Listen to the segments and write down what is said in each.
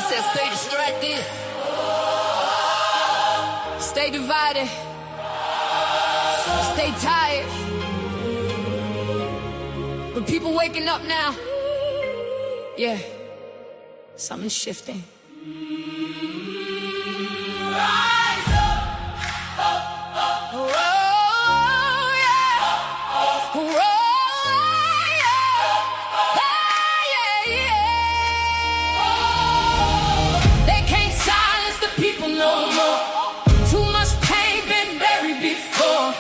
said stay distracted, stay divided, stay tired. But people waking up now. Yeah, something's shifting. Rise up. Oh, yeah. Oh, yeah. They can't silence the people no more. Too much pain been buried before.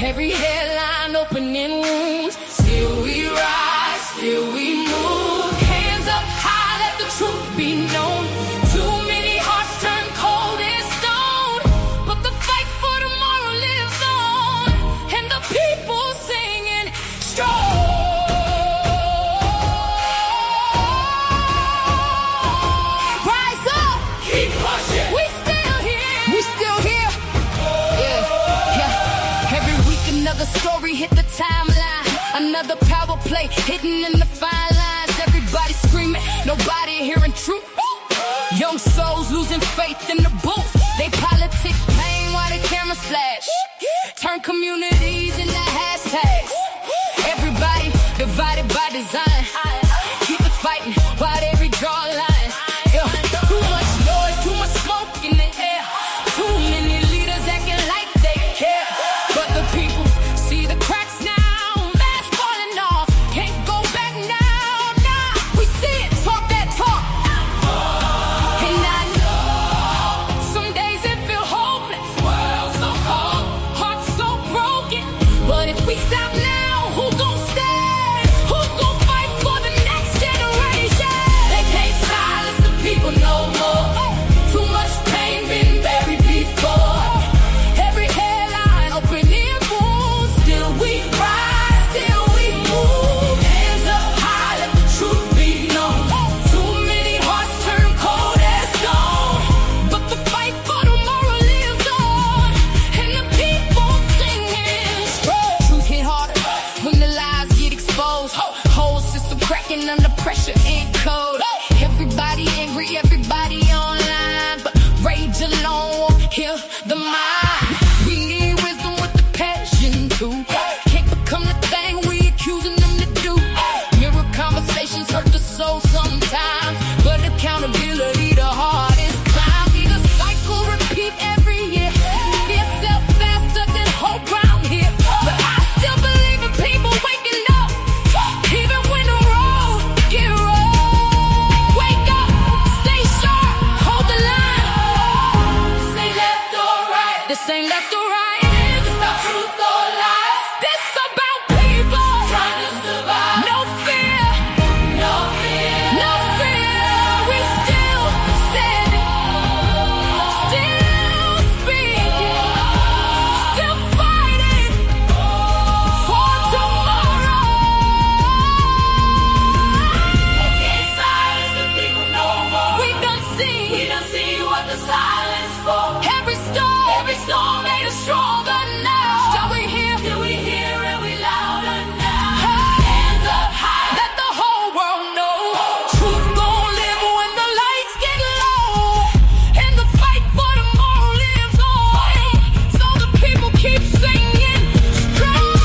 Every headline opening wounds. Still we rise, still we move. Hands up high, let the truth be known. Too many hearts turn cold and stone, but the fight for tomorrow lives on, and the people singing strong. Rise up, keep pushing. We still here. We still here. Yeah. Every week another story hit the timeline. Another power play hidden in the fine lines. Everybody screaming, nobody hearing truth. Young souls losing faith in the booth. They politic pain while the cameras flash. Turn communities into hashtags. Everybody divided by design. Keep us fighting while they redraw lines. Too much noise, too much smoke in the air. Too many leaders acting like they care. But the people see the cracks now. We stop now, who gon' stand? Who gon' fight for the next generation? They can't silence the people no more. Too much pain been buried before. Every headline opening wounds. Still we rise, still we move. Hands up high, let the truth be known. Too many hearts turn cold as stone, but the fight for tomorrow lives on, and the people singing strong. Hit harder when the lies get exposed. Whole system cracking under pressure ain't cold. Everybody angry, everybody online, but rage alone won't heal the mind. We need wisdom with the passion too. Can't become the thing we accusing them to do. Mirror conversations hurt the soul sometimes, but accountability the hardest climb. See the cycle repeat every year. Yourself faster than hope round here, but I still believe in people waking up, even when the road get rough. Wake up, stay sharp, hold the line. This ain't left or right. This ain't left or right. This is about truth or lies. This about people trying to survive. No fear, no fear, no fear. We still standing, still speaking, still fighting for tomorrow. Can't silence the people no more. We done see what the silence for. Every storm made us stronger now. Still we hear and we louder now. Hands up high, let the whole world know. Truth gon' live when the lights get low, and the fight for tomorrow lives on. So the people keep singing strong.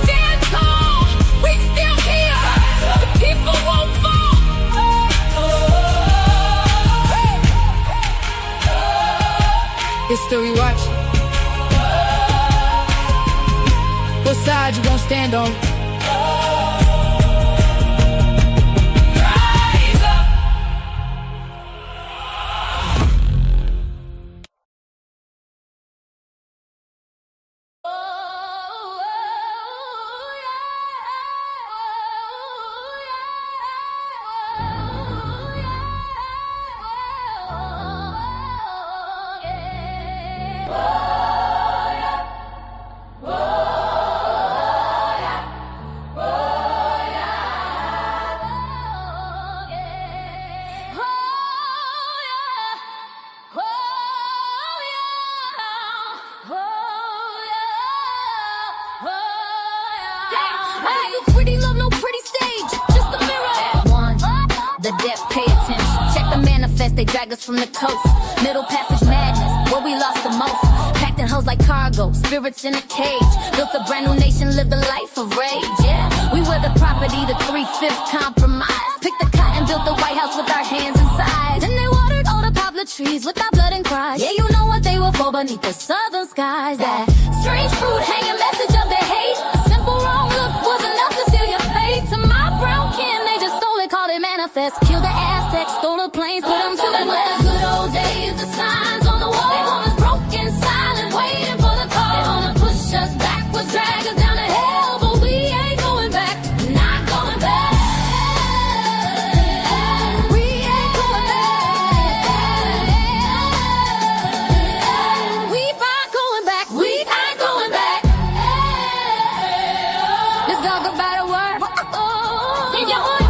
Stand tall, we still here. The people won't fall. History watching. What side you gon' stand on? Rise up. I ain't no pretty love, no pretty stage. they drag us from the coast. Middle passage madness, where we lost the most. Packed in hoes like cargo, spirits in a cage. Built a brand new nation, lived a life of rage. Yeah, we were the property, the 3/5 compromise. Picked the cotton, built the White House with our hands inside. And they watered all the poplar trees with our blood and cries. Yeah, you know what they were for beneath the southern skies. That strange fruit hanging message of their hate. A simple wrong look was enough to seal your fate. To my brown kin, they just stole it, called it manifest. Killed the Aztecs, stole the planes, put them to the west. Good old days, the signs on the wall. They want us broken, silent, waiting for the call. They wanna push us backwards, drag us down to hell, but we ain't going back, not going back. We ain't going back. We ain't going back. We ain't going back. Let's talk about a word. Save your heart.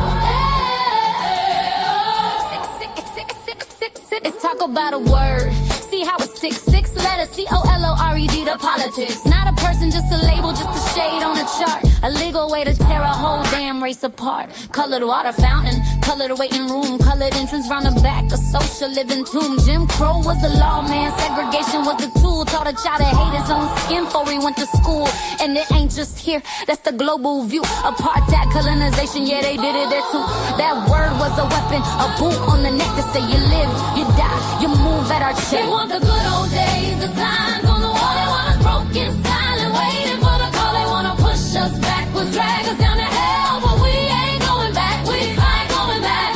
Let's talk about a word. See how it sticks. 6 letters, COLORED to politics. Not a person, just a label, just a shade on a chart. A legal way to tear a whole damn race apart. Colored water fountain, colored waiting room, colored entrance round the back, a social living tomb. Jim Crow was the law, man. Segregation was the tool. Taught a child to hate his own skin before he went to school. And it ain't just here, that's the global view. Apartheid, colonization, yeah, they did it there too. That word was a weapon, a boot on the neck to say you live, you die, you move at our check. They want the good old days, the signs on the wall. They want us broken, silent, waiting for the call. They wanna push us backwards, drag us down to hell, but we ain't going back. We ain't going back.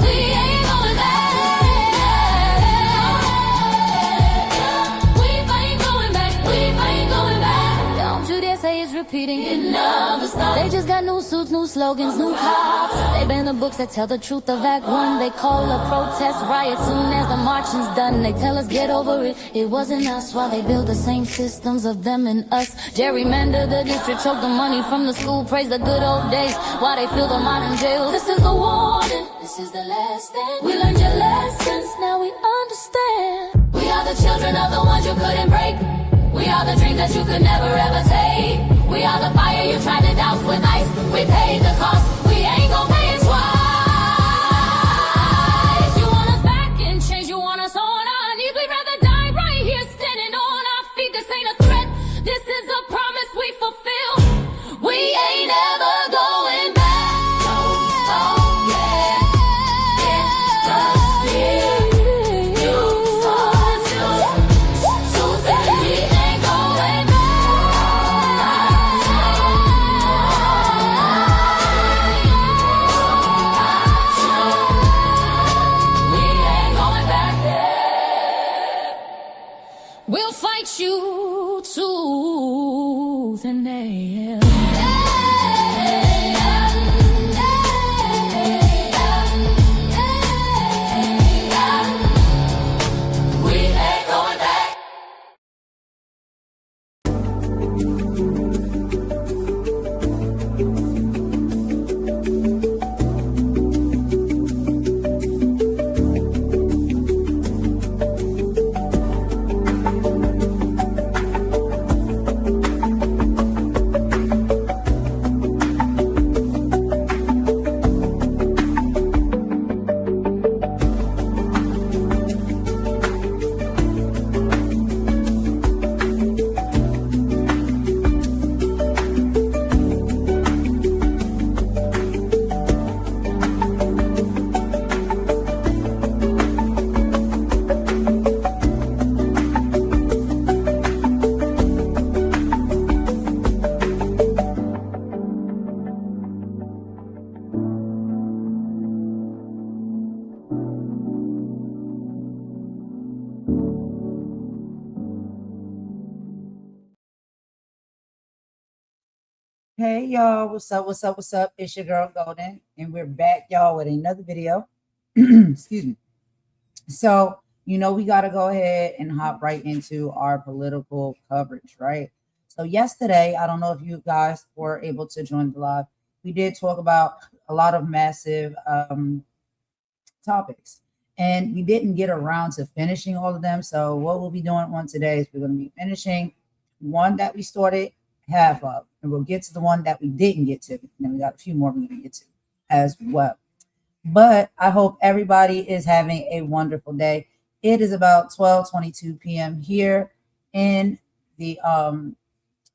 We ain't going back. We ain't going back. We ain't going back. Don't you dare say it's repeating. It never stops. They just got new suits, new slogans, new cops. They ban the books that tell the truth of Act 1. They call a protest riot soon as the marching's done. They tell us get over it, it wasn't us. While they build the same systems of them and us. Gerrymander the district, choke the money from the school. Praise the good old days while they fill the modern jails. This is the warning, this is the last thing. We learned your lessons, now we understand. We are the children of the ones you couldn't break. We are the dreams that you could never ever take. We are the fire you tried to douse with ice. We paid the cost, we ain't gon' pay it twice. You want us back in chains, you want us on our knees. We'd rather die right here standing on our feet. This ain't a threat, this is a promise we fulfill. We ain't ever going back. We'll fight you tooth and nail. We ain't going back. Hey y'all, what's up? What's up? What's up? It's your girl Golden, and we're back, y'all, with another video. Excuse me. So, you know, we got to go ahead and hop right into our political coverage, right? So yesterday, I don't know if you guys were able to join the live. We did talk about a lot of massive topics, and we didn't get around to finishing all of them. So what we'll be doing on today is we're going to be finishing one that we started half of, and we'll get to the one that we didn't get to. And then we got a few more we're going to get to as well. But I hope everybody is having a wonderful day. It is about 12:22 p.m. here in the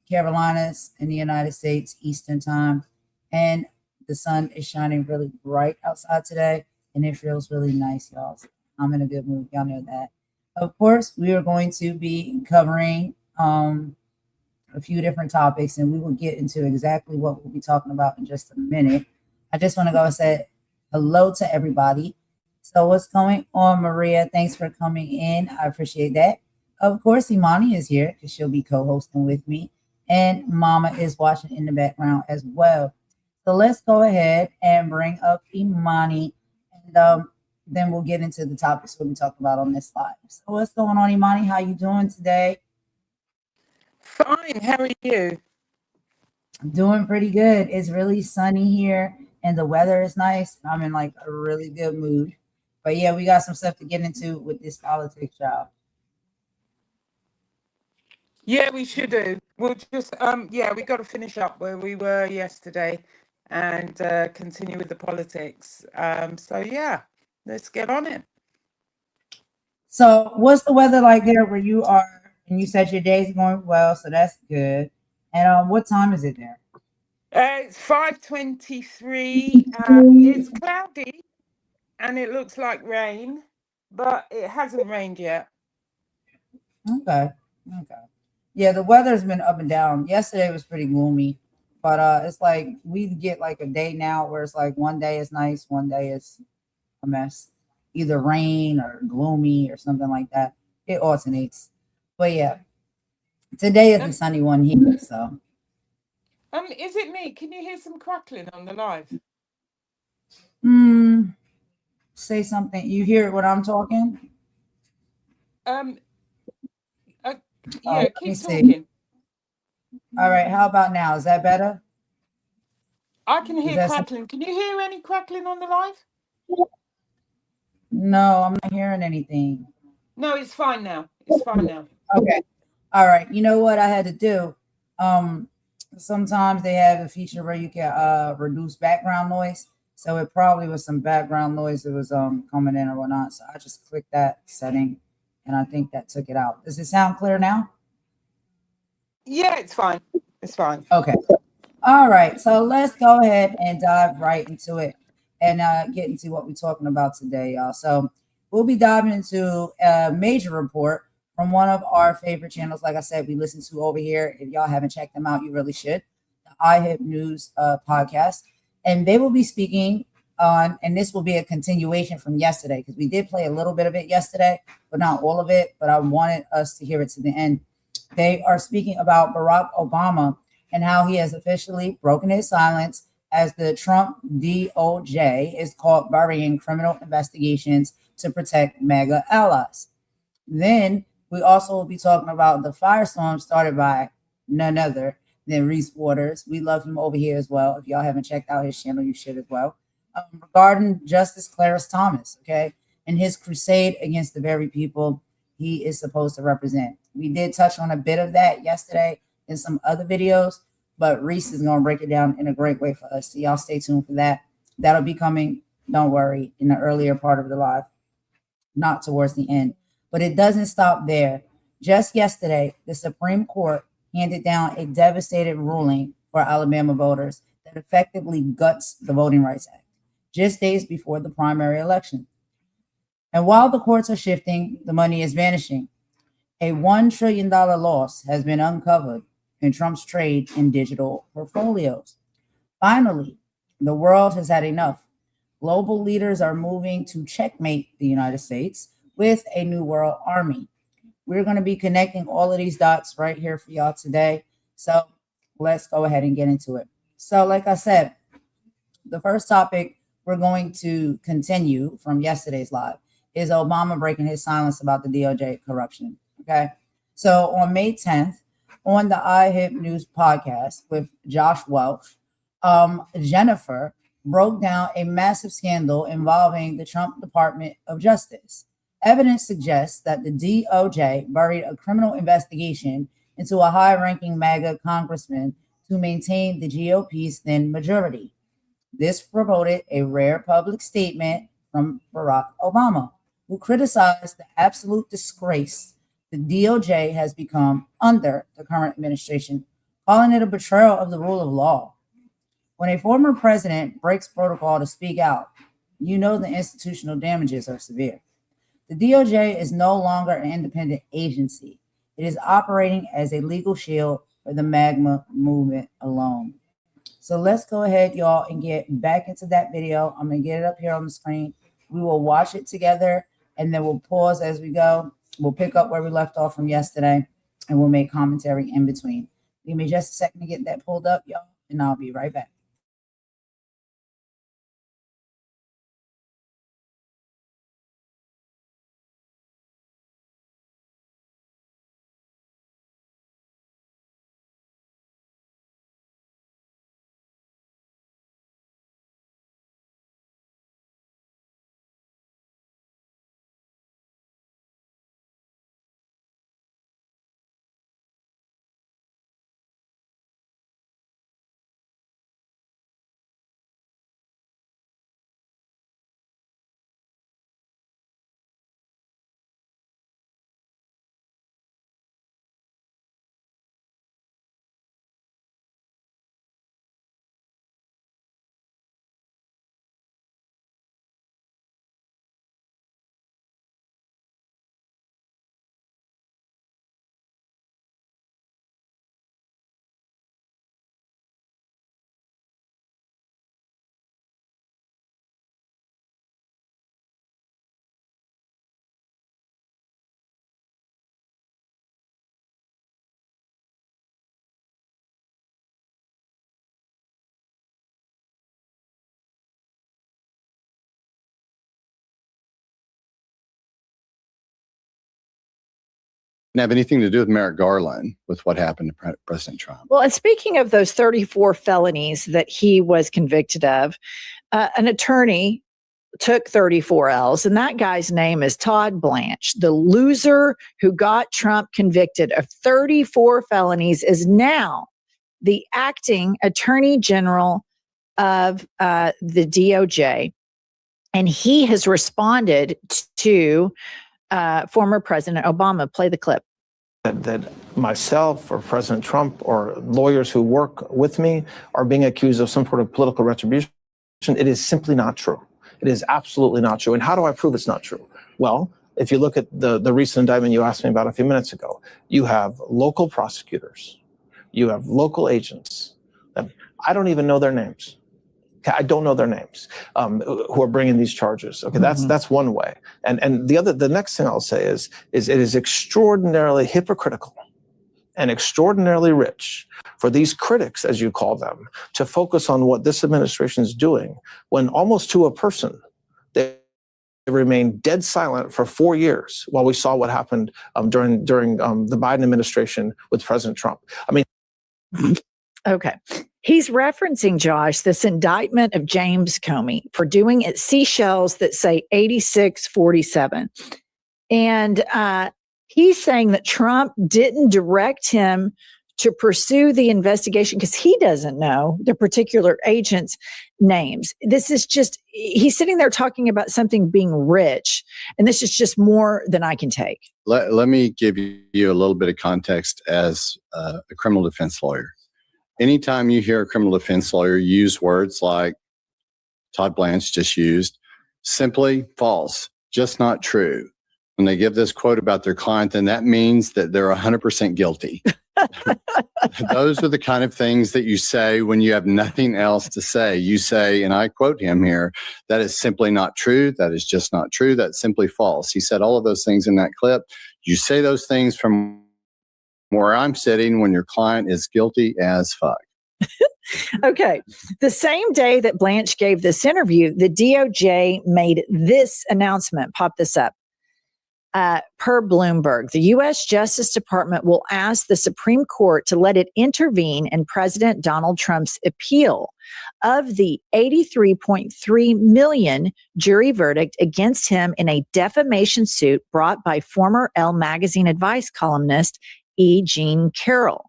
Carolinas in the United States Eastern Time, and the sun is shining really bright outside today, and it feels really nice, y'all. So I'm in a good mood. Y'all know that. Of course, we are going to be covering a few different topics, and we will get into exactly what we'll be talking about in just a minute. I just want to go and say hello to everybody. So, what's going on, Maria? Thanks for coming in. I appreciate that. Of course, Imani is here because she'll be co hosting with me, and Mama is watching in the background as well. So, let's go ahead and bring up Imani, and then we'll get into the topics we'll be talking about on this slide. So, what's going on, Imani? How you doing today? Fine, how are you? I'm doing pretty good. It's really sunny here and the weather is nice. I'm in like a really good mood. But yeah, we got some stuff to get into with this politics job. Yeah, we should do. We'll just yeah, we got to finish up where we were yesterday and continue with the politics. So yeah, let's get on it. So what's the weather like there where you are? And you said your day's going well, so that's good. And what time is it there? It's 5:23. It's cloudy and it looks like rain, but it hasn't rained yet. Okay. Okay. Yeah, the weather's been up and down. Yesterday was pretty gloomy, but it's like we get like a day now where it's like one day is nice, one day is a mess, either rain or gloomy or something like that. It alternates. But yeah, today is the Um, sunny one here. So, is it me? Can you hear some crackling on the live? hmm, say something. You hear what I'm talking? Um, uh, Oh, yeah, let me keep see. talking. All right, how about now? Is that better? I can Is hear that some? crackling. Can you hear any crackling on the live? No, I'm not hearing anything. No, it's fine now. It's fine now. Okay. All right. You know what I had to do? Um, Sometimes they have a feature where you can reduce background noise. So it probably was some background noise that was coming in or whatnot. So I just clicked that setting and I think that took it out. Does it sound clear now? Yeah, it's fine. It's fine. Okay. All right. So let's go ahead and dive right into it and get into what we're talking about today, y'all. So we'll be diving into a major report from one of our favorite channels. Like I said, we listen to over here. If y'all haven't checked them out, you really should. The iHip News podcast. And they will be speaking on, and this will be a continuation from yesterday because we did play a little bit of it yesterday, but not all of it. But I wanted us to hear it to the end. They are speaking about Barack Obama and how he has officially broken his silence as the Trump DOJ is caught burying criminal investigations to protect MAGA allies. Then we also will be talking about the firestorm started by none other than Reese Waters. We love him over here as well. If y'all haven't checked out his channel, you should as well. Regarding Justice Clarence Thomas, okay, and his crusade against the very people he is supposed to represent. We did touch on a bit of that yesterday in some other videos, but Reese is going to break it down in a great way for us. So y'all stay tuned for that. That'll be coming, don't worry, in the earlier part of the live, not towards the end. But it doesn't stop there. Just yesterday, the Supreme Court handed down a devastating ruling for Alabama voters that effectively guts the Voting Rights Act, just days before the primary election. And while the courts are shifting, the money is vanishing. A $1 trillion loss has been uncovered in Trump's trade in digital portfolios. Finally, the world has had enough. Global leaders are moving to checkmate the United States with a new world army. We're going to be connecting all of these dots right here for y'all today. So let's go ahead and get into it. So, like I said, the first topic we're going to continue from yesterday's live is Obama breaking his silence about the DOJ corruption. Okay. So on May 10th, on the iHip News podcast with Josh Welch, Jennifer broke down a massive scandal involving the Trump Department of Justice. Evidence suggests that the DOJ buried a criminal investigation into a high-ranking MAGA congressman to maintain the GOP's thin majority. This promoted a rare public statement from Barack Obama, who criticized the absolute disgrace the DOJ has become under the current administration, calling it a betrayal of the rule of law. When a former president breaks protocol to speak out, you know the institutional damages are severe. The DOJ is no longer an independent agency. It is operating as a legal shield for the MAGA movement alone. So let's go ahead, y'all, and get back into that video. I'm going to get it up here on the screen. We will watch it together, and then we'll pause as we go. We'll pick up where we left off from yesterday, and we'll make commentary in between. Give me just a second to get that pulled up, y'all, and I'll be right back. Have anything to do with Merrick Garland with what happened to President Trump. Well, and speaking of those 34 felonies that he was convicted of, an attorney took 34 L's, and that guy's name is Todd Blanche. The loser who got Trump convicted of 34 felonies is now the acting attorney general of the DOJ. And he has responded to former President Obama. Play the clip. That myself or President Trump or lawyers who work with me are being accused of some sort of political retribution. It is simply not true. It is absolutely not true. And how do I prove it's not true? Well, if you look at the recent indictment you asked me about a few minutes ago, you have local prosecutors, you have local agents. I don't even know their names. I don't know their names, who are bringing these charges. Okay, that's one way. And the next thing I'll say is it is extraordinarily hypocritical and extraordinarily rich for these critics, as you call them, to focus on what this administration is doing when almost to a person they remained dead silent for 4 years while we saw what happened during the Biden administration with President Trump. I mean. Okay. He's referencing, Josh, this indictment of James Comey for doing it seashells that say 8647. And he's saying that Trump didn't direct him to pursue the investigation because he doesn't know the particular agent's names. This is just, he's sitting there talking about something being rich, and this is just more than I can take. Let me give you a little bit of context as a criminal defense lawyer. Anytime you hear a criminal defense lawyer use words like Todd Blanche just used, simply false, just not true. When they give this quote about their client, then that means that they're 100% guilty. Those are the kind of things that you say when you have nothing else to say. You say, and I quote him here, that is simply not true. That is just not true. That's simply false. He said all of those things in that clip. You say those things from where I'm sitting when your client is guilty as fuck. Okay. The same day that Blanche gave this interview, the DOJ made this announcement. Pop this up. Per Bloomberg, the U.S. Justice Department will ask the Supreme Court to let it intervene in President Donald Trump's appeal of the $83.3 million jury verdict against him in a defamation suit brought by former Elle magazine advice columnist E. Jean Carroll.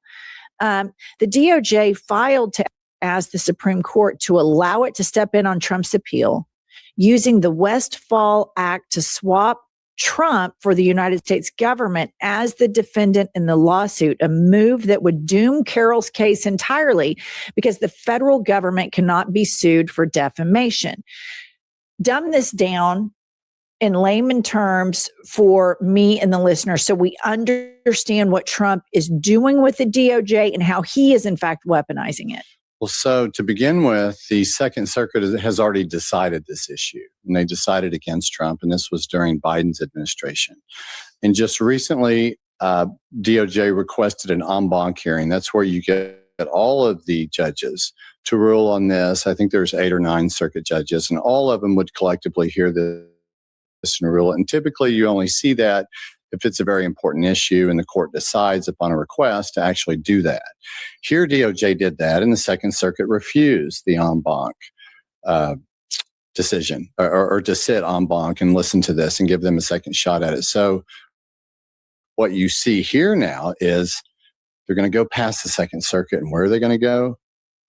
The DOJ filed to asked the Supreme Court to allow it to step in on Trump's appeal, using the Westfall Act to swap Trump for the United States government as the defendant in the lawsuit, a move that would doom Carroll's case entirely because the federal government cannot be sued for defamation. Dumb this down in layman terms for me and the listener so we understand what Trump is doing with the DOJ and how he is in fact weaponizing it. Well, so to begin with, the Second Circuit has already decided this issue, and they decided against Trump, and this was during Biden's administration. And just recently, DOJ requested an en banc hearing. That's where you get all of the judges to rule on this. I think there's 8 or 9 circuit judges, and all of them would collectively hear this and rule it. And typically, you only see that if it's a very important issue and the court decides upon a request to actually do that. Here, DOJ did that, and the Second Circuit refused the en banc decision, or to sit en banc and listen to this and give them a second shot at it. So what you see here now is they're going to go past the Second Circuit, and where are they going to go?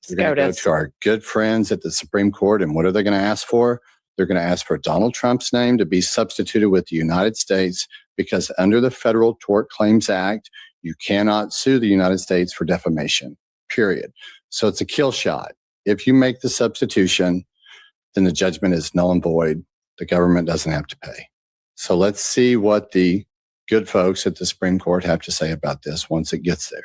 They're going to go to our good friends at the Supreme Court, and what are they going to ask for? They're going to ask for Donald Trump's name to be substituted with the United States, because under the Federal Tort Claims Act, you cannot sue the United States for defamation, period. So it's a kill shot. If you make the substitution, then the judgment is null and void. The government doesn't have to pay. So let's see what the good folks at the Supreme Court have to say about this once it gets there.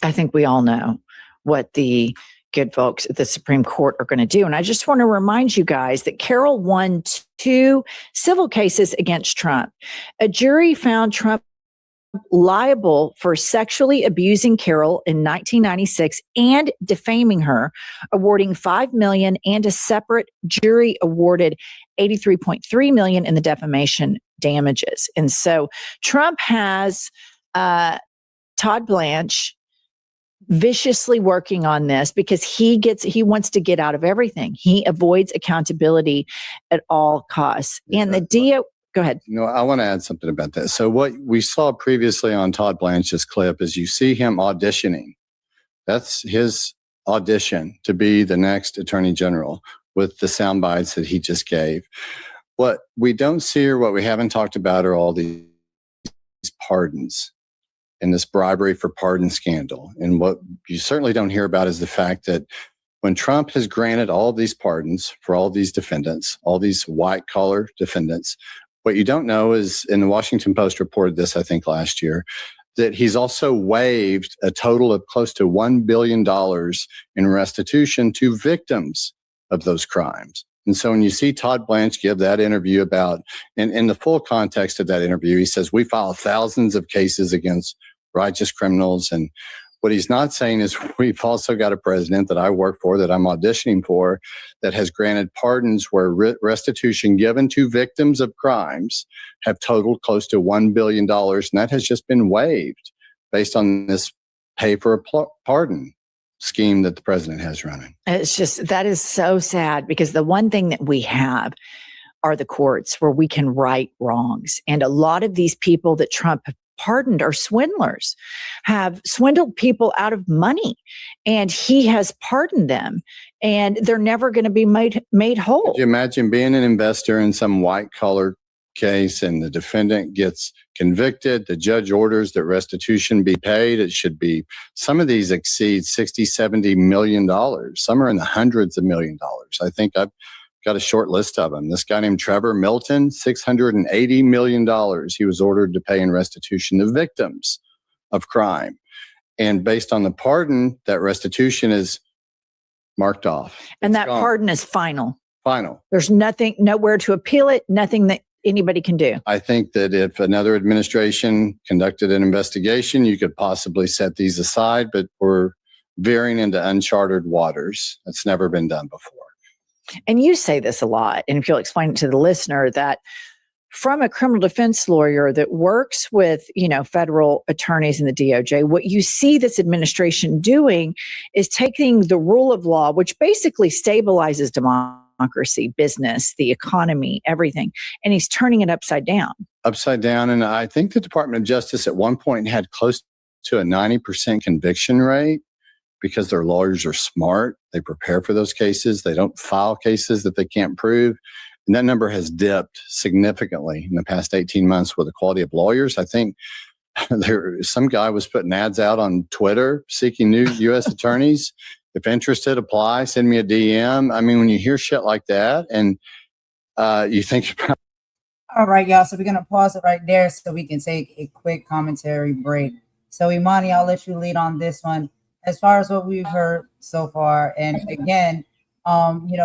I think we all know what the good folks at the Supreme Court are going to do. And I just want to remind you guys that Carroll won 2 civil cases against Trump. A jury found Trump liable for sexually abusing Carroll in 1996 and defaming her, awarding $5 million, and a separate jury awarded $83.3 million in the defamation damages. And so Trump has Todd Blanche viciously working on this because he wants to get out of everything. He avoids accountability at all costs. And the go ahead. I want to add something about that. So what we saw previously on Todd Blanche's clip is you see him auditioning. That's his audition to be the next attorney general with the sound bites that he just gave. What we don't see or what we haven't talked about are all these pardons and this bribery for pardon scandal. And what you certainly don't hear about is the fact that when Trump has granted all these pardons for all these defendants, all these white collar defendants, what you don't know is, and the Washington Post reported this, I think last year, that he's also waived a total of close to $1 billion in restitution to victims of those crimes. And so when you see Todd Blanche give that interview about, in the full context of that interview, he says, we file thousands of cases against righteous criminals. And what he's not saying is we've also got a president that I work for, that I'm auditioning for, that has granted pardons where restitution given to victims of crimes have totaled close to $1 billion. And that has just been waived based on this pay for a pardon scheme that the president has running. It's just, that is so sad, because the one thing that we have are the courts where we can right wrongs. And a lot of these people that Trump pardoned are swindlers, have swindled people out of money, and he has pardoned them, and they're never going to be made whole. Could you imagine being an investor in some white collar case and the defendant gets convicted, the judge orders that restitution be paid? It should be, some of these exceed $60-70 million. Some are in the hundreds of $millions. I think I've got a short list of them. This guy named Trevor Milton, $680 million he was ordered to pay in restitution to victims of crime. And based on the pardon, that restitution is marked off. And that pardon is final. Final. There's nothing, nowhere to appeal it, nothing that anybody can do. I think that if another administration conducted an investigation, you could possibly set these aside, but we're veering into uncharted waters. That's never been done before. And you say this a lot, and if you'll explain it to the listener, that from a criminal defense lawyer that works with, federal attorneys in the DOJ, what you see this administration doing is taking the rule of law, which basically stabilizes democracy, business, the economy, everything, and he's turning it upside down. Upside down. And I think the Department of Justice at one point had close to a 90% conviction rate. because their lawyers are smart. They prepare for those cases. They don't file cases that they can't prove. And that number has dipped significantly in the past 18 months with the quality of lawyers. I think some guy was putting ads out on Twitter seeking new U.S. attorneys. If interested, apply, send me a DM. I mean, when you hear shit like that and you think about. All right, y'all. So we're going to pause it right there so we can take a quick commentary break. So Imani, I'll let you lead on this one. As far as what we've heard so far, and again,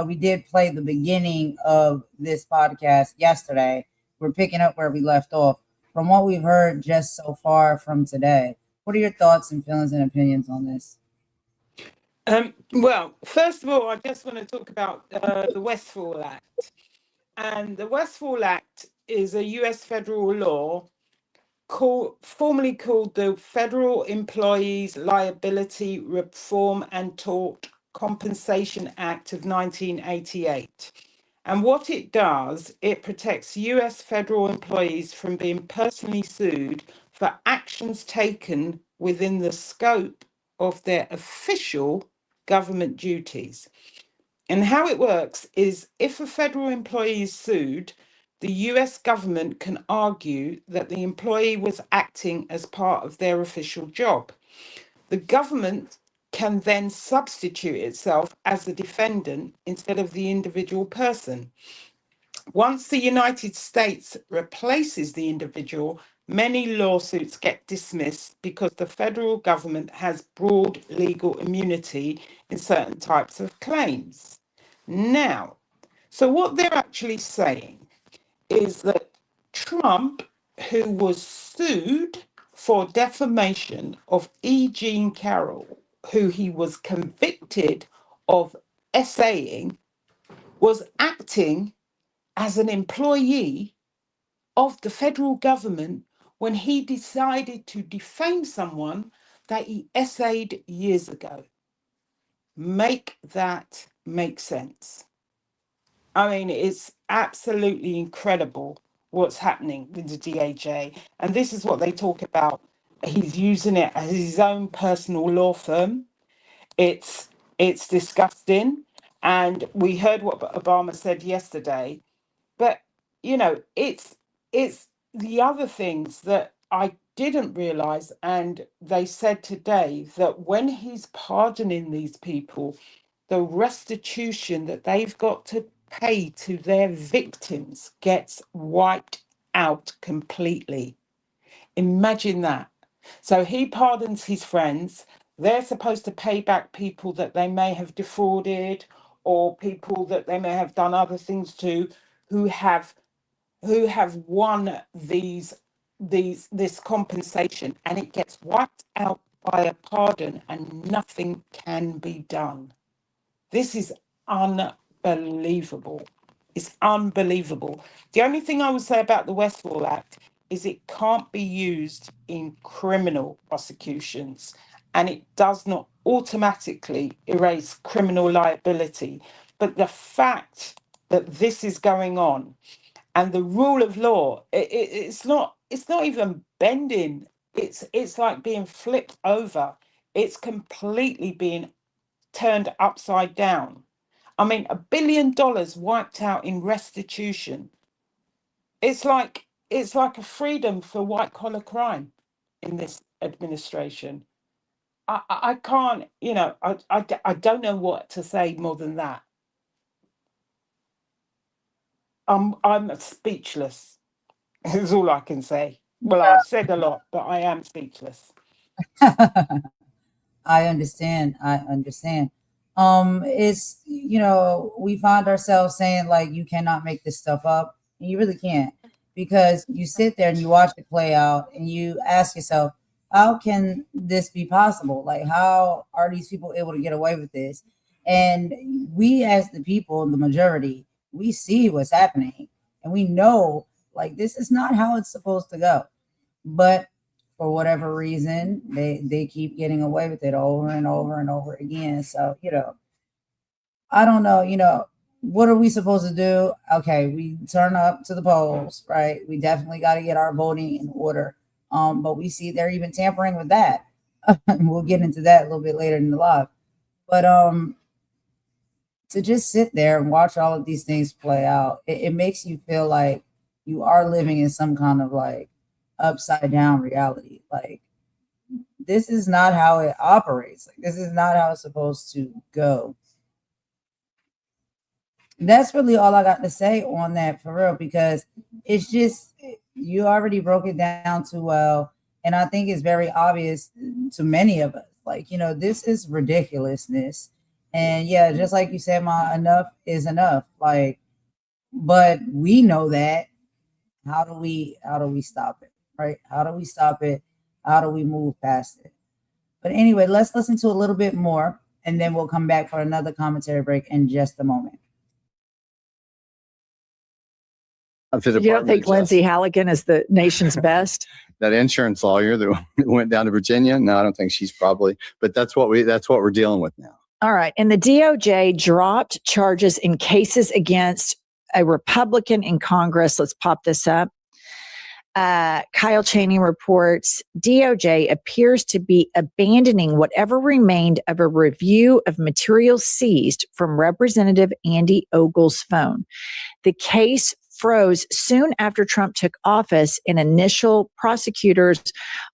we did play the beginning of this podcast yesterday. We're picking up where we left off. From what we've heard just so far from today, what are your thoughts and feelings and opinions on this? Well, first of all, I just want to talk about the Westfall Act. And the Westfall Act is a US federal law formerly called the Federal Employees Liability Reform and Tort Compensation Act of 1988. And what it does, it protects US federal employees from being personally sued for actions taken within the scope of their official government duties. And how it works is if a federal employee is sued, the US government can argue that the employee was acting as part of their official job. The government can then substitute itself as the defendant instead of the individual person. Once the United States replaces the individual, many lawsuits get dismissed because the federal government has broad legal immunity in certain types of claims. Now, so what they're actually saying is that Trump, who was sued for defamation of E. Jean Carroll, who he was convicted of essaying, was acting as an employee of the federal government when he decided to defame someone that he essayed years ago. Make that make sense. I mean, it's absolutely incredible what's happening with the DOJ. And this is what they talk about. He's using it as his own personal law firm. It's disgusting. And we heard what Obama said yesterday. But, it's the other things that I didn't realize. And they said today that when he's pardoning these people, the restitution that they've got to pay to their victims gets wiped out completely. Imagine that. So he pardons his friends. They're supposed to pay back people that they may have defrauded or people that they may have done other things to who have won this compensation, and it gets wiped out by a pardon and nothing can be done. This is unbelievable. It's unbelievable. The only thing I would say about the Westfall Act is it can't be used in criminal prosecutions, and it does not automatically erase criminal liability. But the fact that this is going on and the rule of law, it's not even bending. It's like being flipped over. It's completely being turned upside down. I mean, $1 billion wiped out in restitution. It's like a freedom for white collar crime in this administration. I can't, I don't know what to say more than that. I'm speechless. Is all I can say. Well, I've said a lot, but I am speechless. I understand. It's, we find ourselves saying like, you cannot make this stuff up. And you really can't, because you sit there and you watch it play out and you ask yourself, how can this be possible? Like, how are these people able to get away with this? And we, as the people, the majority, we see what's happening and we know like this is not how it's supposed to go. But for whatever reason, they keep getting away with it over and over and over again. So, I don't know, what are we supposed to do? Okay, we turn up to the polls, right? We definitely got to get our voting in order. But we see they're even tampering with that. We'll get into that a little bit later in the live. But to just sit there and watch all of these things play out, it makes you feel like you are living in some kind of like upside down reality. Like, this is not how it operates. Like, this is not how it's supposed to go. That's really all I got to say on that, for real, because it's just, you already broke it down too well. And I think it's very obvious to many of us. Like, this is ridiculousness. And yeah, just like you said, Ma, enough is enough. Like, but we know that. How do we stop it? Right? How do we stop it? How do we move past it? But anyway, let's listen to a little bit more, and then we'll come back for another commentary break in just a moment. You don't think Lindsay Halligan is the nation's best? That insurance lawyer that went down to Virginia? No, I don't think she's probably, but that's what we're dealing with now. All right. And the DOJ dropped charges in cases against a Republican in Congress. Let's pop this up. Kyle Chaney reports DOJ appears to be abandoning whatever remained of a review of materials seized from Representative Andy Ogle's phone. The case froze soon after Trump took office, and initial prosecutors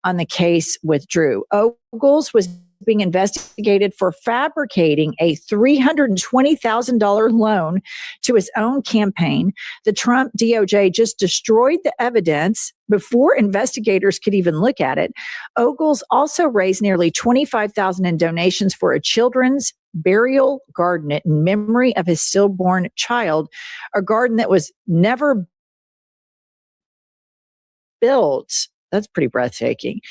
on the case withdrew. Ogles was being investigated for fabricating a $320,000 loan to his own campaign. The Trump DOJ just destroyed the evidence before investigators could even look at it. Ogles also raised nearly $25,000 in donations for a children's burial garden in memory of his stillborn child, a garden that was never built. That's pretty breathtaking.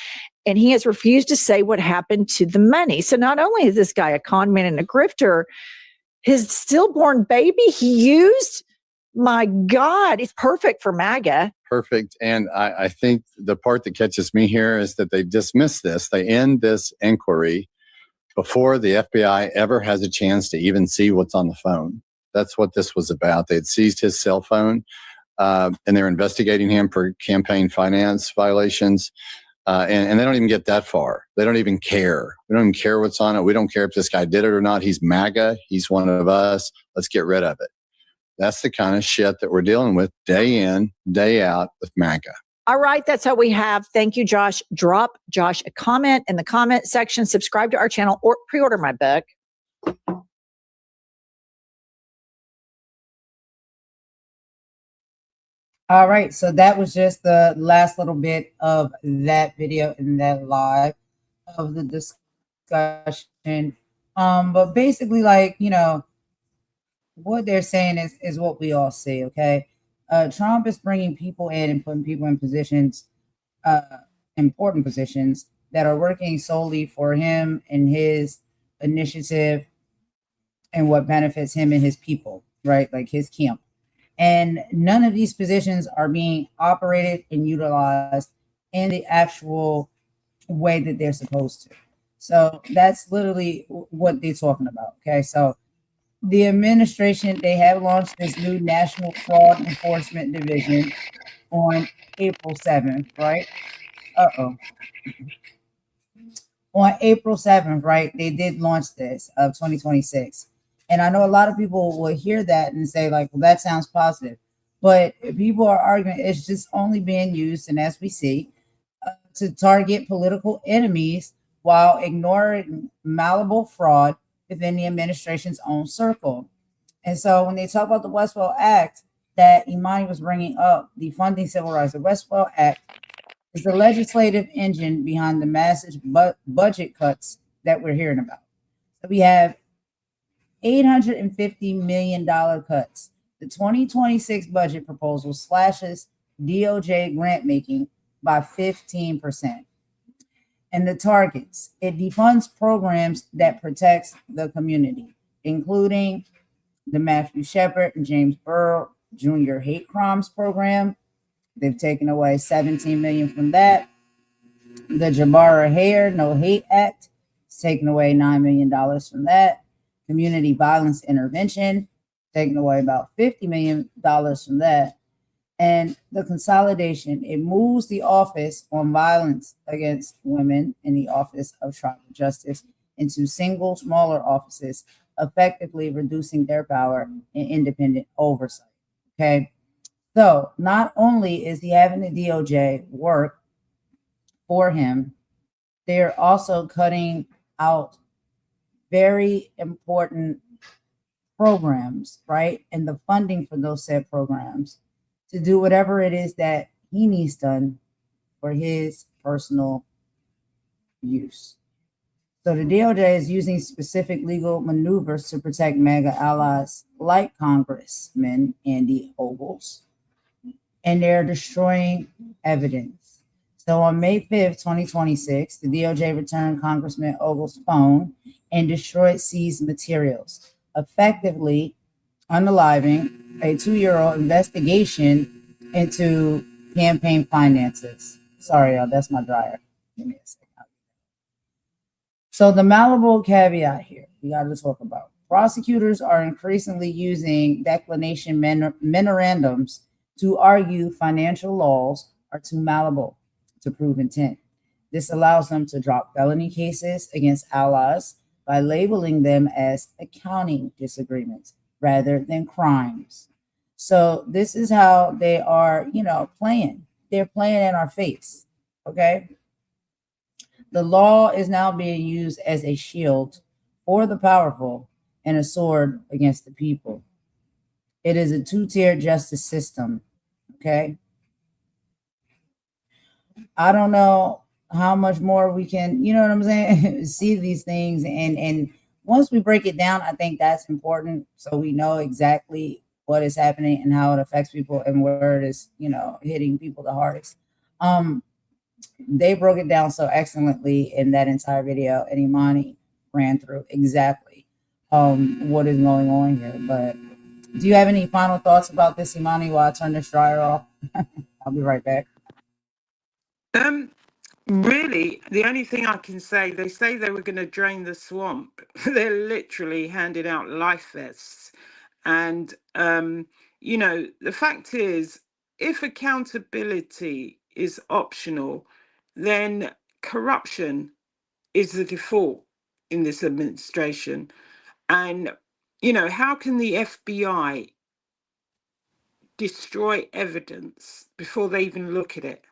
And he has refused to say what happened to the money. So not only is this guy a con man and a grifter, his stillborn baby he used, my God, it's perfect for MAGA. Perfect. And I think the part that catches me here is that they dismiss this. They end this inquiry before the FBI ever has a chance to even see what's on the phone. That's what this was about. They had seized his cell phone, and they're investigating him for campaign finance violations. And they don't even get that far. They don't even care. We don't even care what's on it. We don't care if this guy did it or not. He's MAGA. He's one of us. Let's get rid of it. That's the kind of shit that we're dealing with day in, day out with MAGA. All right, that's all we have. Thank you, Josh. Drop Josh a comment in the comment section. Subscribe to our channel or pre-order my book. All right, so that was just the last little bit of that video and that live of the discussion. But basically, like, what they're saying is what we all see, okay? Trump is bringing people in and putting people in positions, important positions, that are working solely for him and his initiative and what benefits him and his people, right? Like his camp. And none of these positions are being operated and utilized in the actual way that they're supposed to. So that's literally what they're talking about. Okay. So the administration, they have launched this new National Fraud Enforcement Division on April 7th, right? On April 7th, right? They did launch this of 2026. And I know a lot of people will hear that and say, like, well, that sounds positive. But people are arguing it's just only being used, and as we see, to target political enemies while ignoring malleable fraud within the administration's own circle. And so when they talk about the Westfall Act that Imani was bringing up, defunding civil rights, the Westfall Act is the legislative engine behind the massive budget cuts that we're hearing about. So we have $850 million cuts. The 2026 budget proposal slashes DOJ grant making by 15%. And the targets, it defunds programs that protects the community, including the Matthew Shepard and James Burrow Jr. Hate Crimes Program. They've taken away $17 million from that. The Jabara Hare No Hate Act has taken away $9 million from that. Community violence intervention, taking away about $50 million from that. And the consolidation, it moves the office on violence against women in the Office of Tribal Justice into single smaller offices, effectively reducing their power and independent oversight. Okay. So not only is he having the DOJ work for him, they're also cutting out very important programs, right? And the funding for those said programs to do whatever it is that he needs done for his personal use. So the DOJ is using specific legal maneuvers to protect MAGA allies like Congressman Andy Ogles, and they're destroying evidence. So on May 5th, 2026, the DOJ returned Congressman Ogles' phone and destroyed seized materials, effectively unaliving a 2-year-old investigation into campaign finances. Sorry, y'all, that's my dryer. Give me a second. So the malleable caveat here we got to talk about. Prosecutors are increasingly using declination memorandums to argue financial laws are too malleable to prove intent. This allows them to drop felony cases against allies by labeling them as accounting disagreements rather than crimes. So this is how they are, playing. They're playing in our face. Okay. The law is now being used as a shield for the powerful and a sword against the people. It is a two-tiered justice system. Okay. I don't know how much more we can, you know what I'm saying, see these things. And once we break it down, I think that's important. So we know exactly what is happening and how it affects people and where it is, hitting people the hardest. They broke it down so excellently in that entire video, and Imani ran through exactly what is going on here. But do you have any final thoughts about this, Imani, while I turn this dryer off? I'll be right back. Really, the only thing I can say, they say they were going to drain the swamp. They're literally handing out life vests. And, the fact is, if accountability is optional, then corruption is the default in this administration. And, how can the FBI destroy evidence before they even look at it?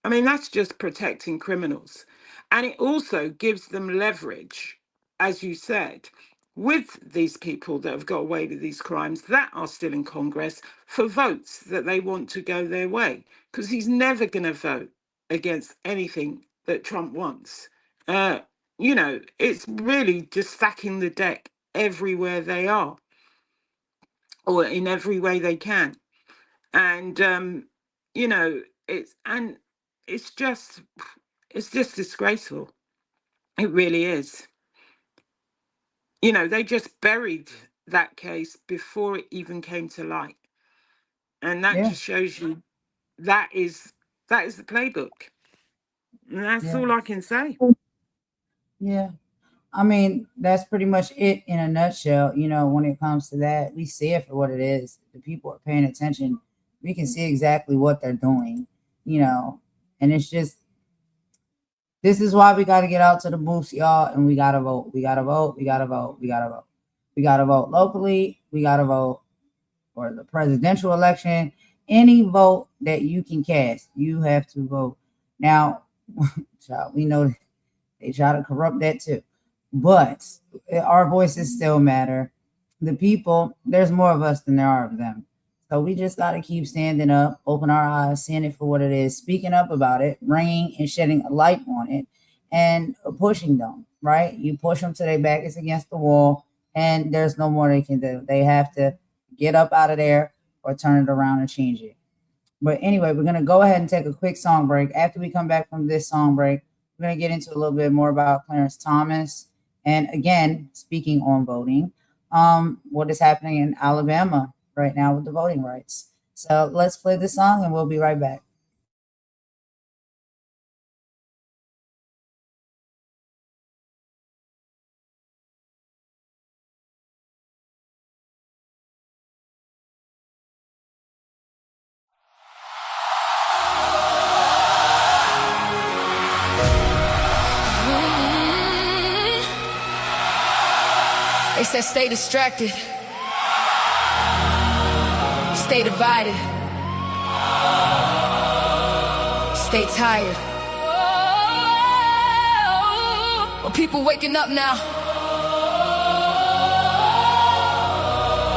I mean, that's just protecting criminals. And it also gives them leverage, as you said, with these people that have got away with these crimes that are still in Congress for votes that they want to go their way. Because he's never going to vote against anything that Trump wants. It's really just stacking the deck everywhere they are, or in every way they can. And, it's it's just it's just disgraceful. It really is. They just buried that case before it even came to light. And that Yeah, just shows you that is the playbook. And that's yeah, all I can say. yeah. I mean, that's pretty much it in a nutshell. When it comes to that, we see it for what it is. The people are paying attention. We can see exactly what they're doing, and it's just, this is why we got to get out to the booths, y'all, and we got to vote. We got to vote. We got to vote. We got to vote. We got to vote locally. We got to vote for the presidential election. Any vote that you can cast, you have to vote. Now, child, we know they try to corrupt that too. But our voices still matter. The people, there's more of us than there are of them. So we just got to keep standing up, open our eyes, seeing it for what it is, speaking up about it, bringing and shedding a light on it, and pushing them, right? You push them till their back is against the wall, and there's no more they can do. They have to get up out of there or turn it around and change it. But anyway, we're going to go ahead and take a quick song break. After we come back from this song break, we're going to get into a little bit more about Clarence Thomas. And again, speaking on voting, what is happening in Alabama right now with the voting rights. So let's play the song and we'll be right back. They said stay distracted, stay divided, stay tired. Well, people waking up now.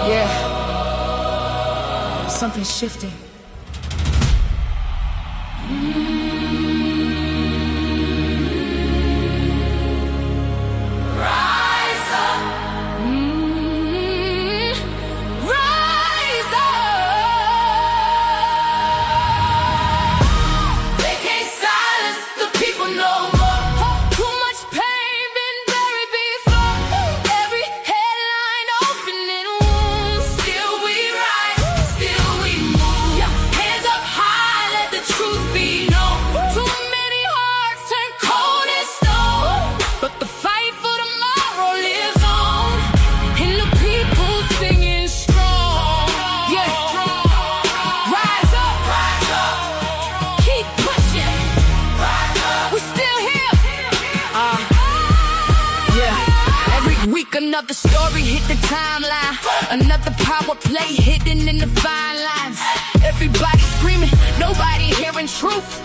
Yeah, something's shifting. Rise up. Rise up. They can't silence the people no more. Too much pain been buried before. Every headline opening wounds. Still we rise, still we move. Hands up high, let the truth be known. Too many hearts turn cold as stone, but the fight for tomorrow lives on, and the people singing strong. Yeah, rise up, keep pushing. We still here. Yeah. Every week another story hit the timeline, another power play hidden in the fine lines. Everybody screaming, nobody hearing truth.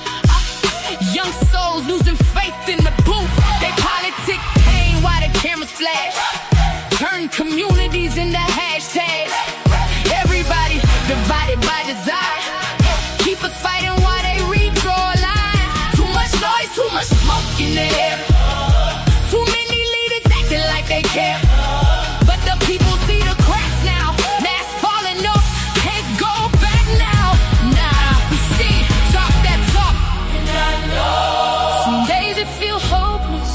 Young souls losing faith in the booth. They politic pain while the cameras flash, turn communities into hashtags. Everybody divided by desire, keep us fighting while they redraw lines. Too much noise, too much smoke in the air. Too many leaders acting like they care, but the people see the cracks now. Mask falling off, can't go back now. Nah, we see, talk that talk. Some days it feel hopeless.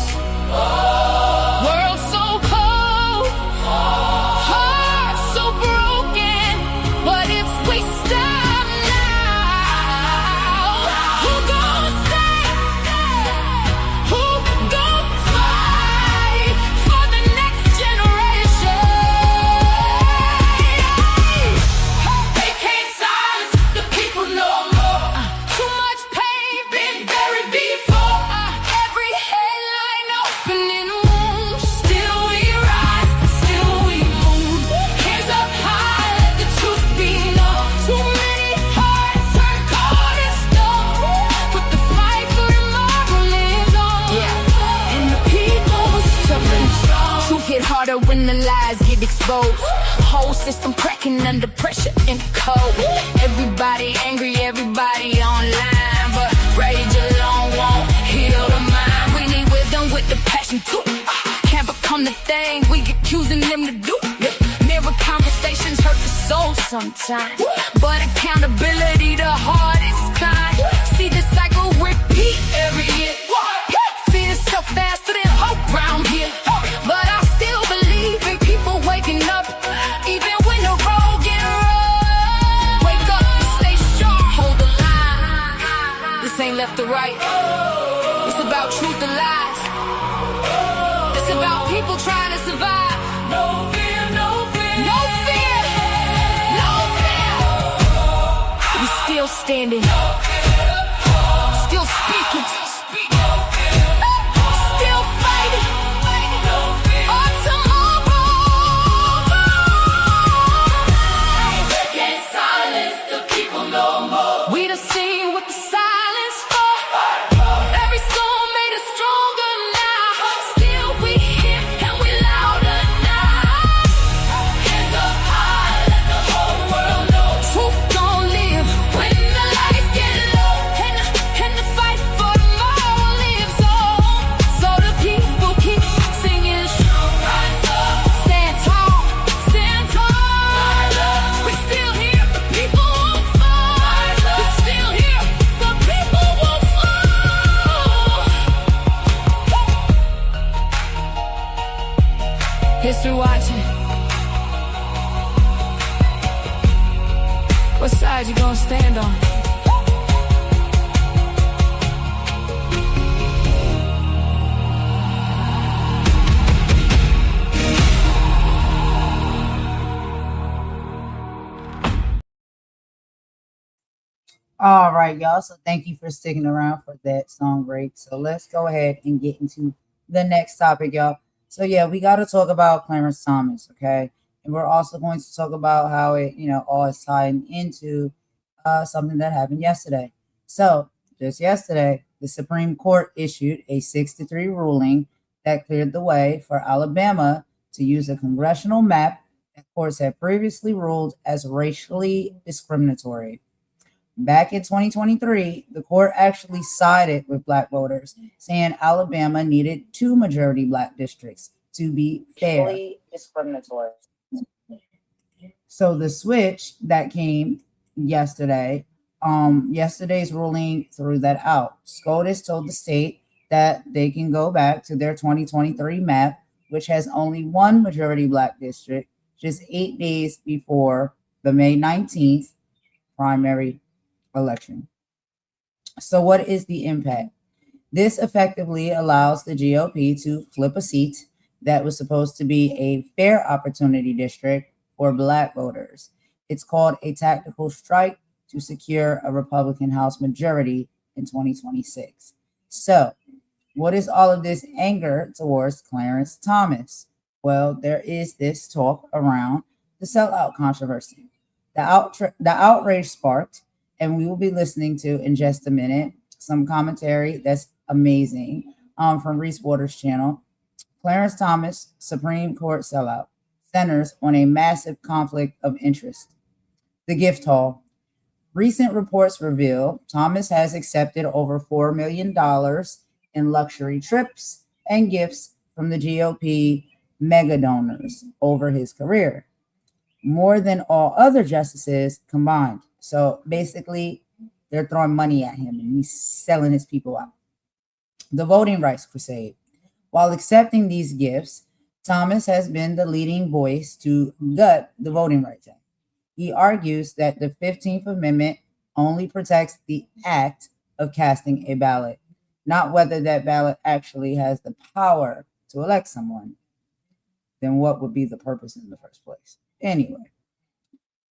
World so cold, heart so broken. What if we stop now? Who gon' stay? Who gon' fight for the next generation? They can't silence the people no more. Too much pain been buried before. Every headline opening wounds. Still we rise, still we move. Hands up high, let the truth be known. Too many hearts turn cold as stone, but the fight for tomorrow lives on. Yeah, and the people suffering strong. Truth hit harder when the lies get exposed. Whole system cracking under pressure in the cold. Everybody angry, everybody online, but rage alone won't heal the mind. We need wisdom with the passion too. Can't become the thing we accusing them to do. Mirror conversations hurt the soul sometimes, but accountability the hardest kind. See the cycle repeat every year. Fear so faster than hope round here, but I still believe in people waking up, even when the road get rough. Wake up, stay strong, hold the line. This ain't left or right. It's about truth and lies. It's about people trying to survive. No fear, no fear, no fear, no fear. We still standing, still speaking, still fighting. On tomorrow. They can't silence the people no more. We done seen what the silence for. Every storm made us stronger now. Still we here and we louder now. Hands up high, let the whole world know. Truth gon' live when the lights get low, and the fight for tomorrow lives on. So the people keep singing strong. Rise up, stand tall, stand tall. We still here, the people won't fall. We still here, the people won't fall. History watching. What side you gonna stand on? All right, y'all. So thank you for sticking around for that song break. So let's go ahead and get into the next topic, y'all. So yeah, we got to talk about Clarence Thomas, okay? And we're also going to talk about how it, all is tied into something that happened yesterday. So just yesterday, the Supreme Court issued a 6-3 ruling that cleared the way for Alabama to use a congressional map that courts had previously ruled as racially discriminatory. Back in 2023, the court actually sided with Black voters, saying Alabama needed 2 majority Black districts to be fair. Racially discriminatory. So the switch that came yesterday, yesterday's ruling threw that out. SCOTUS told the state that they can go back to their 2023 map, which has only 1 majority Black district, just 8 days before the May 19th primary election. So what is the impact? This effectively allows the GOP to flip a seat that was supposed to be a fair opportunity district for Black voters. It's called a tactical strike to secure a Republican House majority in 2026. So what is all of this anger towards Clarence Thomas? Well, there is this talk around the sellout controversy. The outrage sparked, and we will be listening to in just a minute some commentary that's amazing from Reese Waters' channel. Clarence Thomas, Supreme Court sellout, centers on a massive conflict of interest. The gift haul. Recent reports reveal Thomas has accepted over $4 million in luxury trips and gifts from the GOP mega donors over his career, more than all other justices combined. So basically, they're throwing money at him and he's selling his people out. The voting rights crusade. While accepting these gifts, Thomas has been the leading voice to gut the Voting Rights Act. He argues that the 15th Amendment only protects the act of casting a ballot, not whether that ballot actually has the power to elect someone. Then what would be the purpose in the first place? Anyway.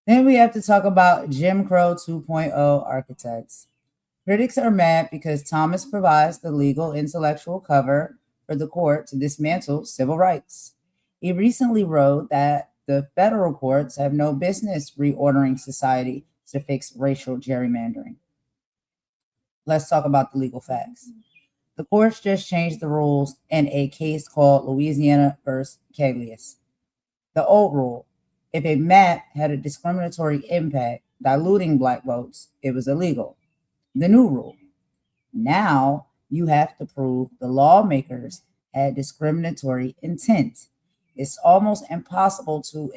Then we have to talk about Jim Crow 2.0 architects. Critics are mad because Thomas provides the legal intellectual cover for the court to dismantle civil rights. He recently wrote that the federal courts have no business reordering society to fix racial gerrymandering. Let's talk about the legal facts. The courts just changed the rules in a case called Louisiana versus Caglias. The old rule: if a map had a discriminatory impact, diluting Black votes, it was illegal. The new rule: now you have to prove the lawmakers had discriminatory intent. It's almost impossible to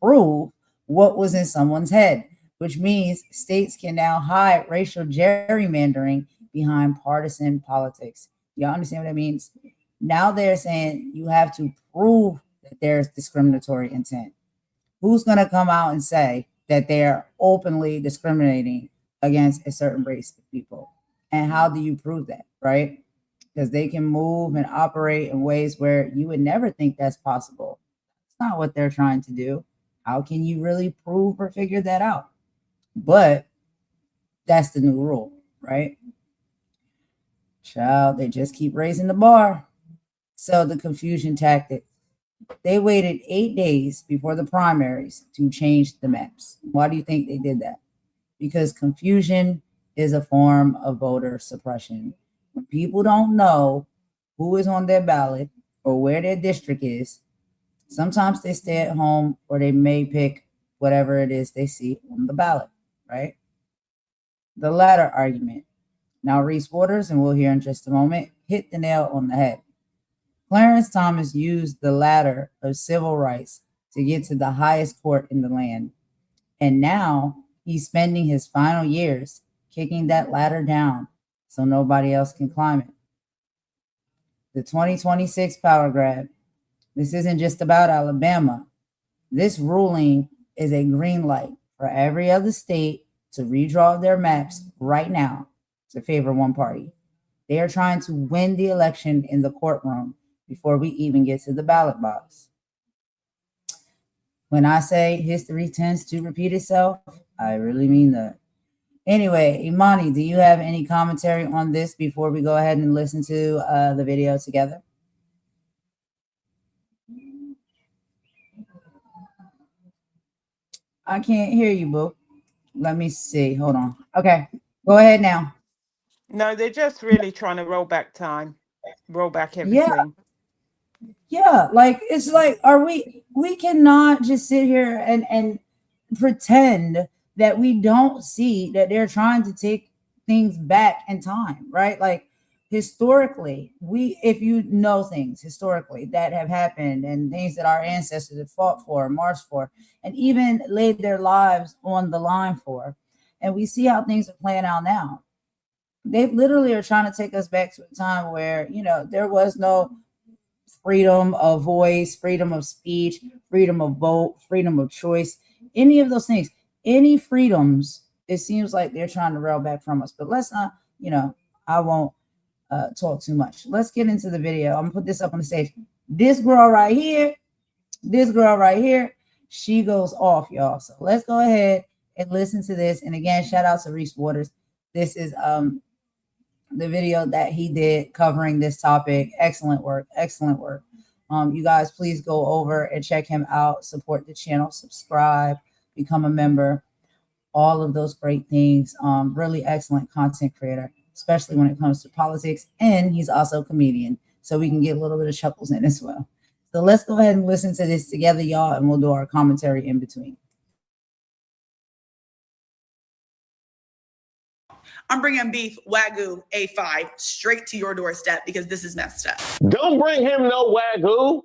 prove what was in someone's head, which means states can now hide racial gerrymandering behind partisan politics. Y'all understand what that means? Now they're saying you have to prove that there's discriminatory intent. Who's going to come out and say that they're openly discriminating against a certain race of people? And how do you prove that, right? Because they can move and operate in ways where you would never think that's possible. It's not what they're trying to do. How can you really prove or figure that out? But that's the new rule, right? Child, they just keep raising the bar. So the confusion tactic. They waited 8 days before the primaries to change the maps. Why do you think they did that? Because confusion is a form of voter suppression. When people don't know who is on their ballot or where their district is, sometimes they stay at home or they may pick whatever it is they see on the ballot, right? The latter argument. Now, Reese Waters, and we'll hear in just a moment, hit the nail on the head. Clarence Thomas used the ladder of civil rights to get to the highest court in the land. And now he's spending his final years kicking that ladder down so nobody else can climb it. The 2026 power grab. This isn't just about Alabama. This ruling is a green light for every other state to redraw their maps right now to favor one party. They are trying to win the election in the courtroom before we even get to the ballot box. When I say history tends to repeat itself, I really mean that. Anyway, Imani, do you have any commentary on this before we go ahead and listen to the video together? I can't hear you, boo. Let me see. Hold on. Okay, go ahead now. No, they're just really trying to roll back time, roll back Yeah, everything. yeah. Like it's like, we cannot just sit here and pretend that we don't see that they're trying to take things back in time, right? Like historically, if you know things historically that have happened and things that our ancestors have fought for, marched for, and even laid their lives on the line for, and we see how things are playing out now. They literally are trying to take us back to a time where, there was no freedom of voice, freedom of speech, freedom of vote, freedom of choice, any of those things, any freedoms. It seems like they're trying to rail back from us. But let's not, I won't talk too much. Let's get into the video. I'm gonna put this up on the stage. This girl right here, she goes off, y'all. So let's go ahead and listen to this. And again, shout out to Reese Waters. This is the video that he did covering this topic. Excellent work. You guys, please go over and check him out, support the channel, subscribe, become a member, all of those great things. Really excellent content creator, especially when it comes to politics. And he's also a comedian, so we can get a little bit of chuckles in as well. So let's go ahead and listen to this together, y'all, and we'll do our commentary in between. I'm bringing beef Wagyu A5 straight to your doorstep because this is messed up. Don't bring him no Wagyu.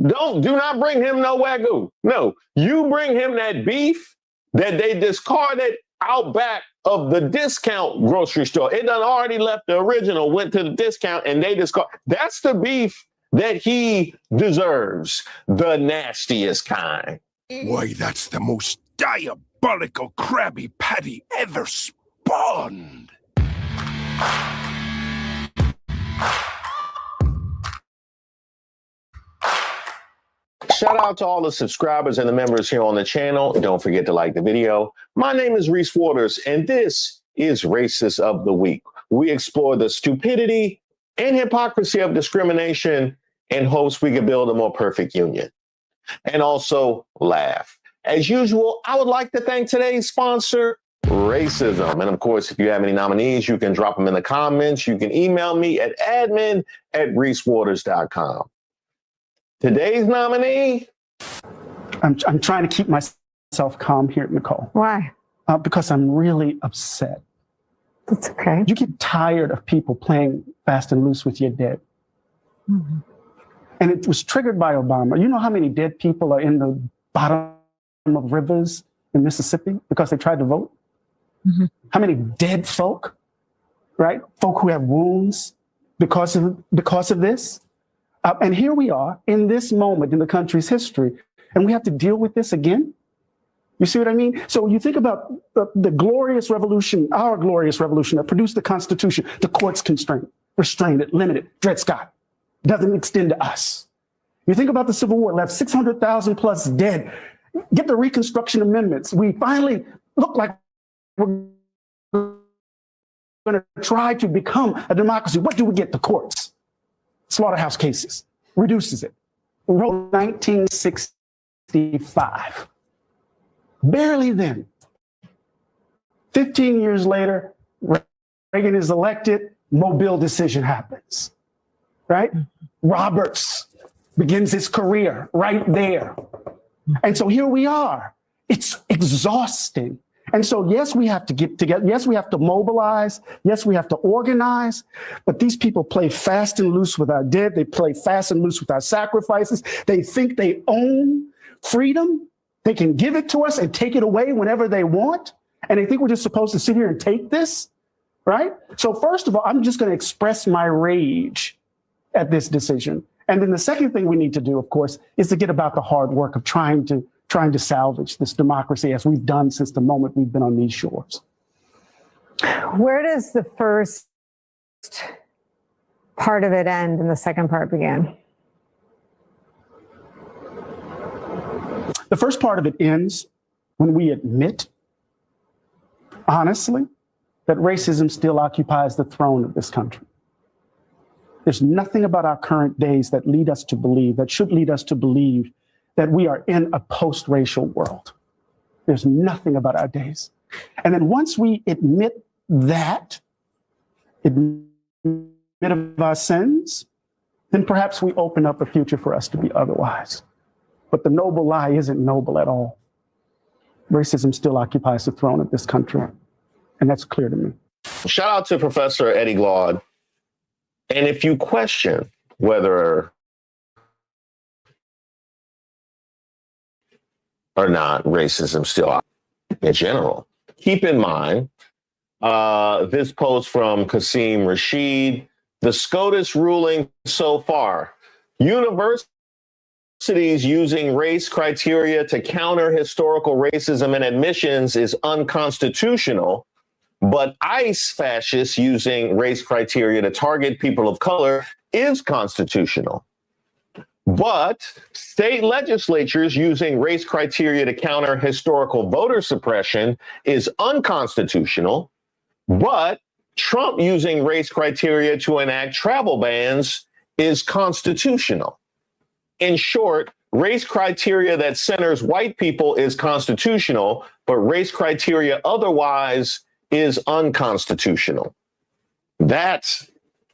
Do not bring him no Wagyu. No, you bring him that beef that they discarded out back of the discount grocery store. It done already left the original, went to the discount, and they discard. That's the beef that he deserves, the nastiest kind. Why, that's the most diabolical Krabby Patty ever spawned. Shout out to all the subscribers and the members here on the channel. Don't forget to like the video. My name is Reese Waters, and this is Racist of the Week. We explore the stupidity and hypocrisy of discrimination in hopes we can build a more perfect union. And also laugh. As usual, I would like to thank today's sponsor, Racism. And of course, if you have any nominees, you can drop them in the comments. You can email me at admin@reesewaters.com. Today's nominee. I'm trying to keep myself calm here, Nicole. Why? Because I'm really upset. That's okay. You get tired of people playing fast and loose with your dead. Mm-hmm. And it was triggered by Obama. You know how many dead people are in the bottom of rivers in Mississippi because they tried to vote? Mm-hmm. How many dead folk, right? Folk who have wounds because of this. And here we are in this moment in the country's history, and we have to deal with this again. You see what I mean? So you think about the glorious revolution, our glorious revolution that produced the Constitution, the courts restrained it, limited. Dred Scott doesn't extend to us. You think about the Civil War, left 600,000 plus dead. Get the Reconstruction Amendments. We finally look like we're going to try to become a democracy. What do we get? The courts. Slaughterhouse cases. Reduces it. Wrote 1965. Barely then. 15 years later, Reagan is elected, Mobile decision happens, right? Roberts begins his career right there. And so here we are. It's exhausting. And so, yes, we have to get together. Yes, we have to mobilize. Yes, we have to organize. But these people play fast and loose with our dead. They play fast and loose with our sacrifices. They think they own freedom. They can give it to us and take it away whenever they want. And they think we're just supposed to sit here and take this, right? So first of all, I'm just going to express my rage at this decision. And then the second thing we need to do, of course, is to get about the hard work of trying to salvage this democracy as we've done since the moment we've been on these shores. Where does the first part of it end and the second part begin? The first part of it ends when we admit, honestly, that racism still occupies the throne of this country. There's nothing about our current days that should lead us to believe that we are in a post-racial world. There's nothing about our days. And then once we admit that, admit of our sins, then perhaps we open up a future for us to be otherwise. But the noble lie isn't noble at all. Racism still occupies the throne of this country. And that's clear to me. Shout out to Professor Eddie Glaude. And if you question whether or not racism still in general, keep in mind this post from Kasim Rashid. The SCOTUS ruling so far. Universities using race criteria to counter historical racism in admissions is unconstitutional, but ICE fascists using race criteria to target people of color is constitutional. But state legislatures using race criteria to counter historical voter suppression is unconstitutional, but Trump using race criteria to enact travel bans is constitutional. In short, race criteria that centers white people is constitutional, but race criteria otherwise is unconstitutional. That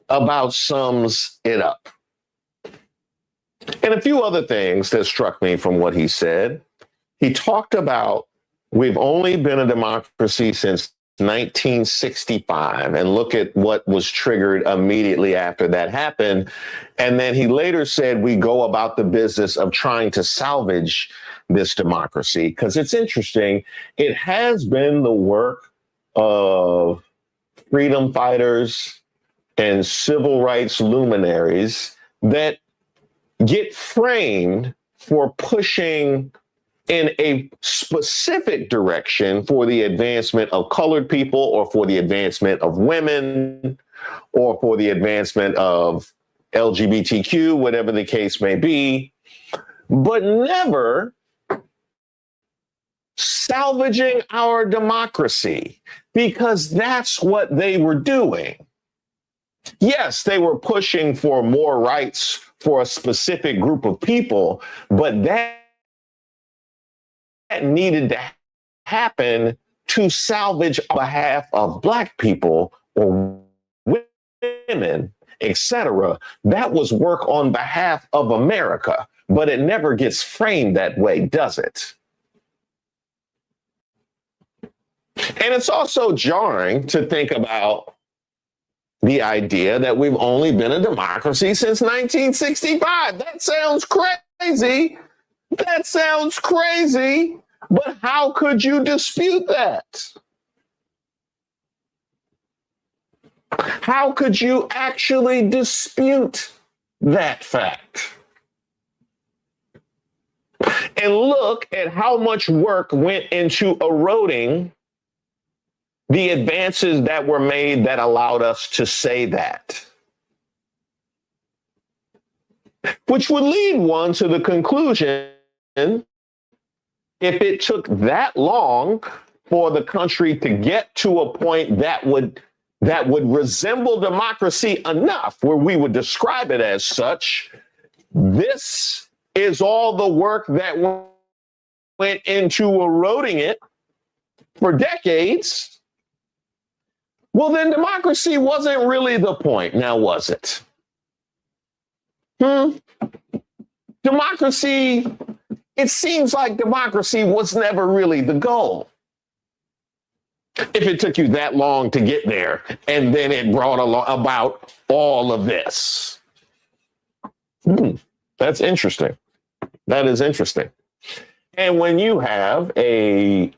about sums it up. And a few other things that struck me from what he said. He talked about we've only been a democracy since 1965, and look at what was triggered immediately after that happened. And then he later said we go about the business of trying to salvage this democracy, because it's interesting. It has been the work of freedom fighters and civil rights luminaries that get framed for pushing in a specific direction for the advancement of colored people, or for the advancement of women, or for the advancement of LGBTQ, whatever the case may be, but never salvaging our democracy, because that's what they were doing. Yes, they were pushing for more rights for a specific group of people, but that needed to happen to salvage on behalf of Black people or women, etc. That was work on behalf of America, but it never gets framed that way, does it? And it's also jarring to think about the idea that we've only been a democracy since 1965. That sounds crazy. That sounds crazy. But how could you dispute that? How could you actually dispute that fact? And look at how much work went into eroding the advances that were made that allowed us to say that. Which would lead one to the conclusion, if it took that long for the country to get to a point that would resemble democracy enough where we would describe it as such, this is all the work that went into eroding it for decades. Well, then democracy wasn't really the point, now was it? Democracy, it seems like democracy was never really the goal. If it took you that long to get there, and then it brought about all of this. That's interesting. That is interesting. And when you have a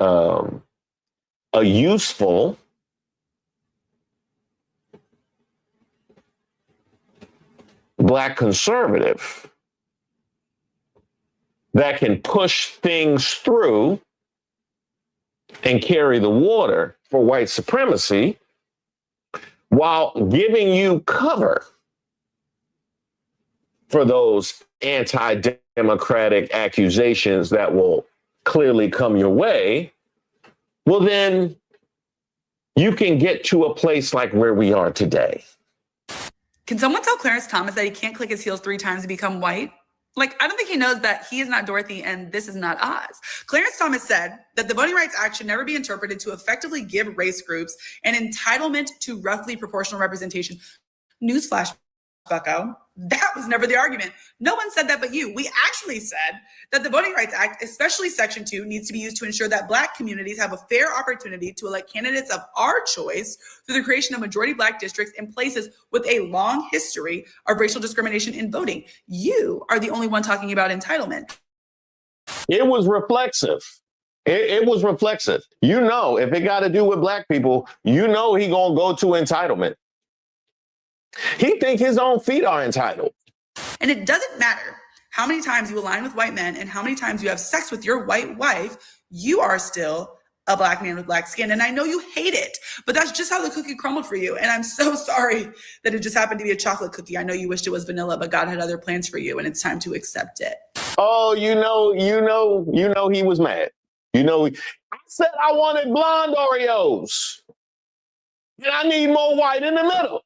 useful Black conservative that can push things through and carry the water for white supremacy while giving you cover for those anti-democratic accusations that will clearly come your way, well, then you can get to a place like where we are today. Can someone tell Clarence Thomas that he can't click his heels 3 times to become white? Like, I don't think he knows that he is not Dorothy and this is not Oz. Clarence Thomas said that the Voting Rights Act should never be interpreted to effectively give race groups an entitlement to roughly proportional representation. Newsflash, bucko, that was never the argument. No one said that but you. We actually said that the Voting Rights Act, especially Section 2, needs to be used to ensure that Black communities have a fair opportunity to elect candidates of our choice through the creation of majority Black districts in places with a long history of racial discrimination in voting. You are the only one talking about entitlement. It was reflexive. It was reflexive. You know, if it got to do with Black people, you know he gonna go to entitlement. He think his own feet are entitled. And it doesn't matter how many times you align with white men and how many times you have sex with your white wife, you are still a Black man with Black skin. And I know you hate it, but that's just how the cookie crumbled for you. And I'm so sorry that it just happened to be a chocolate cookie. I know you wished it was vanilla, but God had other plans for you and it's time to accept it. Oh, you know, he was mad. You know, I said I wanted blonde Oreos. And I need more white in the middle.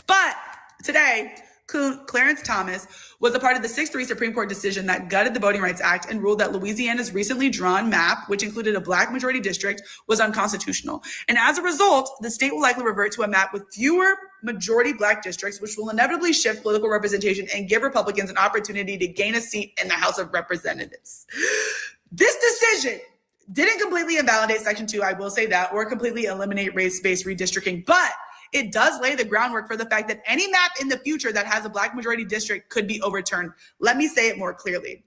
But today, Clarence Thomas was a part of the 6-3 Supreme Court decision that gutted the Voting Rights Act and ruled that Louisiana's recently drawn map, which included a Black majority district, was unconstitutional. And as a result, the state will likely revert to a map with fewer majority Black districts, which will inevitably shift political representation and give Republicans an opportunity to gain a seat in the House of Representatives. This decision didn't completely invalidate Section 2, I will say that, or completely eliminate race-based redistricting, but it does lay the groundwork for the fact that any map in the future that has a Black majority district could be overturned. Let me say it more clearly.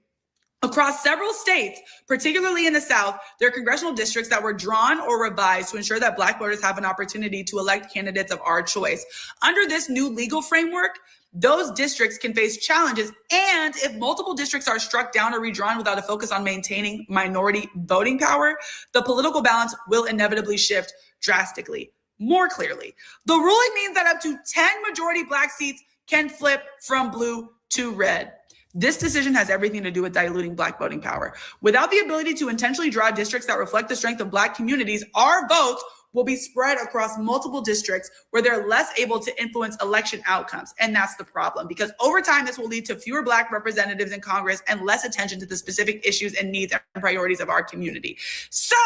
Across several states, particularly in the South, there are congressional districts that were drawn or revised to ensure that Black voters have an opportunity to elect candidates of our choice. Under this new legal framework, those districts can face challenges, and if multiple districts are struck down or redrawn without a focus on maintaining minority voting power, the political balance will inevitably shift drastically. More clearly, the ruling means that up to 10 majority Black seats can flip from blue to red. This decision has everything to do with diluting Black voting power. Without the ability to intentionally draw districts that reflect the strength of Black communities, our votes will be spread across multiple districts where they're less able to influence election outcomes. And that's the problem, because over time, this will lead to fewer Black representatives in Congress and less attention to the specific issues and needs and priorities of our community. So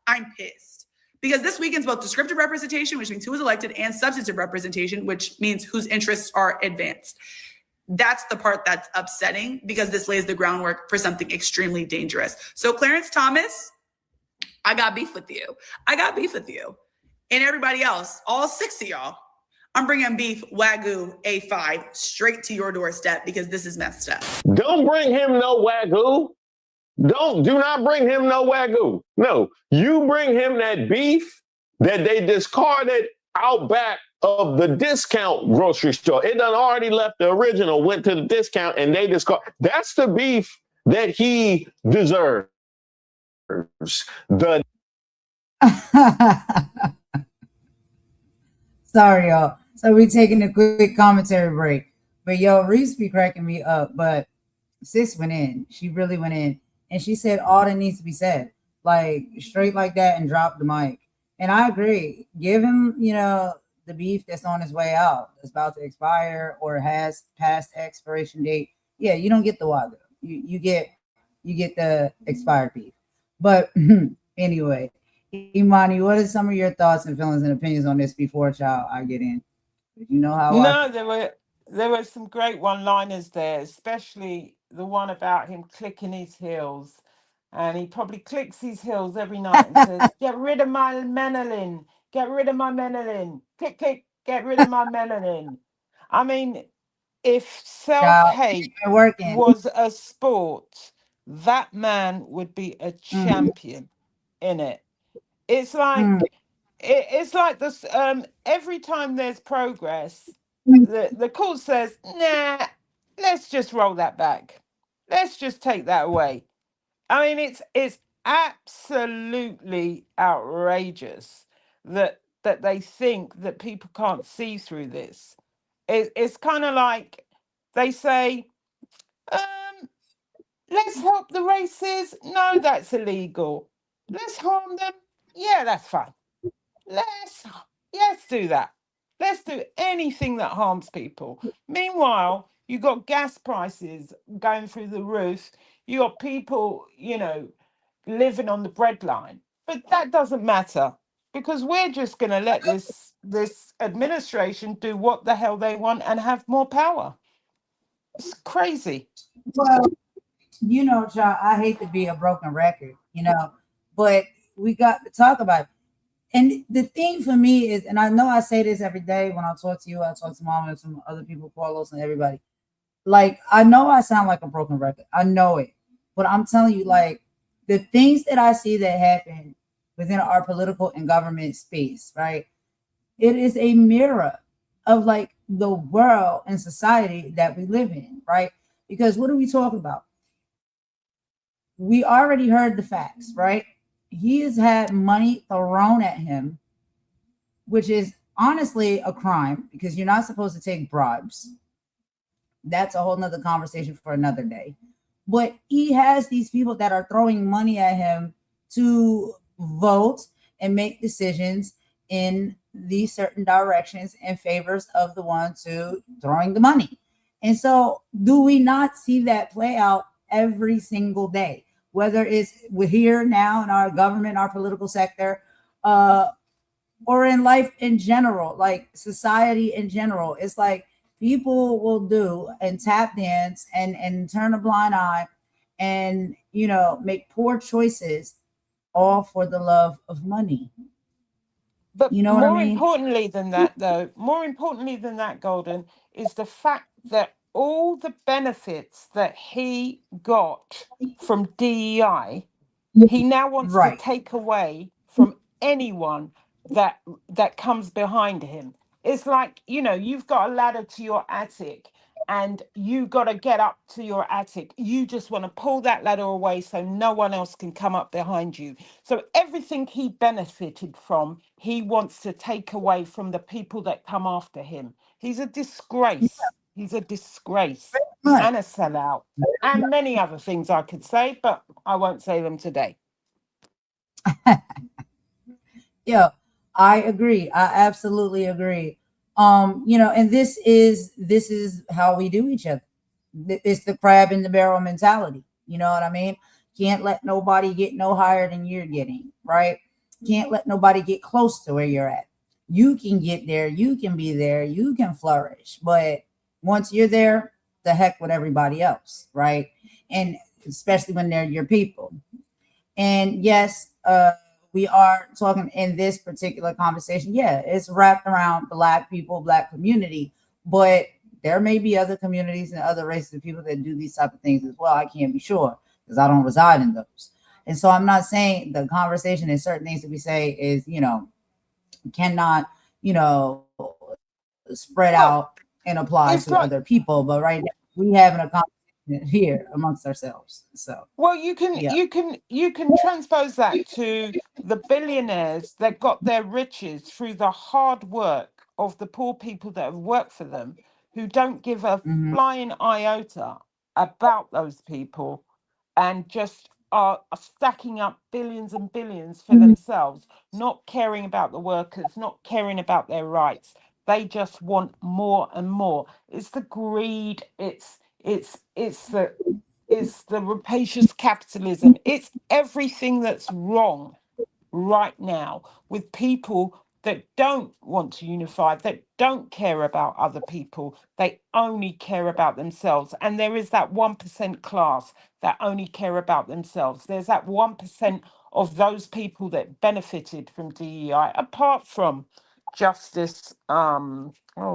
I'm pissed. Because this weakens both descriptive representation, which means who is elected, and substantive representation, which means whose interests are advanced. That's the part that's upsetting, because this lays the groundwork for something extremely dangerous. So Clarence Thomas, I got beef with you. I got beef with you. And everybody else, all 6 of y'all, I'm bringing beef Wagyu A5 straight to your doorstep, because this is messed up. Don't bring him no Wagyu. Do not bring him no Wagyu. No, you bring him that beef that they discarded out back of the discount grocery store. It done already left the original, went to the discount, and they discard. That's the beef that he deserves. The Sorry, y'all. So we taking a quick commentary break. But yo, Reese be cracking me up. But sis went in. She really went in. And she said all that needs to be said, like straight like that, and drop the mic. And I agree. Give him, the beef that's on his way out, that's about to expire or has passed expiration date. Yeah, you don't get the Wagyu. You get the expired beef. But anyway, Imani, what are some of your thoughts and feelings and opinions on this before I get in? You know how? No, there were some great one-liners there, especially the one about him clicking his heels. And he probably clicks his heels every night and says, "Get rid of my melanin. Get rid of my melanin. Click, click, get rid of my melanin." I mean, if self-hate was a sport, that man would be a champion in it. It's like it's like this. Every time there's progress, the court says, "Nah, let's just roll that back. Let's just take that away." I mean, it's absolutely outrageous that they think that people can't see through this. It's kind of like they say, let's help the races. No, that's illegal. Let's harm them. Yeah, that's fine. Let's do that. Let's do anything that harms people. Meanwhile, You got gas prices going through the roof. You got people, living on the breadline. But that doesn't matter because we're just going to let this administration do what the hell they want and have more power. It's crazy. Well, John, I hate to be a broken record, but we got to talk about it. And the thing for me is, and I know I say this every day when I talk to you, I talk to Mom and some other people, Carlos and everybody. Like, I know I sound like a broken record. I know it. But I'm telling you, like, the things that I see that happen within our political and government space, right? It is a mirror of like the world and society that we live in, right? Because what are we talking about? We already heard the facts, right? He has had money thrown at him, which is honestly a crime because you're not supposed to take bribes. That's a whole nother conversation for another day. But he has these people that are throwing money at him to vote and make decisions in these certain directions in favors of the ones who throwing the money. And so do we not see that play out every single day? Whether we're here now in our government, our political sector, or in life in general, like society in general. It's like people will do and tap dance and turn a blind eye and, make poor choices all for the love of money. But You know what I more mean? importantly than that, Golden, is the fact that all the benefits that he got from DEI, he now wants to Right. take away from anyone that comes behind him. It's like, you've got a ladder to your attic and you got to get up to your attic. You just want to pull that ladder away so no one else can come up behind you. So everything he benefited from, he wants to take away from the people that come after him. He's a disgrace. He's a disgrace and a sellout and many other things I could say, but I won't say them today. Yeah, I agree. I absolutely agree. And this is how we do each other. It's the crab in the barrel mentality. You know what I mean? Can't let nobody get no higher than you're getting, right? Can't let nobody get close to where you're at. You can get there, you can be there, you can flourish. But once you're there, the heck with everybody else, right? And especially when they're your people. And yes, we are talking in this particular conversation. Yeah, it's wrapped around Black people, Black community, but there may be other communities and other races of people that do these type of things as well. I can't be sure because I don't reside in those. And so I'm not saying the conversation and certain things that we say is, cannot, spread out and apply to other people. But right now we having a conversation here amongst ourselves. So well, you can transpose that to the billionaires that got their riches through the hard work of the poor people that have worked for them, who don't give a flying iota about those people and just are stacking up billions and billions for themselves, not caring about the workers, not caring about their rights. They just want more and more. It's the greed. It's the rapacious capitalism. It's everything that's wrong right now with people that don't want to unify, that don't care about other people. They only care about themselves. And there is that 1% class that only care about themselves. There's that 1% of those people that benefited from DEI, apart from Justice, oh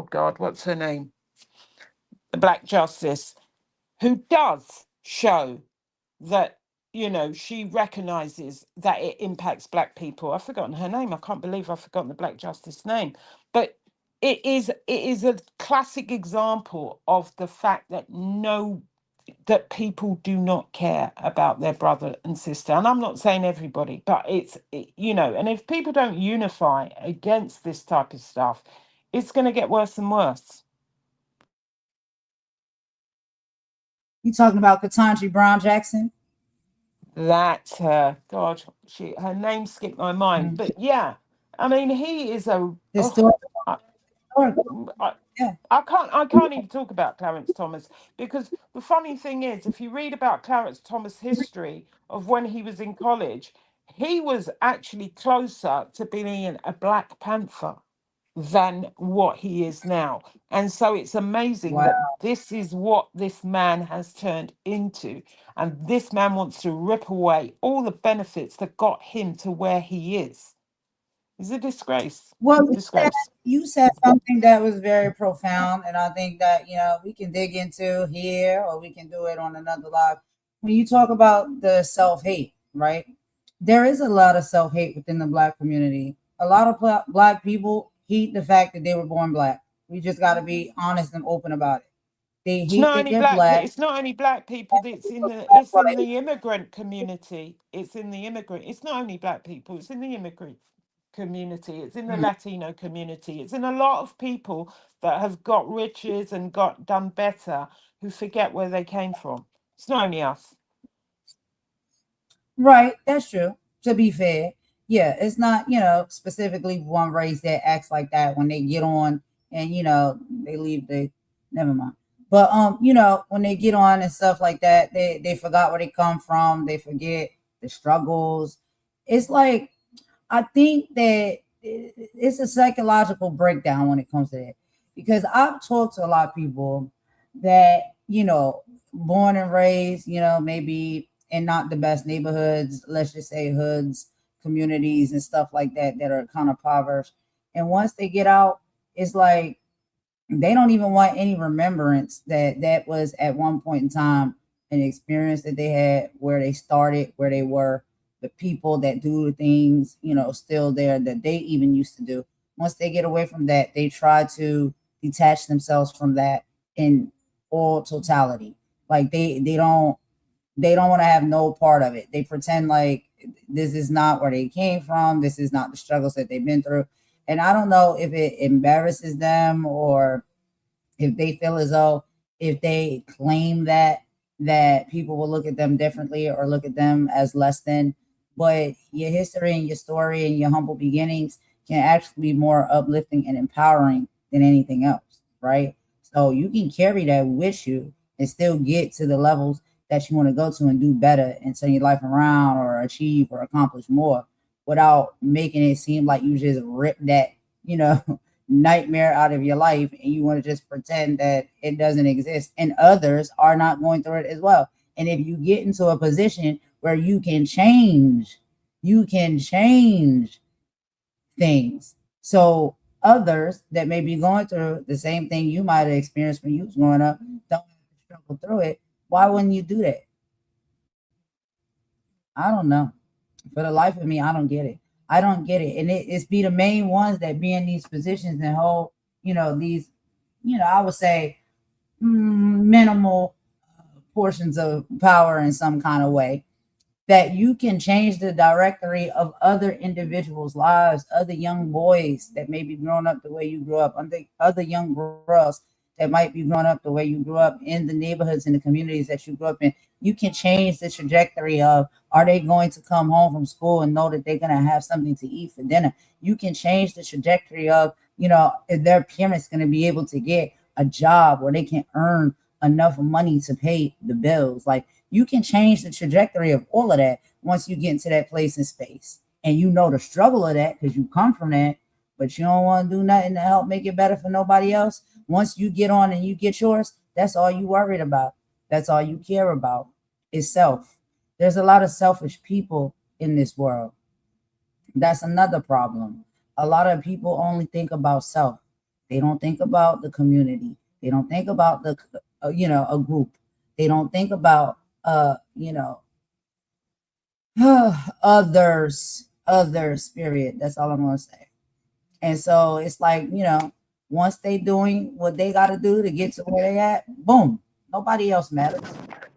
God, what's her name? The Black Justice, who does show that, she recognizes that it impacts Black people. I've forgotten her name. I can't believe I've forgotten the Black Justice name. But it is a classic example of the fact that that people do not care about their brother and sister. And I'm not saying everybody, but and if people don't unify against this type of stuff, it's going to get worse and worse. you talking about Ketanji Brown Jackson? That's her. God, her name skipped my mind. But yeah, I mean, he is a Historical. Yeah. I can't even talk about Clarence Thomas, because the funny thing is, if you read about Clarence Thomas' history of when he was in college, he was actually closer to being a Black Panther than what he is now. And so it's amazing Wow. that this is what this man has turned into. And this man wants to rip away all the benefits that got him to where he is. It's a disgrace. Well, Disgrace. you said something that was very profound, and I think that we can dig into here, or we can do it on another live. When you talk about the self-hate, right? There is a lot of self-hate within the Black community. A lot of Black people hate the fact that they were born Black. We just got to be honest and open about it. They It's hate not that only they're black Black. it's not only black people, it's in the immigrant community. It's in the immigrant. It's not only black people, it's in the immigrant community. It's in the Latino community. It's in a lot of people that have got riches and got done better who forget where they came from. It's not only us. Right, that's true. To be fair, yeah, it's not specifically one race that acts like that when they get on and they leave the never mind. But when they get on and stuff like that, they forgot where they come from. They forget the struggles. It's like I think that it's a psychological breakdown when it comes to that, because I've talked to a lot of people that born and raised, maybe in not the best neighborhoods, let's just say hoods, communities, and stuff like that that are kind of impoverished. And once they get out, it's like they don't even want any remembrance that that was at one point in time an experience that they had, where they started, where they were, the people that do the things, still there that they even used to do. Once they get away from that, they try to detach themselves from that in all totality. Like they don't want to have no part of it. They pretend like this is not where they came from. This is not the struggles that they've been through. And I don't know if it embarrasses them, or if they feel as though if they claim that people will look at them differently or look at them as less than. But your history and your story and your humble beginnings can actually be more uplifting and empowering than anything else, right? So you can carry that with you and still get to the levels that you want to go to and do better and turn your life around or achieve or accomplish more, without making it seem like you just ripped that, nightmare out of your life and you want to just pretend that it doesn't exist and others are not going through it as well. And if you get into a position where you can change things, so others that may be going through the same thing you might have experienced when you was growing up don't have to struggle through it, why wouldn't you do that? I don't know. For the life of me, I don't get it. I don't get it. And it's be the main ones that be in these positions and hold, these, I would say minimal portions of power in some kind of way, that you can change the directory of other individuals' lives, other young boys that may be growing up the way you grew up, other young girls that might be growing up the way you grew up in the neighborhoods and the communities that you grew up in. You can change the trajectory of, are they going to come home from school and know that they're going to have something to eat for dinner? You can change the trajectory of, if their parents going to be able to get a job where they can earn enough money to pay the bills. Like, you can change the trajectory of all of that once you get into that place in space. And the struggle of that because you come from that, but you don't want to do nothing to help make it better for nobody else. Once you get on and you get yours, that's all you worried about. That's all you care about is self. There's a lot of selfish people in this world. That's another problem. A lot of people only think about self. They don't think about the community. They don't think about the, a group. They don't think about, others, period. That's all I'm going to say. And so it's like, once they doing what they got to do to get to where they at, boom, nobody else matters.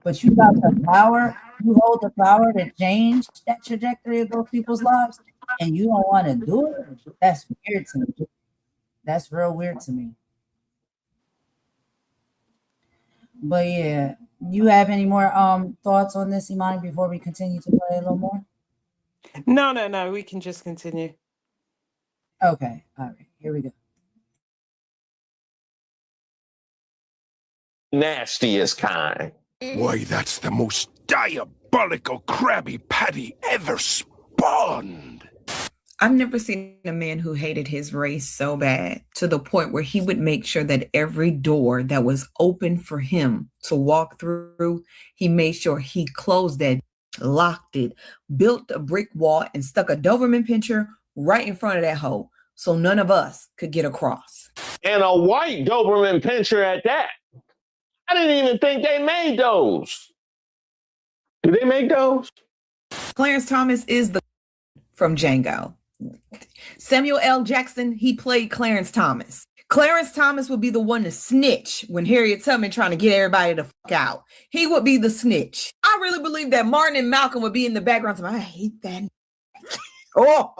But you got the power, you hold the power to change that trajectory of those people's lives, and you don't want to do it. That's weird to me. That's real weird to me. But yeah, you have any more thoughts on this, Imani, before we continue to play a little more? No, we can just continue. Okay, all right, here we go. nastiest kind. Why, that's the most diabolical Krabby Patty ever spawned. I've never seen a man who hated his race so bad to the point where he would make sure that every door that was open for him to walk through, he made sure he closed that, locked it, built a brick wall, and stuck a Doberman pinscher right in front of that hole so none of us could get across. And a white Doberman pinscher at that. I didn't even think they made those. Do they make those? Clarence Thomas is the from Django. Samuel L. Jackson, he played Clarence Thomas. Clarence Thomas would be the one to snitch when Harriet Tubman trying to get everybody to fuck out. He would be the snitch. I really believe that Martin and Malcolm would be in the background saying, I hate that. You know,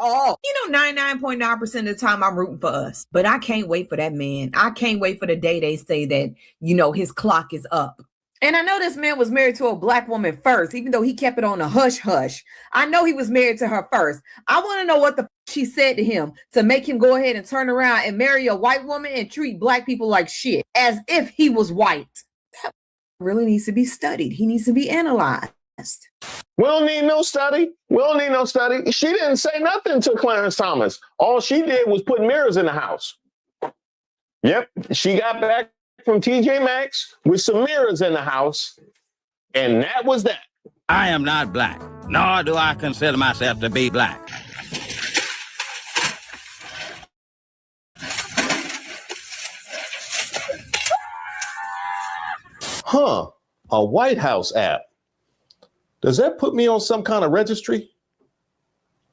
99.9% of the time I'm rooting for us. But I can't wait for that man. I can't wait for the day they say that, you know, his clock is up. And I know this man was married to a black woman first, even though he kept it on a hush-hush. I know he was married to her first. I want to know what the she said to him to make him go ahead and turn around and marry a white woman and treat black people like shit, as if he was white. That really needs to be studied. He needs to be analyzed. We don't need no study. We don't need no study. She didn't say nothing to Clarence Thomas. All she did was put mirrors in the house. Yep, she got back from TJ Maxx with some mirrors in the house, and that was that. I am not black, nor do I consider myself to be black. Huh, a White House app. Does that put me on some kind of registry?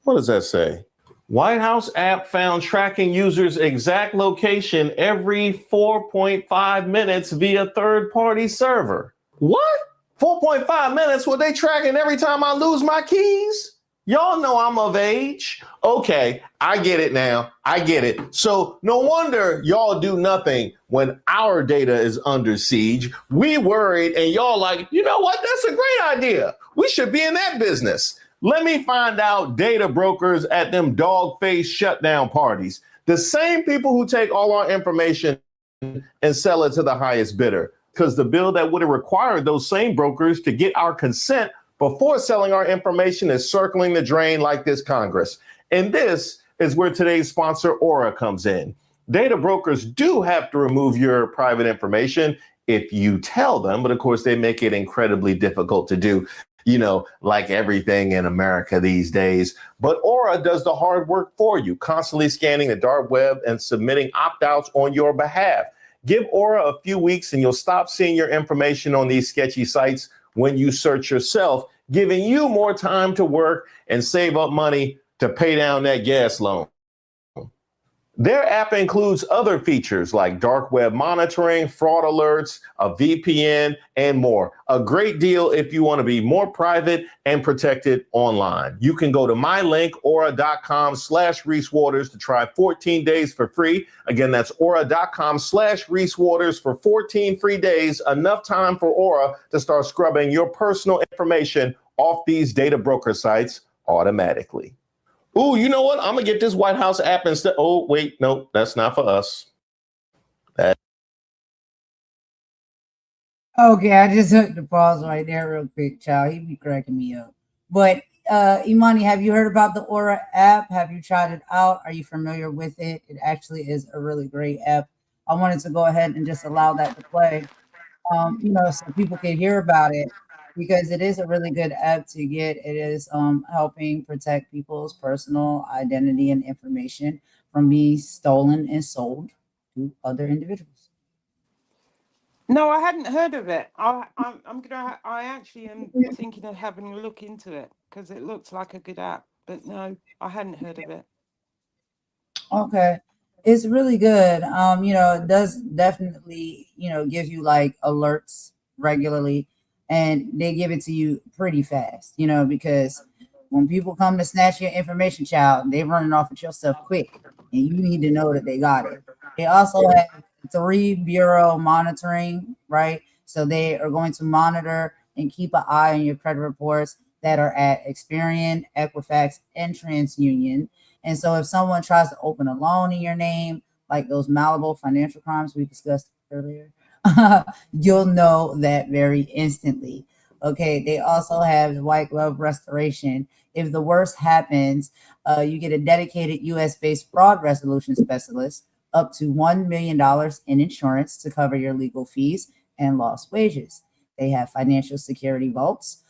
What does that say? White House app found tracking users' exact location every 4.5 minutes via third-party server. What? 4.5 minutes? Were they tracking every time I lose my keys? Y'all know I'm of age. Okay, I get it now. I get it. So no wonder y'all do nothing when our data is under siege. We worried and y'all like, you know what? That's a great idea. We should be in that business. Let me find out data brokers at them dog-faced shutdown parties. The same people who take all our information and sell it to the highest bidder. Because the bill that would have required those same brokers to get our consent before selling our information is circling the drain like this Congress. And this is where today's sponsor, Aura, comes in. Data brokers do have to remove your private information if you tell them, but of course they make it incredibly difficult to do. You know, like everything in America these days. But Aura does the hard work for you, constantly scanning the dark web and submitting opt-outs on your behalf. Give Aura a few weeks and you'll stop seeing your information on these sketchy sites when you search yourself, giving you more time to work and save up money to pay down that gas loan. Their app includes other features like dark web monitoring, fraud alerts, a VPN, and more. A great deal if you want to be more private and protected online. You can go to my link, aura.com/Reese Waters to try 14 days for free. Again, that's aura.com/Reese Waters for 14 free days. Enough time for Aura to start scrubbing your personal information off these data broker sites automatically. Ooh, you know what? I'm going to get this White House app instead. Oh, wait, no, that's not for us. Okay, I just took the pause right there real quick, child. He be cracking me up. But Imani, have you heard about the Aura app? Have you tried it out? Are you familiar with it? It actually is a really great app. I wanted to go ahead and just allow that to play, you know, so people can hear about it, because it is a really good app to get. It is helping protect people's personal identity and information from being stolen and sold to other individuals. No, I hadn't heard of it. I actually am thinking of having a look into it because it looks like a good app. But no, I hadn't heard of it. Okay, it's really good. You know, it does definitely, you know, give you like alerts regularly. And they give it to you pretty fast, you know, because when people come to snatch your information, child, they running off with your stuff quick, and you need to know that they got it. They also have 3 bureau monitoring, right? So they are going to monitor and keep an eye on your credit reports that are at Experian, Equifax, and TransUnion. And so if someone tries to open a loan in your name, like those Malibu financial crimes we discussed earlier, you'll know that very instantly. Okay, they also have white glove restoration. If the worst happens, you get a dedicated US based fraud resolution specialist, up to $1 million in insurance to cover your legal fees and lost wages. They have financial security vaults,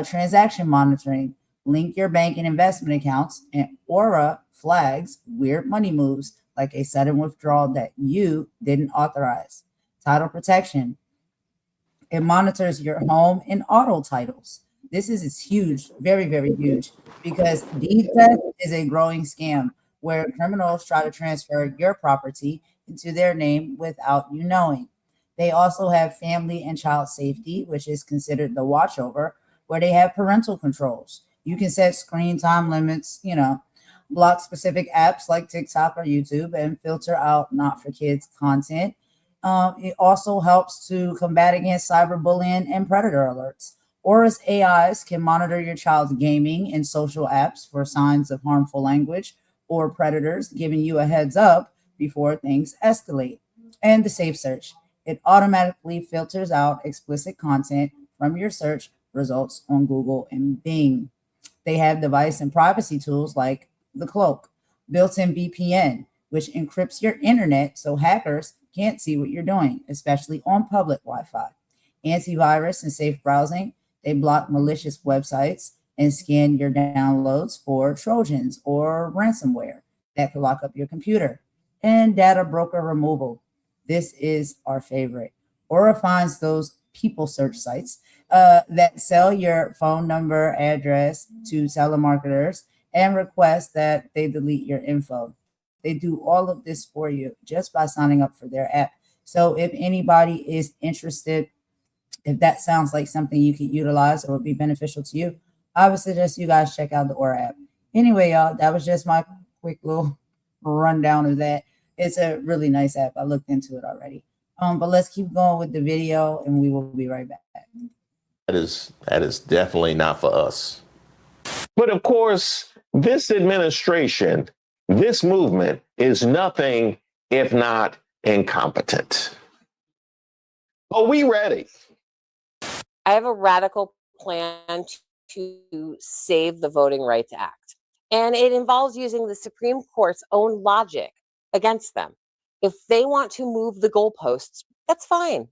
transaction monitoring, link your bank and investment accounts, and Aura flags weird money moves like a sudden withdrawal that you didn't authorize. Title protection. It monitors your home and auto titles. This is huge, very, very huge, because deed theft is a growing scam where criminals try to transfer your property into their name without you knowing. They also have family and child safety, which is considered the watchover, where they have parental controls. You can set screen time limits, block specific apps like TikTok or YouTube, and filter out not for kids content. It also helps to combat against cyberbullying and predator alerts. Aura's AIs can monitor your child's gaming and social apps for signs of harmful language or predators, giving you a heads up before things escalate. And the Safe Search. It automatically filters out explicit content from your search results on Google and Bing. They have device and privacy tools like the Cloak, built-in VPN, which encrypts your internet so hackers can't see what you're doing, especially on public Wi-Fi. Antivirus and safe browsing. They block malicious websites and scan your downloads for Trojans or ransomware that could lock up your computer. And data broker removal. This is our favorite. Aura finds those people search sites that sell your phone number, address to telemarketers and request that they delete your info. They do all of this for you just by signing up for their app. So if anybody is interested, if that sounds like something you could utilize or would be beneficial to you, I would suggest you guys check out the Aura app. Anyway, y'all, that was just my quick little rundown of that. It's a really nice app. I looked into it already. But let's keep going with the video and we will be right back. That is definitely not for us. But of course, this administration, this movement is nothing if not incompetent. Are we ready? I have a radical plan to save the Voting Rights Act, and it involves using the Supreme Court's own logic against them. If they want to move the goalposts, that's fine.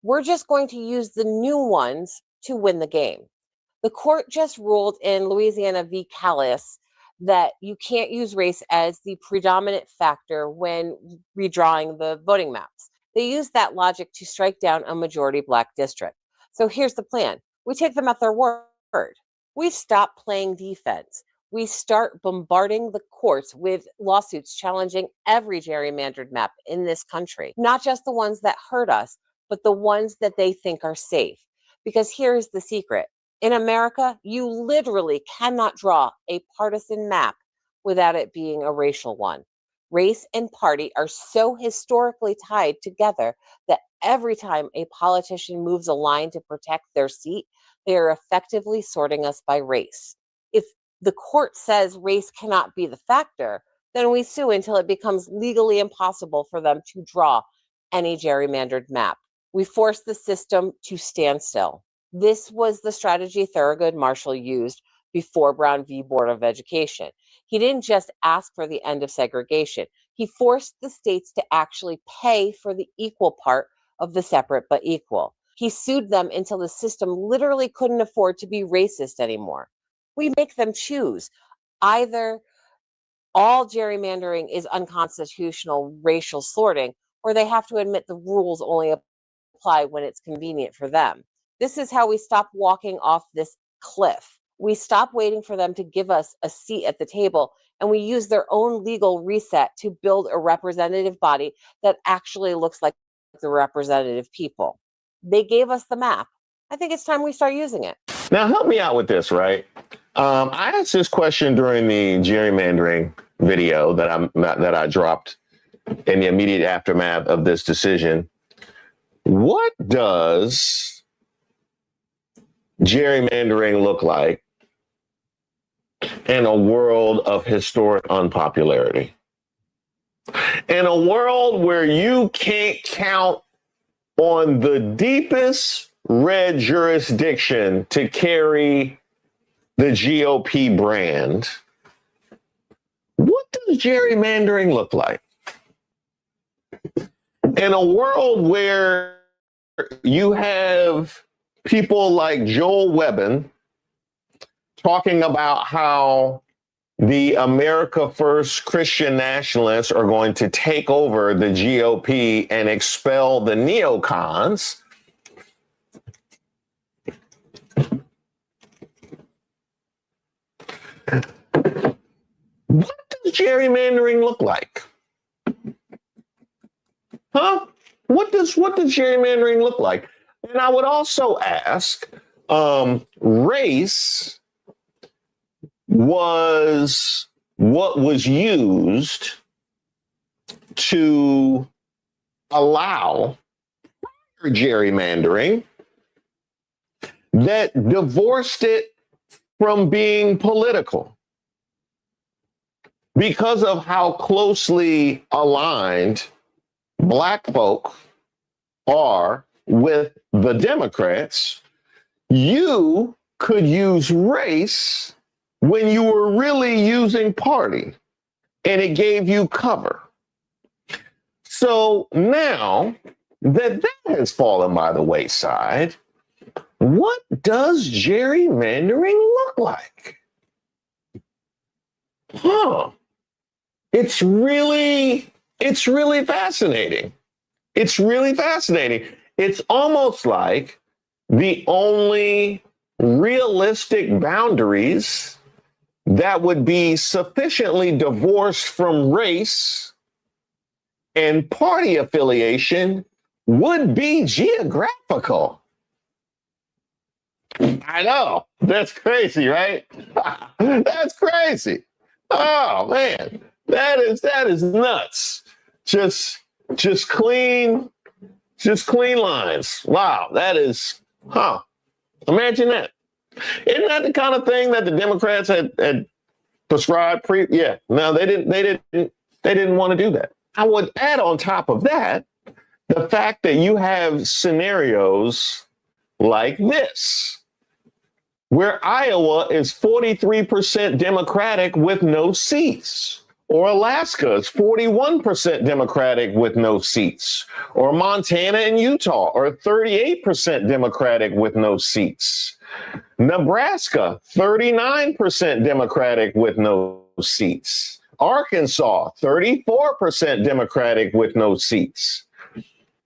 We're just going to use the new ones to win the game. The court just ruled in Louisiana v. Callis that you can't use race as the predominant factor when redrawing the voting maps. They used that logic to strike down a majority Black district. So here's the plan. We take them at their word. We stop playing defense. We start bombarding the courts with lawsuits challenging every gerrymandered map in this country, not just the ones that hurt us, but the ones that they think are safe. Because here's the secret. In America, you literally cannot draw a partisan map without it being a racial one. Race and party are so historically tied together that every time a politician moves a line to protect their seat, they are effectively sorting us by race. If the court says race cannot be the factor, then we sue until it becomes legally impossible for them to draw any gerrymandered map. We force the system to stand still. This was the strategy Thurgood Marshall used before Brown v. Board of Education. He didn't just ask for the end of segregation. He forced the states to actually pay for the equal part of the separate but equal. He sued them until the system literally couldn't afford to be racist anymore. We make them choose. Either all gerrymandering is unconstitutional racial sorting, or they have to admit the rules only apply when it's convenient for them. This is how we stop walking off this cliff. We stop waiting for them to give us a seat at the table, and we use their own legal reset to build a representative body that actually looks like the representative people. They gave us the map. I think it's time we start using it. Now, help me out with this, right? I asked this question during the gerrymandering video that I dropped in the immediate aftermath of this decision. What does gerrymandering look like in a world of historic unpopularity? In a world where you can't count on the deepest red jurisdiction to carry the GOP brand, what does gerrymandering look like? In a world where you have people like Joel Webbon talking about how the America First Christian nationalists are going to take over the GOP and expel the neocons, what does gerrymandering look like? Huh? What does gerrymandering look like? And I would also ask, race was what was used to allow gerrymandering that divorced it from being political because of how closely aligned Black folk are with the Democrats. You could use race when you were really using party, and it gave you cover. So now that has fallen by the wayside, what does gerrymandering look like? It's really fascinating. It's really fascinating. It's almost like the only realistic boundaries that would be sufficiently divorced from race and party affiliation would be geographical. I know. That's crazy, right? That's crazy. Oh man, that is nuts. Just clean lines. Wow, that is, imagine that. Isn't that the kind of thing that the Democrats had prescribed Yeah, no, they didn't want to do that. I would add on top of that the fact that you have scenarios like this, where Iowa is 43% Democratic with no seats, or Alaska is 41% Democratic with no seats, or Montana and Utah are 38% Democratic with no seats. Nebraska, 39% Democratic with no seats. Arkansas, 34% Democratic with no seats.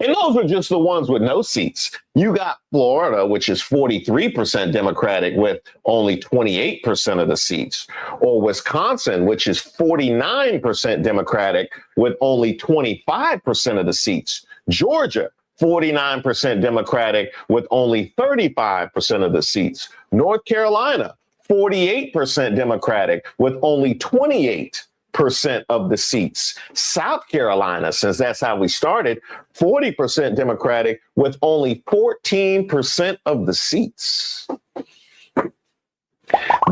And those are just the ones with no seats. You got Florida, which is 43% Democratic with only 28% of the seats. Or Wisconsin, which is 49% Democratic with only 25% of the seats. Georgia, 49% Democratic with only 35% of the seats. North Carolina, 48% Democratic with only 28% of the seats. South Carolina, since that's how we started, 40% Democratic with only 14% of the seats.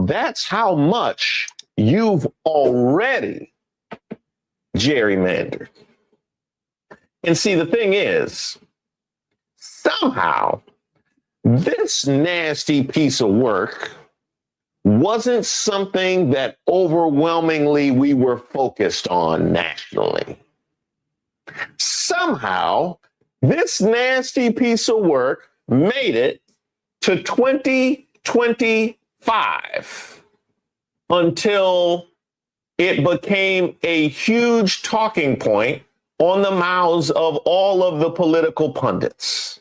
That's how much you've already gerrymandered. And see, the thing is, somehow, this nasty piece of work wasn't something that overwhelmingly we were focused on nationally. Somehow, this nasty piece of work made it to 2025 until it became a huge talking point on the mouths of all of the political pundits.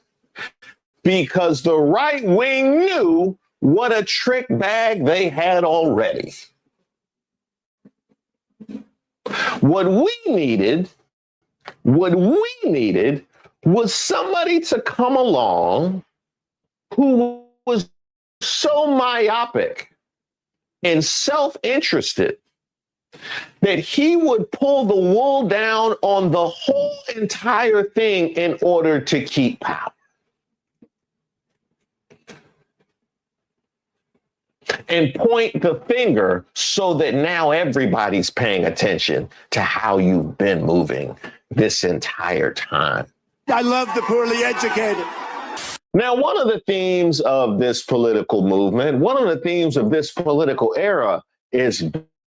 Because the right wing knew what a trick bag they had already. What we needed was somebody to come along who was so myopic and self-interested that he would pull the wool down on the whole entire thing in order to keep power. And point the finger so that now everybody's paying attention to how you've been moving this entire time. I love the poorly educated. Now, one of the themes of this political movement, one of the themes of this political era is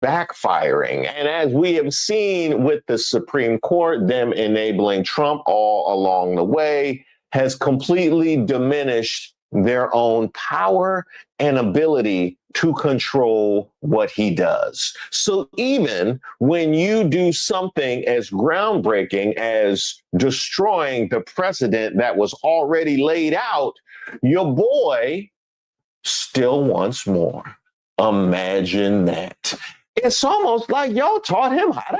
backfiring. And as we have seen with the Supreme Court, them enabling Trump all along the way has completely diminished their own power and ability to control what he does. So even when you do something as groundbreaking as destroying the precedent that was already laid out, your boy still wants more. Imagine that. It's almost like y'all taught him how to.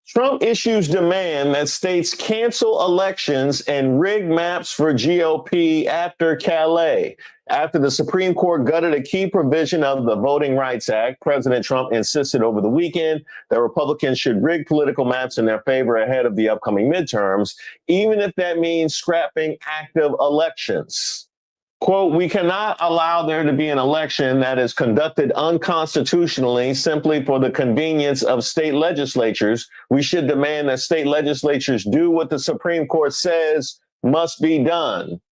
Trump issues demand that states cancel elections and rig maps for GOP after Calais. After the Supreme Court gutted a key provision of the Voting Rights Act, President Trump insisted over the weekend that Republicans should rig political maps in their favor ahead of the upcoming midterms, even if that means scrapping active elections. Quote, we cannot allow there to be an election that is conducted unconstitutionally simply for the convenience of state legislatures. We should demand that state legislatures do what the Supreme Court says must be done.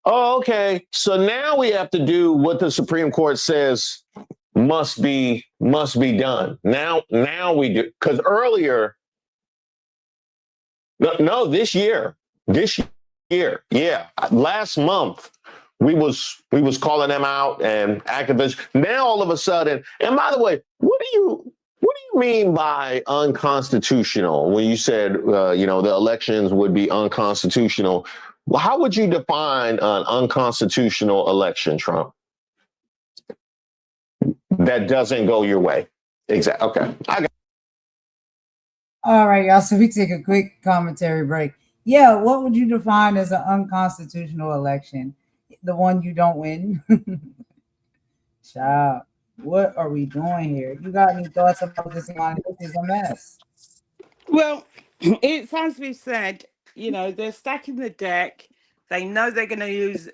Oh, okay. So now we have to do what the Supreme Court says must be done. Now we do, because earlier, this year, yeah, last month, we was calling them out and activists. Now all of a sudden, and by the way, what do you mean by unconstitutional? When you said the elections would be unconstitutional, well, how would you define an unconstitutional election, Trump? That doesn't go your way. Exactly. Okay. All right, y'all. So we take a quick commentary break. Yeah, what would you define as an unconstitutional election? The one you don't win? Child, what are we doing here? You got any thoughts about this one? This is a mess. Well, it's as we said, they're stacking the deck. They know they're going to lose.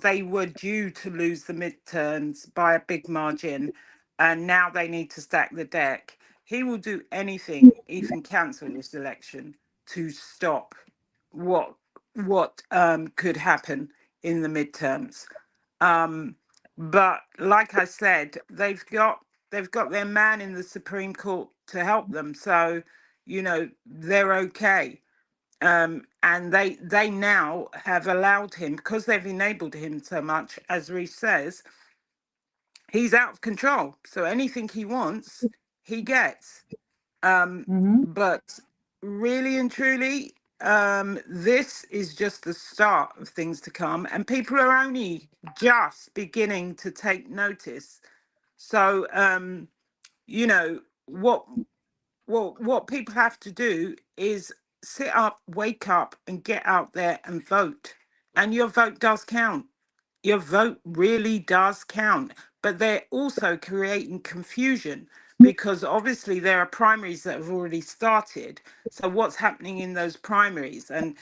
They were due to lose the midterms by a big margin, and now they need to stack the deck. He will do anything, even cancel this election, to stop what could happen in the midterms. But like I said, they've got their man in the Supreme Court to help them. So, they're okay. And they now have allowed him, because they've enabled him so much, as Reese says, he's out of control. So anything he wants, he gets. But really and truly, this is just the start of things to come, and people are only just beginning to take notice. So, what people have to do is sit up, wake up, and get out there and vote. And your vote does count. Your vote really does count. But they're also creating confusion, because obviously there are primaries that have already started. So what's happening in those primaries? And,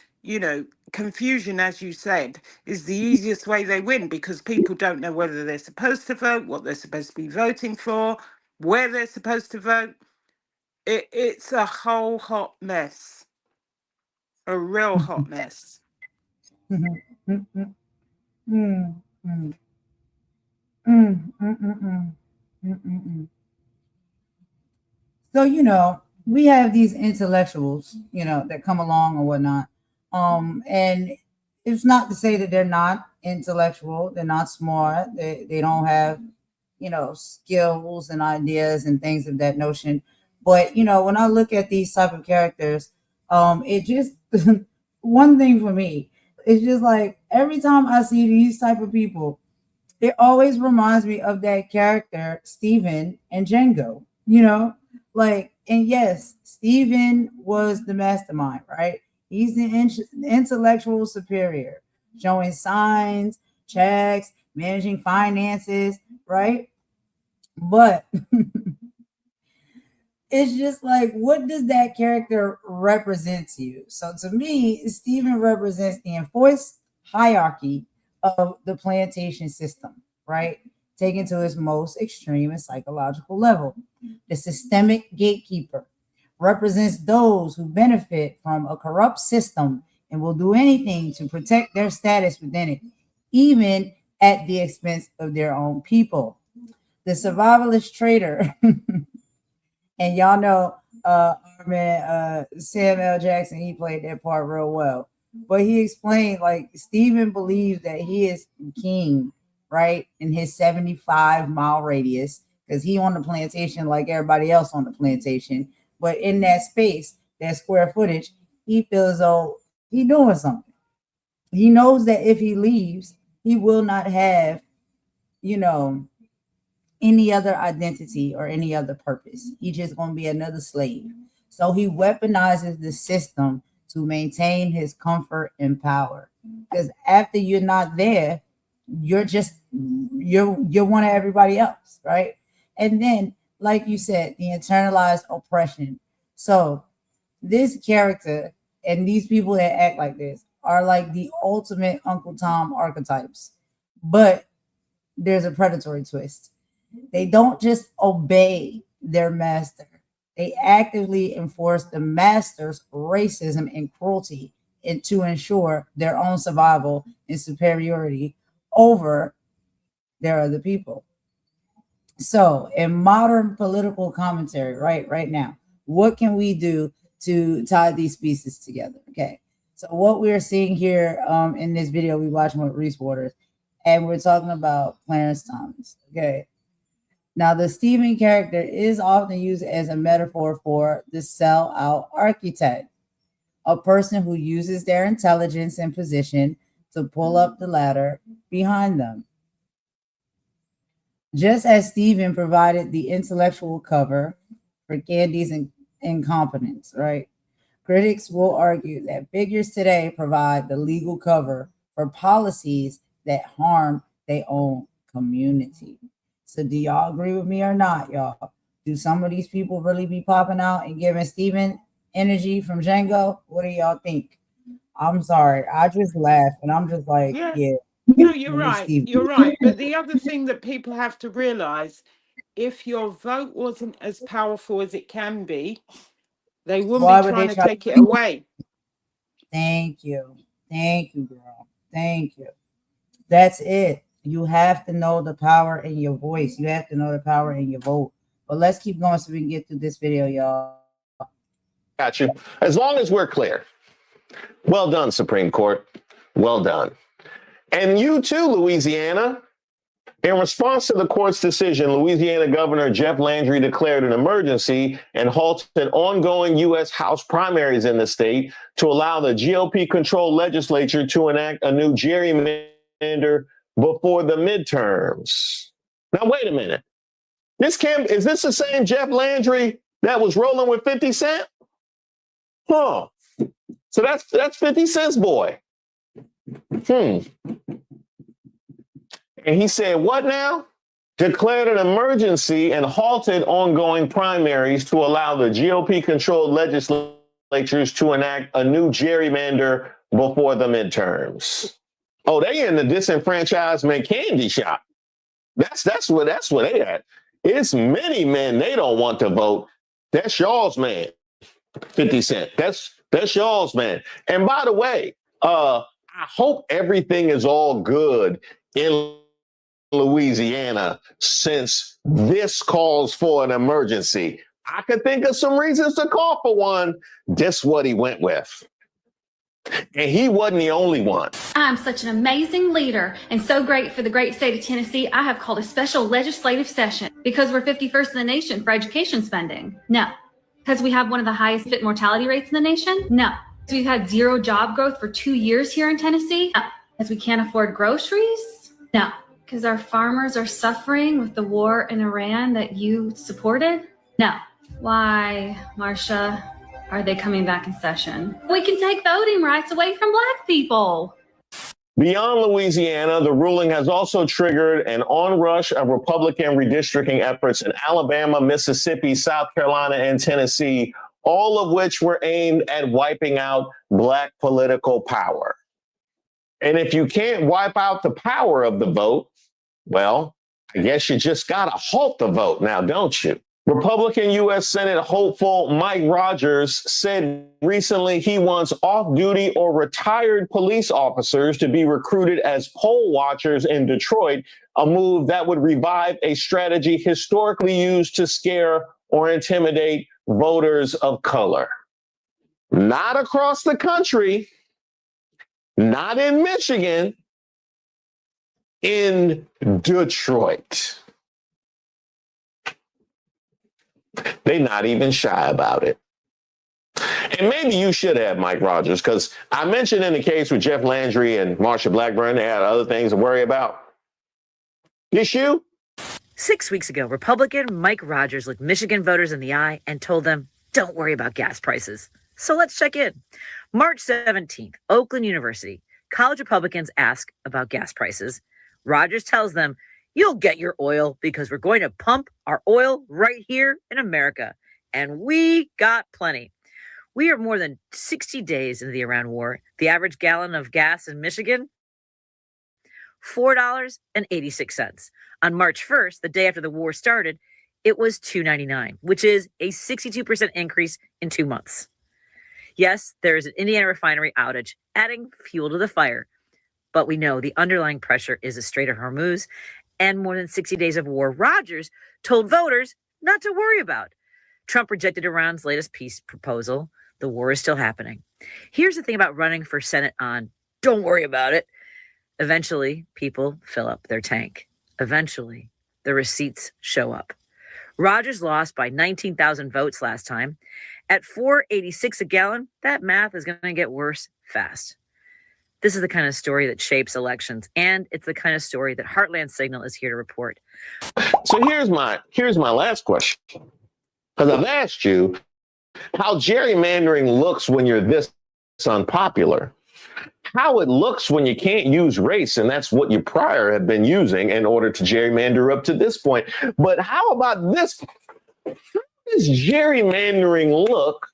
confusion, as you said, is the easiest way they win, because people don't know whether they're supposed to vote, what they're supposed to be voting for, where they're supposed to vote. It's a whole hot mess. A real hot mess. So, we have these intellectuals, that come along or whatnot. And it's not to say that they're not intellectual, they're not smart, they don't have, skills and ideas and things of that notion. But, when I look at these type of characters, it just, one thing for me, it's just like every time I see these type of people, it always reminds me of that character, Steven and Django, and yes, Steven was the mastermind, right? He's the intellectual superior, showing signs, checks, managing finances, right? But it's just like, what does that character represent to you? So to me, Steven represents the enforced hierarchy of the plantation system, right? Taken to its most extreme and psychological level. The systemic gatekeeper represents those who benefit from a corrupt system and will do anything to protect their status within it, even at the expense of their own people. The survivalist traitor, and y'all know our man Sam L. Jackson, he played that part real well. But he explained, like, Stephen believes that he is king, right, in his 75-mile radius, because he on the plantation like everybody else on the plantation. But in that space, that square footage, he feels as though he doing something. He knows that if he leaves, he will not have, you know, any other identity or any other purpose. He's just going to be another slave. So he weaponizes the system to maintain his comfort and power. Because after you're not there, you're one of everybody else, right? And then, like you said, the internalized oppression. So this character and these people that act like this are like the ultimate Uncle Tom archetypes. But there's a predatory twist. They don't just obey their master. They actively enforce the master's racism and cruelty and to ensure their own survival and superiority over their other people. So in modern political commentary, right now, what can we do to tie these pieces together? Okay. So what we're seeing here in this video we watching with Reese Waters, and we're talking about Clarence Thomas. Okay. Now, the Stephen character is often used as a metaphor for the sellout architect, a person who uses their intelligence and position to pull up the ladder behind them. Just as Stephen provided the intellectual cover for Candy's incompetence, right? Critics will argue that figures today provide the legal cover for policies that harm their own community. So do y'all agree with me or not, y'all? Do some of these people really be popping out and giving Stephen energy from Django? What do y'all think? I'm sorry. I just laugh and I'm just like, yeah. No, you're right. You're right. But the other thing that people have to realize, if your vote wasn't as powerful as it can be, they wouldn't be trying to take it away. Thank you. Thank you, girl. Thank you. That's it. You have to know the power in your voice. You have to know the power in your vote. But let's keep going so we can get through this video, y'all. Got you. As long as we're clear. Well done, Supreme Court. Well done. And you too, Louisiana. In response to the court's decision, Louisiana Governor Jeff Landry declared an emergency and halted ongoing U.S. House primaries in the state to allow the GOP-controlled legislature to enact a new gerrymander before the midterms. Now, wait a minute. Is this the same Jeff Landry that was rolling with 50 Cent? Huh. So that's 50 Cent's boy. And he said, what now? Declared an emergency and halted ongoing primaries to allow the GOP-controlled legislatures to enact a new gerrymander before the midterms. Oh, they in the disenfranchisement candy shop. That's where they at. It's many men they don't want to vote. That's y'all's man, 50 Cent. That's y'all's man. And by the way, I hope everything is all good in Louisiana since this calls for an emergency. I could think of some reasons to call for one. This what he went with. And he wasn't the only one. I'm such an amazing leader and so great for the great state of Tennessee, I have called a special legislative session because we're 51st in the nation for education spending. No. Because we have one of the highest infant mortality rates in the nation? No. Because we've had zero job growth for 2 years here in Tennessee? No. Because we can't afford groceries? No. Because our farmers are suffering with the war in Iran that you supported? No. Why, Marcia, are they coming back in session? We can take voting rights away from Black people. Beyond Louisiana, the ruling has also triggered an onrush of Republican redistricting efforts in Alabama, Mississippi, South Carolina, and Tennessee, all of which were aimed at wiping out Black political power. And if you can't wipe out the power of the vote, well, I guess you just got to halt the vote now, don't you? Republican U.S. Senate hopeful Mike Rogers said recently he wants off-duty or retired police officers to be recruited as poll watchers in Detroit, a move that would revive a strategy historically used to scare or intimidate voters of color. Not across the country, not in Michigan, in Detroit. They're not even shy about it. And maybe you should have, Mike Rogers, because I mentioned in the case with Jeff Landry and Marsha Blackburn, they had other things to worry about. This you? 6 weeks ago, Republican Mike Rogers looked Michigan voters in the eye and told them, don't worry about gas prices. So let's check in. March 17th, Oakland University. College Republicans ask about gas prices. Rogers tells them, you'll get your oil because we're going to pump our oil right here in America. And we got plenty. We are more than 60 days into the Iran war. The average gallon of gas in Michigan, $4.86. On March 1st, the day after the war started, it was $2.99, which is a 62% increase in 2 months. Yes, there is an Indiana refinery outage, adding fuel to the fire. But we know the underlying pressure is the Strait of Hormuz and more than 60 days of war. Rogers told voters not to worry about. Trump rejected Iran's latest peace proposal. The war is still happening. Here's the thing about running for Senate on don't worry about it. Eventually, people fill up their tank. Eventually, the receipts show up. Rogers lost by 19,000 votes last time. At $4.86 a gallon, that math is going to get worse fast. This is the kind of story that shapes elections, and it's the kind of story that Heartland Signal is here to report. So here's my last question. Because I've asked you how gerrymandering looks when you're this unpopular, how it looks when you can't use race, and that's what you prior have been using in order to gerrymander up to this point. But how about this? How does gerrymandering look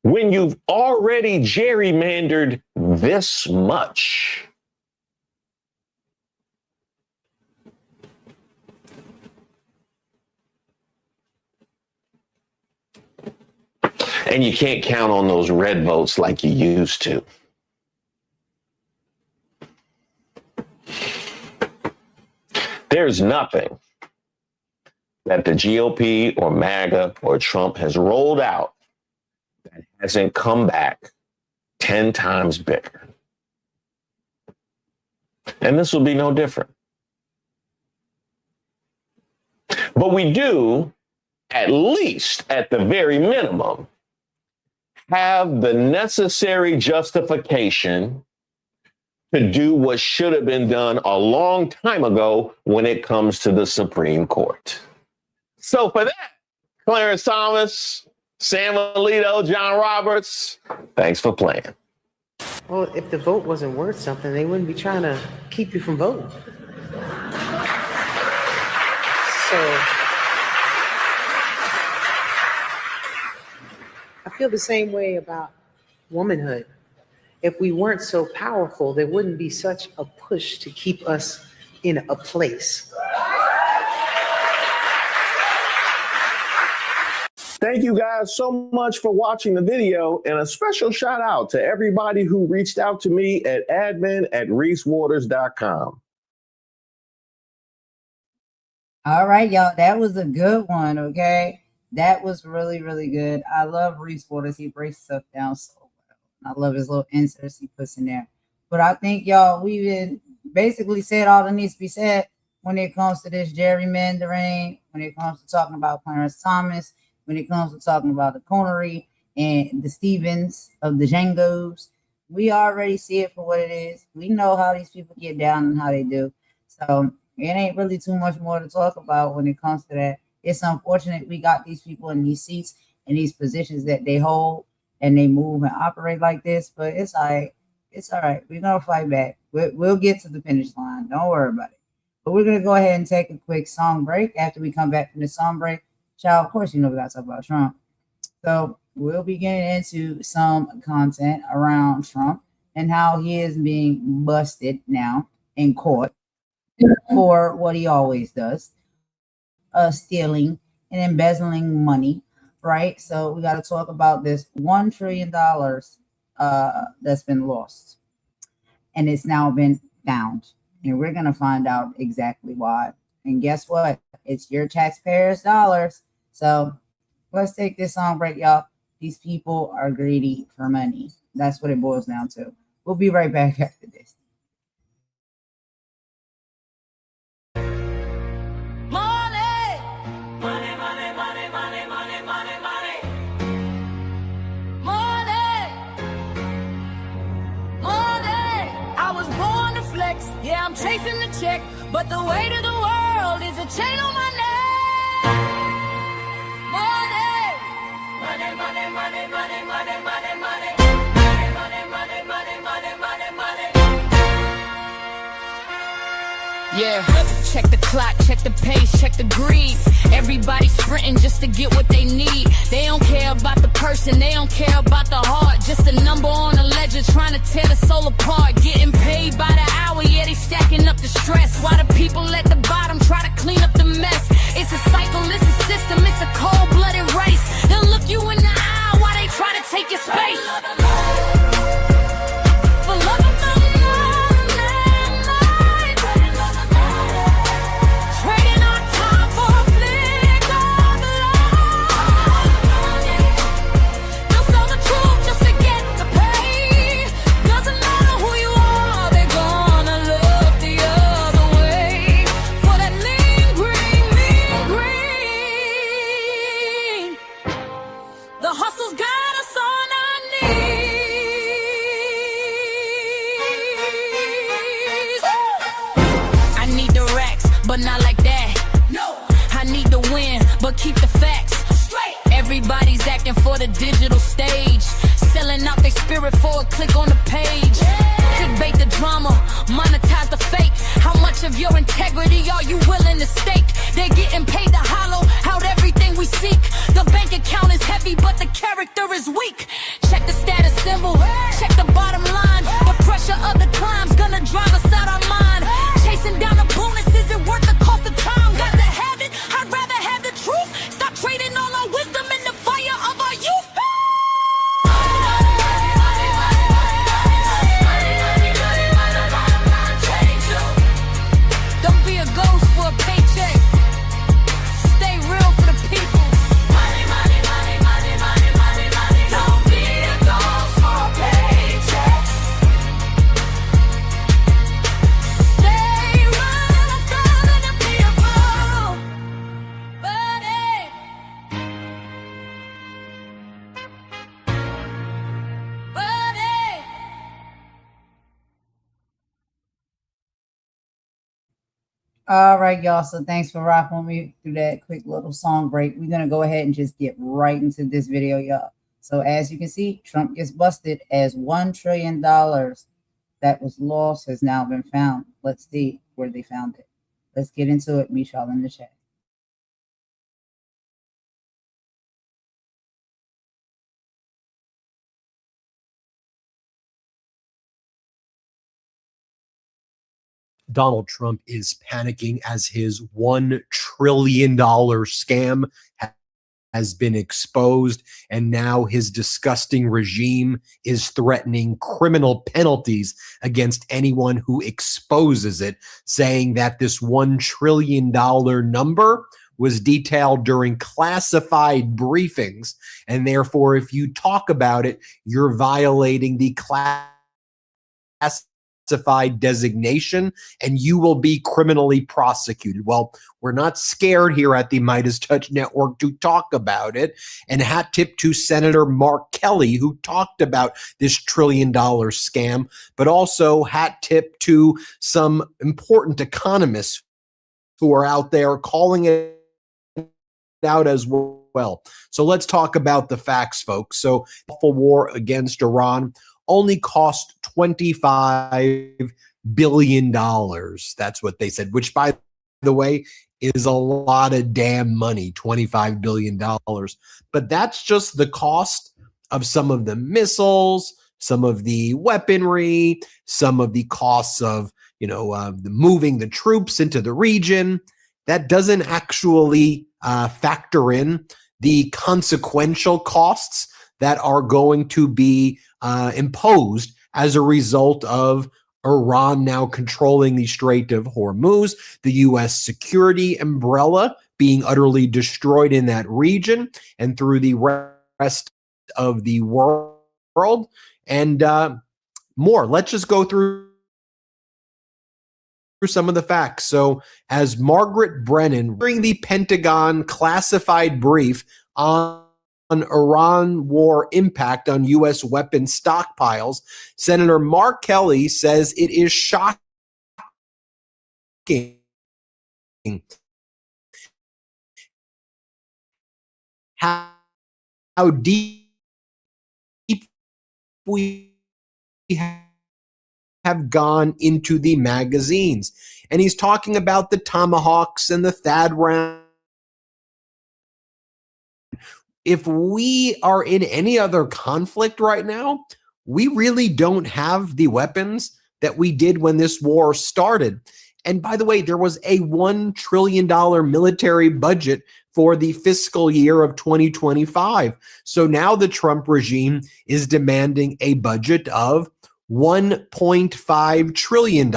when you've already gerrymandered this much? And you can't count on those red votes like you used to. There's nothing that the GOP or MAGA or Trump has rolled out that hasn't come back 10 times bigger. And this will be no different. But we do, at least at the very minimum, have the necessary justification to do what should have been done a long time ago when it comes to the Supreme Court. So for that, Clarence Thomas, Sam Alito, John Roberts, thanks for playing. Well, if the vote wasn't worth something, they wouldn't be trying to keep you from voting. So I feel the same way about womanhood. If we weren't so powerful, there wouldn't be such a push to keep us in a place. Thank you guys so much for watching the video, and a special shout out to everybody who reached out to me at admin@reesewaters.com. All right, y'all. That was a good one, okay? That was really, really good. I love Reese Waters. He breaks stuff down so well. I love his little inserts he puts in there. But I think, y'all, we've basically said all that needs to be said when it comes to this gerrymandering, when it comes to talking about Clarence Thomas, when it comes to talking about the Connery and the Stevens of the Django's. We already see it for what it is. We know how these people get down and how they do. So it ain't really too much more to talk about when it comes to that. It's unfortunate we got these people in these seats and these positions that they hold and they move and operate like this, but it's all right. It's all right. We're going to fight back. We'll get to the finish line. Don't worry about it. But we're going to go ahead and take a quick song break. After we come back from the song break, child, of course, you know we got to talk about Trump. So we'll be getting into some content around Trump and how he is being busted now in court for what he always does, stealing and embezzling money, right? So we got to talk about this $1 trillion that's been lost, and it's now been found, and we're going to find out exactly why. And guess what? It's your taxpayers' dollars. So let's take this song break, y'all. These people are greedy for money. That's what it boils down to. We'll be right back after this. Yeah, I'm chasing the check, but the weight of the world is a chain on my neck. Money, money, money, money, money, money, money, money, money, money, money, money, money, money. Yeah, check the clock, check the pace, check the greed. Everybody sprinting just to get what they need. They don't care about the person, they don't care about the heart. Just a number on a ledger trying to tear the soul apart. Getting paid by the hour, yeah, they stacking up the stress. Why the people at the bottom try to clean up the mess? It's a cycle, it's a system, it's a cold-blooded race. They'll look you in the eye while they try to take your space. For love of the trading our time for a flick of light. They'll sell the truth just to get the pay. Doesn't matter who you are, they're gonna look the other way. For that lean green, mean green. The hustle's got us on our knees. I need the racks, but not like that. No, I need to win, but keep the facts straight. Everybody's acting for the digital stage, selling out their spirit for a click on the page. Clickbait the drama, monetize the fake. How much of your integrity are you willing to stake? They're getting paid to hollow out everything we seek. The bank account is heavy, but the character is weak. Check the status symbol, check the bottom line. The pressure of the climb's gonna drive us out our mind. Chasing down a bonus isn't worth the cost of time. Got to have it, I'd rather have the truth. Stop trading all our wisdom in the fire of our youth. Don't be a ghost for a paycheck. Stay real for the people. Money, money, money, money, money, money, money. Don't be a ghost for a paycheck. Stay real, I'm starting to be a fool. Buddy. Buddy. All right, y'all. So thanks for rocking with me through that quick little song break. We're going to go ahead and just get right into this video, y'all. So as you can see, Trump gets busted as $1 trillion that was lost has now been found. Let's see where they found it. Let's get into it. Meet y'all in the chat. Donald Trump is panicking as his $1 trillion scam has been exposed, and now his disgusting regime is threatening criminal penalties against anyone who exposes it, saying that this $1 trillion number was detailed during classified briefings, and therefore, if you talk about it, you're violating the classified designation, and you will be criminally prosecuted. Well, we're not scared here at the Midas Touch Network to talk about it. And hat tip to Senator Mark Kelly, who talked about this $1 trillion scam, but also hat tip to some important economists who are out there calling it out as well. So let's talk about the facts, folks. So the war against Iran only cost $25 billion. That's what they said, which, by the way, is a lot of damn money, $25 billion. But that's just the cost of some of the missiles, some of the weaponry, some of the costs of, moving the troops into the region. That doesn't actually factor in the consequential costs that are going to be imposed as a result of Iran now controlling the Strait of Hormuz, the U.S. security umbrella being utterly destroyed in that region and through the rest of the world, and more. Let's just go through some of the facts. So, as Margaret Brennan, during the Pentagon classified brief on Iran war impact on U.S. weapons stockpiles, Senator Mark Kelly says it is shocking how deep we have gone into the magazines. And he's talking about the Tomahawks and the THAAD round. If we are in any other conflict right now, we really don't have the weapons that we did when this war started. And by the way, there was a $1 trillion military budget for the fiscal year of 2025. So now the Trump regime is demanding a budget of $1.5 trillion.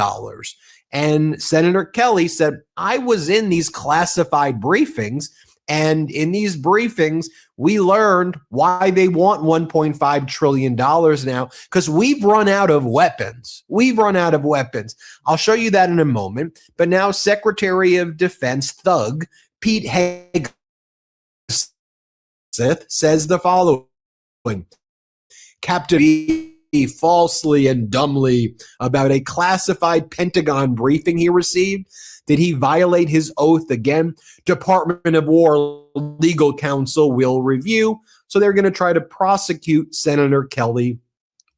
And Senator Kelly said, I was in these classified briefings, and in these briefings, we learned why they want $1.5 trillion now, because we've run out of weapons. We've run out of weapons. I'll show you that in a moment. But now Secretary of Defense thug Pete Hegseth says the following. Captain falsely and dumbly about a classified Pentagon briefing he received. Did he violate his oath again? Department of War legal counsel will review. So they're going to try to prosecute Senator Kelly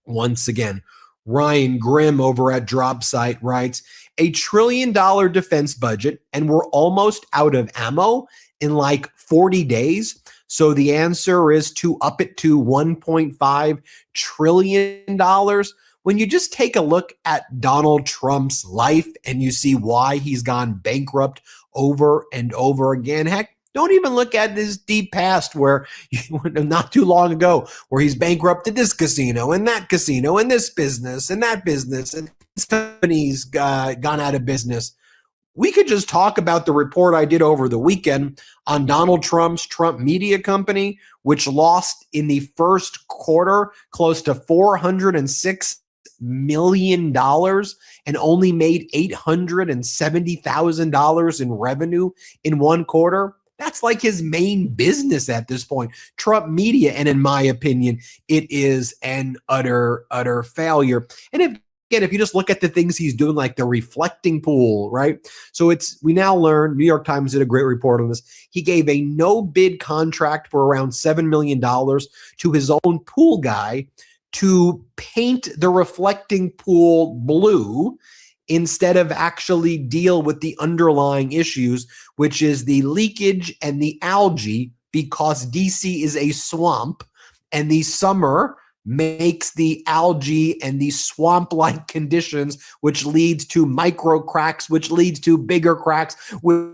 once again. Ryan Grimm over at Dropsite writes, $1 trillion defense budget, and we're almost out of ammo in like 40 days. So the answer is to up it to $1.5 trillion. When you just take a look at Donald Trump's life and you see why he's gone bankrupt over and over again, heck, don't even look at his deep past where not too long ago where he's bankrupted this casino and that casino and this business and that business and this company's gone out of business. We could just talk about the report I did over the weekend on Donald Trump's Trump Media Company, which lost in the first quarter close to $406 million and only made $870,000 in revenue in one quarter. That's like his main business at this point, Trump Media. And in my opinion, it is an utter failure. And if you just look at the things he's doing, like the reflecting pool, right? So we now learn, New York Times did a great report on this. He gave a no bid contract for around $7 million to his own pool guy to paint the reflecting pool blue instead of actually deal with the underlying issues, which is the leakage and the algae, because DC is a swamp and the summer makes the algae and the swamp-like conditions, which leads to micro cracks, which leads to bigger cracks, which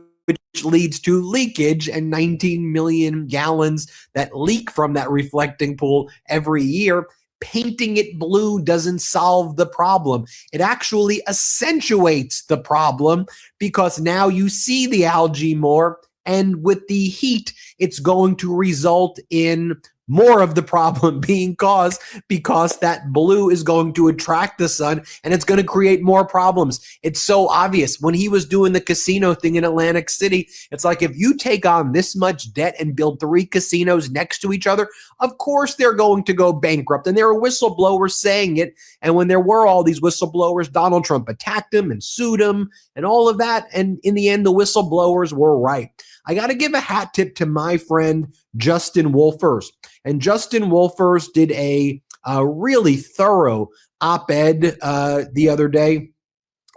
leads to leakage, and 19 million gallons that leak from that reflecting pool every year. Painting it blue doesn't solve the problem. It actually accentuates the problem because now you see the algae more, and with the heat, it's going to result in more of the problem being caused because that blue is going to attract the sun and it's going to create more problems. It's so obvious. When he was doing the casino thing in Atlantic City, it's like, if you take on this much debt and build 3 casinos next to each other, of course they're going to go bankrupt. And there are whistleblowers saying it. And when there were all these whistleblowers, Donald Trump attacked them and sued them and all of that. And in the end, the whistleblowers were right. I got to give a hat tip to my friend Justin Wolfers. And Justin Wolfers did a really thorough op-ed the other day.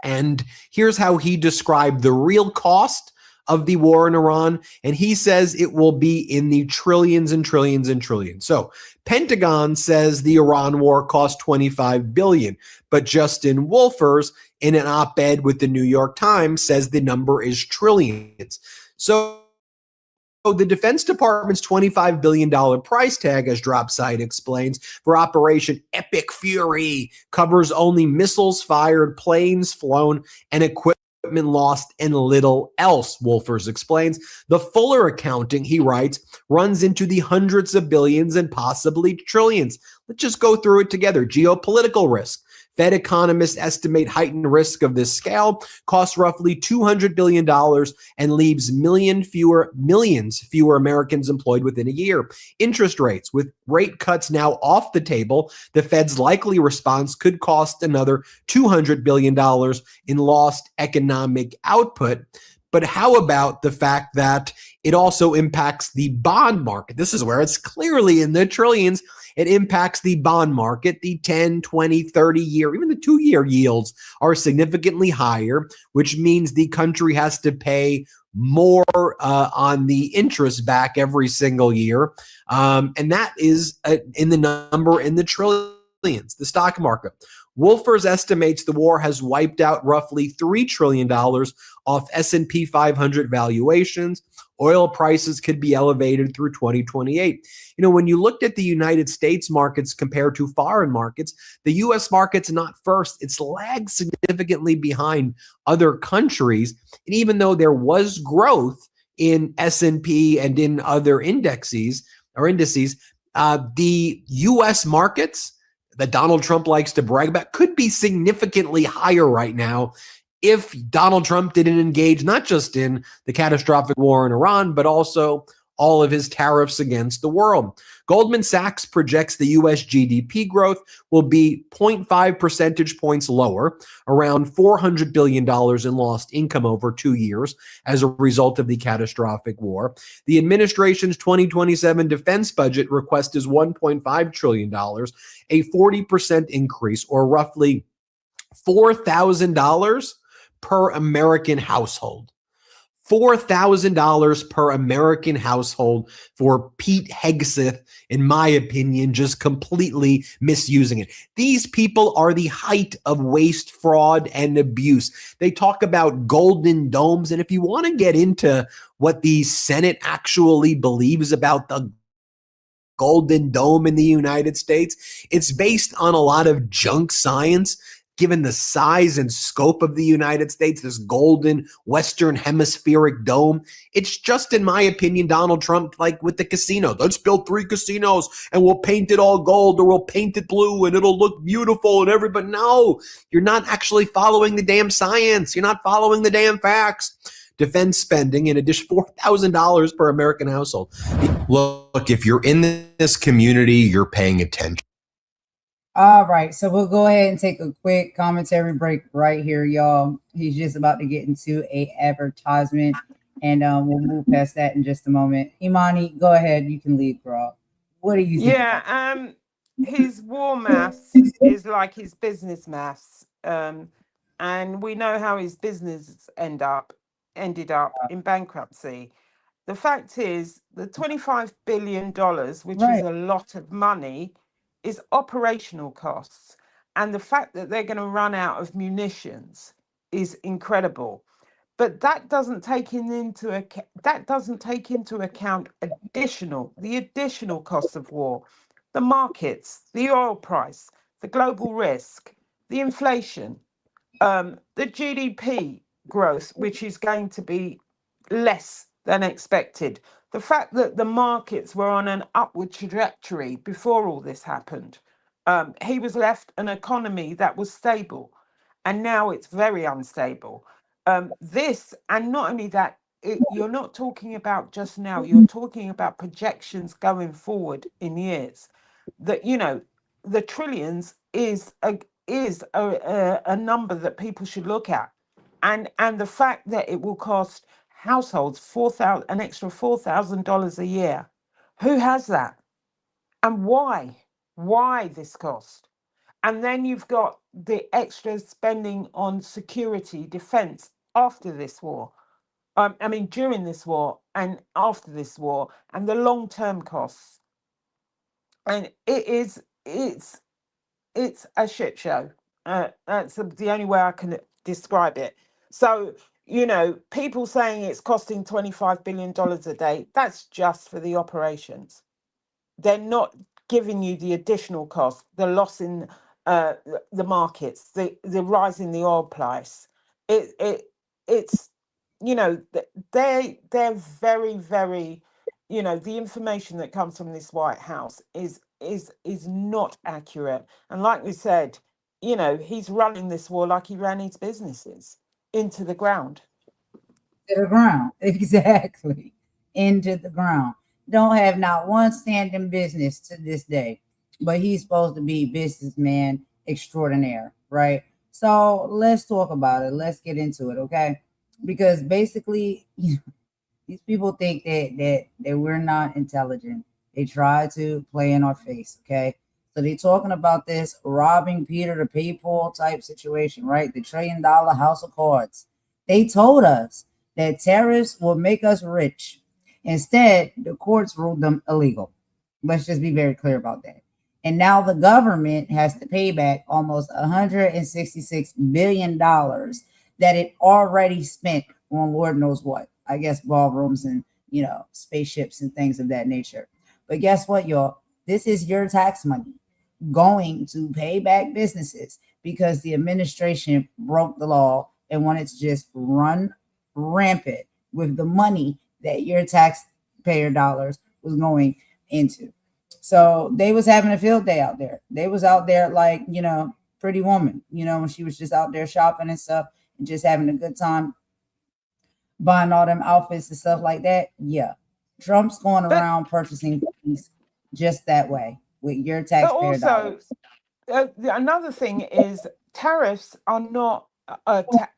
And here's how he described the real cost of the war in Iran. And he says it will be in the trillions and trillions and trillions. So Pentagon says the Iran war cost $25 billion. But Justin Wolfers, in an op-ed with the New York Times, says the number is trillions. So the Defense Department's $25 billion price tag, as DropSite explains, for Operation Epic Fury covers only missiles fired, planes flown, and equipment lost, and little else, Wolfers explains. The fuller accounting, he writes, runs into the hundreds of billions and possibly trillions. Let's just go through it together. Geopolitical risk. Fed economists estimate heightened risk of this scale costs roughly $200 billion and leaves millions fewer Americans employed within a year. Interest rates, with rate cuts now off the table, the Fed's likely response could cost another $200 billion in lost economic output. But how about the fact that it also impacts the bond market? This is where it's clearly in the trillions. It impacts the bond market. The 10, 20, 30-year, even the 2-year yields are significantly higher, which means the country has to pay more on the interest back every single year. And that is in the number in the trillions. The stock market. Wolfers estimates the war has wiped out roughly $3 trillion off S&P 500 valuations. Oil prices could be elevated through 2028. You know, when you looked at the United States markets compared to foreign markets, the U.S. market's not first. It's lagged significantly behind other countries. And even though there was growth in S&P and in other indices, the U.S. markets that Donald Trump likes to brag about could be significantly higher right now if Donald Trump didn't engage not just in the catastrophic war in Iran, but also all of his tariffs against the world. Goldman Sachs projects the U.S. GDP growth will be 0.5 percentage points lower, around $400 billion in lost income over 2 years as a result of the catastrophic war. The administration's 2027 defense budget request is $1.5 trillion, a 40% increase, or roughly $4,000 per American household. $4,000 per American household for Pete Hegseth, in my opinion, just completely misusing it. These people are the height of waste, fraud, and abuse. They talk about golden domes, and if you want to get into what the Senate actually believes about the Golden Dome in the United States, it's based on a lot of junk science. Given the size and scope of the United States, this golden Western hemispheric dome, it's just, in my opinion, Donald Trump, like with the casino. Let's build 3 casinos and we'll paint it all gold, or we'll paint it blue and it'll look beautiful and everybody. No, you're not actually following the damn science. You're not following the damn facts. Defense spending, in addition, $4,000 per American household. Look, if you're in this community, you're paying attention. All right, so we'll go ahead and take a quick commentary break right here, y'all. He's just about to get into a advertisement, and we'll move past that in just a moment. Imani, go ahead. You can lead, bro. What do you think? Yeah, his war maths is like his business maths, and we know how his business ended up in bankruptcy. The fact is, the $25 billion, which is a lot of money, is operational costs, and the fact that they're going to run out of munitions is incredible. But that doesn't take into account the additional costs of war, the markets, the oil price, the global risk, the inflation, the GDP growth, which is going to be less than expected. The fact that the markets were on an upward trajectory before all this happened. He was left an economy that was stable, and now it's very unstable. This, and not only that, you're not talking about just now, you're talking about projections going forward in years. That, you know, the trillions is a number that people should look at. And the fact that it will cost households an extra $4,000 a year. Who has that? And why? Why this cost? And then you've got the extra spending on security, defense after this war. During this war and after this war, and the long-term costs. And it's a shit show. That's the only way I can describe it. So, you know, people saying it's costing $25 billion a day, that's just for the operations. They're not giving you the additional cost, the loss in the markets, the rise in the oil price. It's, you know, they're very, very, you know, the information that comes from this White House is not accurate. And like we said, you know, he's running this war like he ran his businesses, into the ground. To the ground, exactly, into the ground. Don't have not one standing business to this day, but he's supposed to be businessman extraordinaire, right? So let's talk about it. Let's get into it, okay? Because basically, these people think that we're not intelligent. They try to play in our face, okay? So they're talking about this robbing Peter to pay Paul type situation, right? The $1 trillion house of cards. They told us that tariffs will make us rich. Instead, the courts ruled them illegal. Let's just be very clear about that. And now the government has to pay back almost $166 billion that it already spent on Lord knows what. I guess ballrooms and, you know, spaceships and things of that nature. But guess what, y'all? This is your tax money going to pay back businesses because the administration broke the law and wanted to just run rampant with the money that your taxpayer dollars was going into. So they was having a field day out there. They was out there like, you know, Pretty Woman, you know, when she was just out there shopping and stuff and just having a good time buying all them outfits and stuff like that. Yeah. Trump's going around purchasing things just that way with your taxpayer dollars. Another thing is tariffs are not,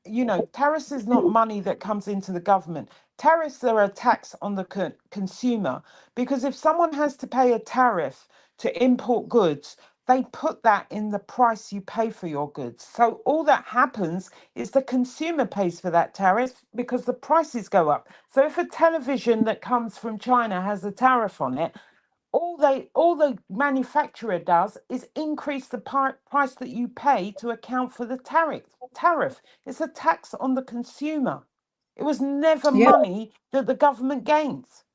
you know, tariffs is not money that comes into the government. Tariffs are a tax on the consumer, because if someone has to pay a tariff to import goods, they put that in the price you pay for your goods. So all that happens is the consumer pays for that tariff because the prices go up. So if a television that comes from China has a tariff on it, all the manufacturer does is increase the price that you pay to account for the tariff. It's a tax on the consumer. It was never money that the government gains.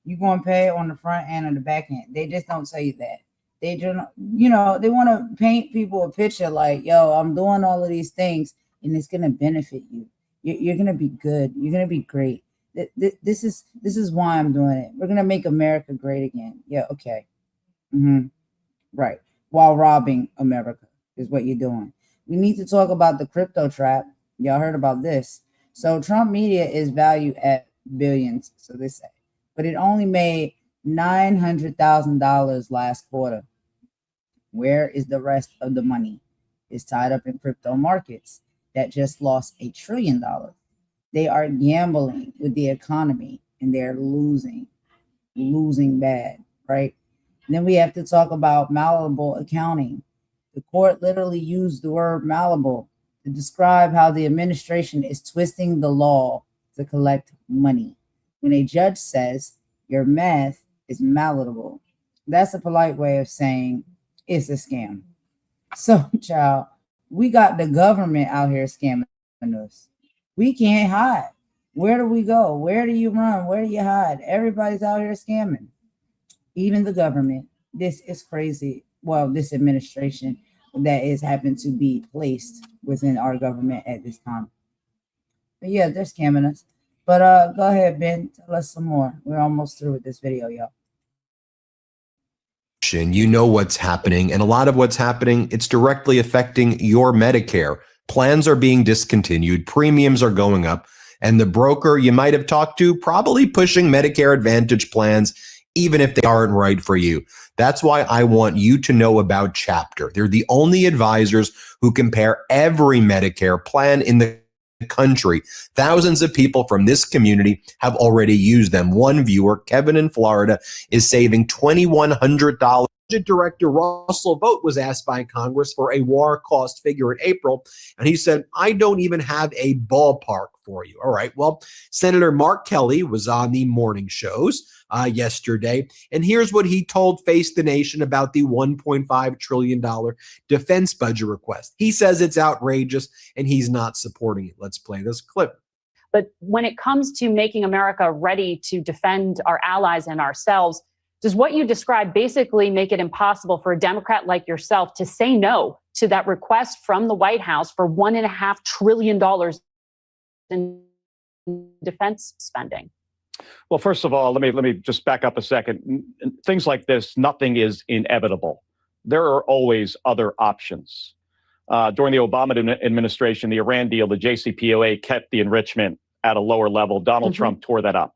You're going to pay on the front end and the back end. They just don't tell you that. They don't, you know, they want to paint people a picture like, yo, I'm doing all of these things and it's going to benefit you. You're going to be good. You're going to be great. This is why I'm doing it. We're going to make America great again. Yeah, okay. Right. While robbing America is what you're doing. We need to talk about the crypto trap. Y'all heard about this. So Trump media is valued at billions, so they say. But it only made $900,000 last quarter. Where is the rest of the money? It's tied up in crypto markets that just lost $1 trillion. They are gambling with the economy and they're losing bad, right? And then we have to talk about malleable accounting. The court literally used the word malleable to describe how the administration is twisting the law to collect money. When a judge says your math is malleable, that's a polite way of saying it's a scam. So, child, we got the government out here scamming us. We can't hide. Where do we go? Where do you run? Where do you hide? Everybody's out here scamming. Even the government. This is crazy. Well, this administration that is happened to be placed within our government at this time. But yeah, they're scamming us. But go ahead, Ben. Tell us some more. We're almost through with this video, y'all. You know what's happening, and a lot of what's happening, it's directly affecting your Medicare. Plans are being discontinued, premiums are going up, and the broker you might have talked to probably pushing Medicare Advantage plans, even if they aren't right for you. That's why I want you to know about Chapter. They're the only advisors who compare every Medicare plan in the country. Thousands of people from this community have already used them. One viewer, Kevin in Florida, is saving $2,100 Budget Director Russell Vogt was asked by Congress for a war cost figure in April, and he said, I don't even have a ballpark for you. All right, well, Senator Mark Kelly was on the morning shows yesterday, and here's what he told Face the Nation about the $1.5 trillion defense budget request. He says it's outrageous, and he's not supporting it. Let's play this clip. But when it comes to making America ready to defend our allies and ourselves, does what you described basically make it impossible for a Democrat like yourself to say no to that request from the White House for $1.5 trillion in defense spending? Well, first of all, let me just back up a second. Things like this, nothing is inevitable. There are always other options. During the Obama administration, the Iran deal, the JCPOA kept the enrichment at a lower level. Donald Trump tore that up.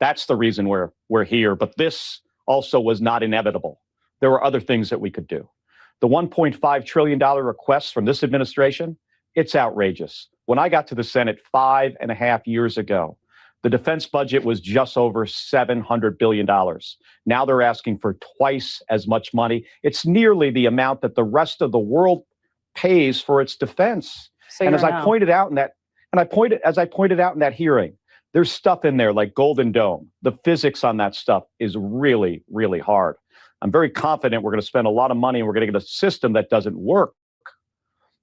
That's the reason we're here. But this also was not inevitable. There were other things that we could do. The $1.5 trillion request from this administration, it's outrageous. When I got to the Senate 5.5 years ago, the defense budget was just over $700 billion. Now they're asking for twice as much money. It's nearly the amount that the rest of the world pays for its defense. So and as I pointed out in that, hearing, there's stuff in there like Golden Dome. The physics on that stuff is really, really hard. I'm very confident we're going to spend a lot of money and we're going to get a system that doesn't work.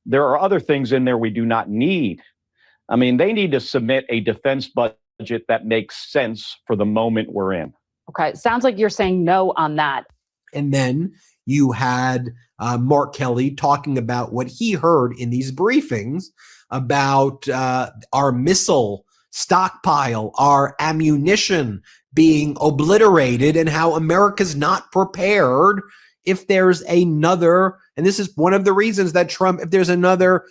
There are other things in there we do not need. I mean, they need to submit a defense budget that makes sense for the moment we're in. Okay, sounds like you're saying no on that. And then you had Mark Kelly talking about what he heard in these briefings about our missile stockpile, our ammunition being obliterated, and how America's not prepared if there's another, and this is one of the reasons that Trump, if there's another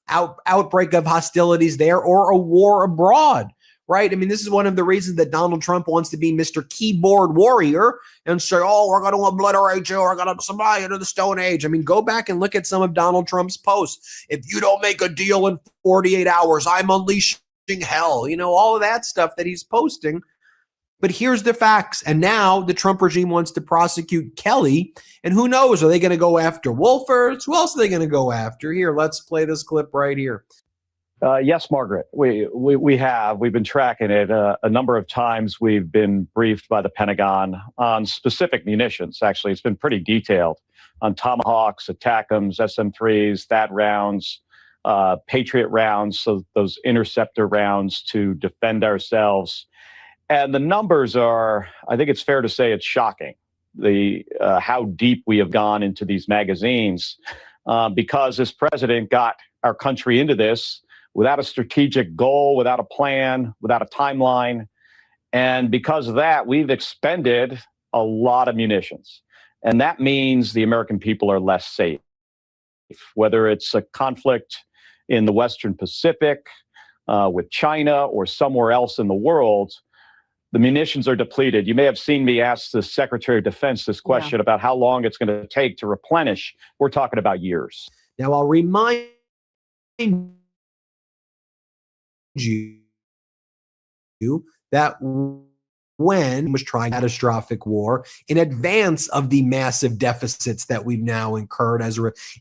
outbreak of hostilities there or a war abroad, right? I mean, this is one of the reasons that Donald Trump wants to be Mr. Keyboard Warrior and say, oh, we're going to obliterate you, we're going to survive into the Stone Age. I mean, go back and look at some of Donald Trump's posts. If you don't make a deal in 48 hours, I'm unleashing hell, you know, all of that stuff that he's posting. But here's the facts. And now the Trump regime wants to prosecute Kelly. And who knows, are they going to go after Wolfers? Who else are they going to go after? Here, let's play this clip right here. Yes, Margaret, we have. We've been tracking it. A number of times we've been briefed by the Pentagon on specific munitions. Actually, it's been pretty detailed on Tomahawks, ATACMS, SM-3s, THAAD rounds, Patriot rounds, so those interceptor rounds to defend ourselves. And the numbers are, I think it's fair to say it's shocking, how deep we have gone into these magazines, because this president got our country into this without a strategic goal, without a plan, without a timeline. And because of that, we've expended a lot of munitions. And that means the American people are less safe. Whether it's a conflict in the Western Pacific with China or somewhere else in the world, the munitions are depleted. You may have seen me ask the Secretary of Defense this question about how long it's going to take to replenish. We're talking about years. Now, I'll remind you that when was trying catastrophic war in advance of the massive deficits that we've now incurred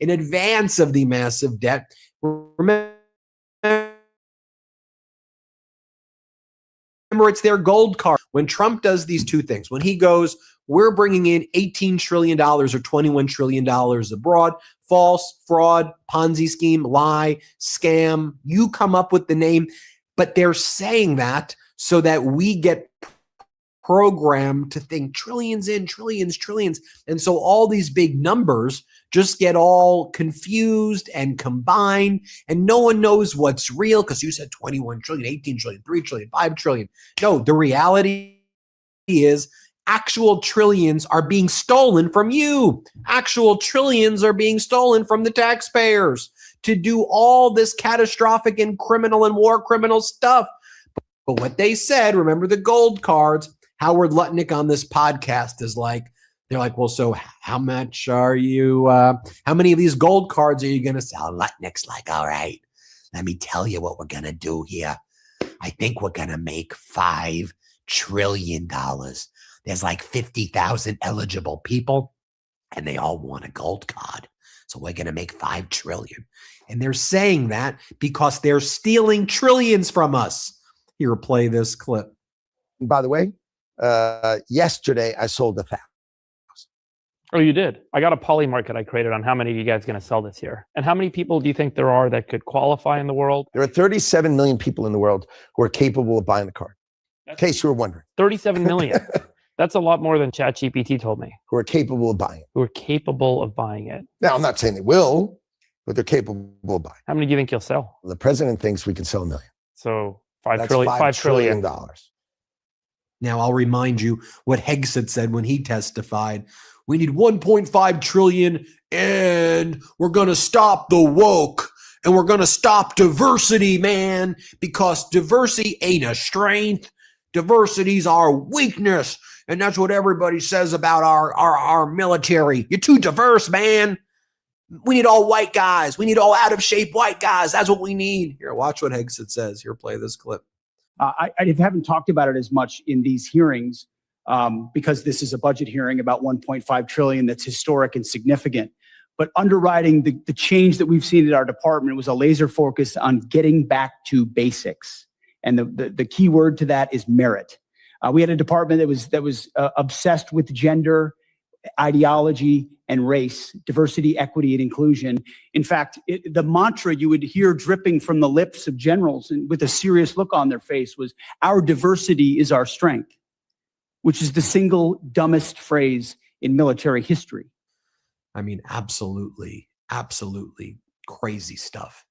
in advance of the massive debt. Remember, it's their gold card. When Trump does these two things, when he goes, we're bringing in $18 trillion or $21 trillion abroad, false, fraud, Ponzi scheme, lie, scam, you come up with the name, but they're saying that so that we get programmed to think trillions in, trillions, trillions. And so all these big numbers just get all confused and combined, and no one knows what's real because you said 21 trillion, 18 trillion, 3 trillion, 5 trillion. No, the reality is actual trillions are being stolen from you. Actual trillions are being stolen from the taxpayers to do all this catastrophic and criminal and war criminal stuff. But what they said, remember the gold cards, Howard Lutnick on this podcast is like, they're like, well, so how much are you, how many of these gold cards are you going to sell? Lutnick's like, all right, let me tell you what we're going to do here. I think we're going to make $5 trillion. There's like 50,000 eligible people. and they all want a gold card. So we're going to make 5 trillion. And they're saying that because they're stealing trillions from us. Here, play this clip. By the way, yesterday I sold a house. Oh, you did? I got a poly market I created on how many of you guys going to sell this year. And how many people do you think there are that could qualify in the world? There are 37 million people in the world who are capable of buying the card. In case you were wondering. 37 million. That's a lot more than ChatGPT told me. Who are capable of buying it. Who are capable of buying it. Now, I'm not saying they will, but they're capable of buying. How many do you think you'll sell? Well, the president thinks we can sell 1 million. So That's $5 trillion. Now, I'll remind you what Hegseth said when he testified. We need 1.5 trillion and we're going to stop the woke and we're going to stop diversity, man, because diversity ain't a strength. Diversity's our weakness. And that's what everybody says about our military. You're too diverse, man. We need all white guys. We need all out of shape white guys. That's what we need. Here, watch what Hegseth says. Here, play this clip. I haven't talked about it as much in these hearings because this is a budget hearing about 1.5 trillion that's historic and significant. But underwriting the change that we've seen at our department was a laser focus on getting back to basics. And the key word to that is merit. We had a department that was obsessed with gender, ideology, and race, diversity, equity, and inclusion. In fact, the mantra you would hear dripping from the lips of generals and with a serious look on their face was, our diversity is our strength, which is the single dumbest phrase in military history. I mean, absolutely crazy stuff.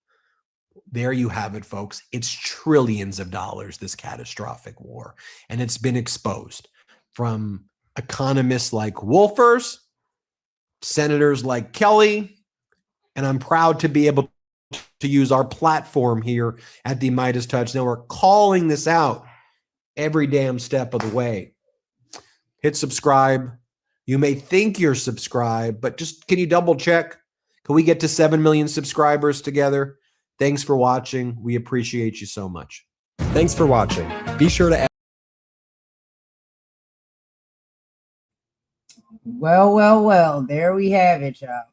There you have it, folks. It's trillions of dollars, this catastrophic war. And it's been exposed from economists like Wolfers, senators like Kelly, and I'm proud to be able to use our platform here at the Midas Touch. Now we're calling this out every damn step of the way. Hit subscribe. You may think you're subscribed, but just can you double check? Can we get to 7 million subscribers together? Thanks for watching. We appreciate you so much. Thanks for watching. Be sure to Well, there we have it, y'all.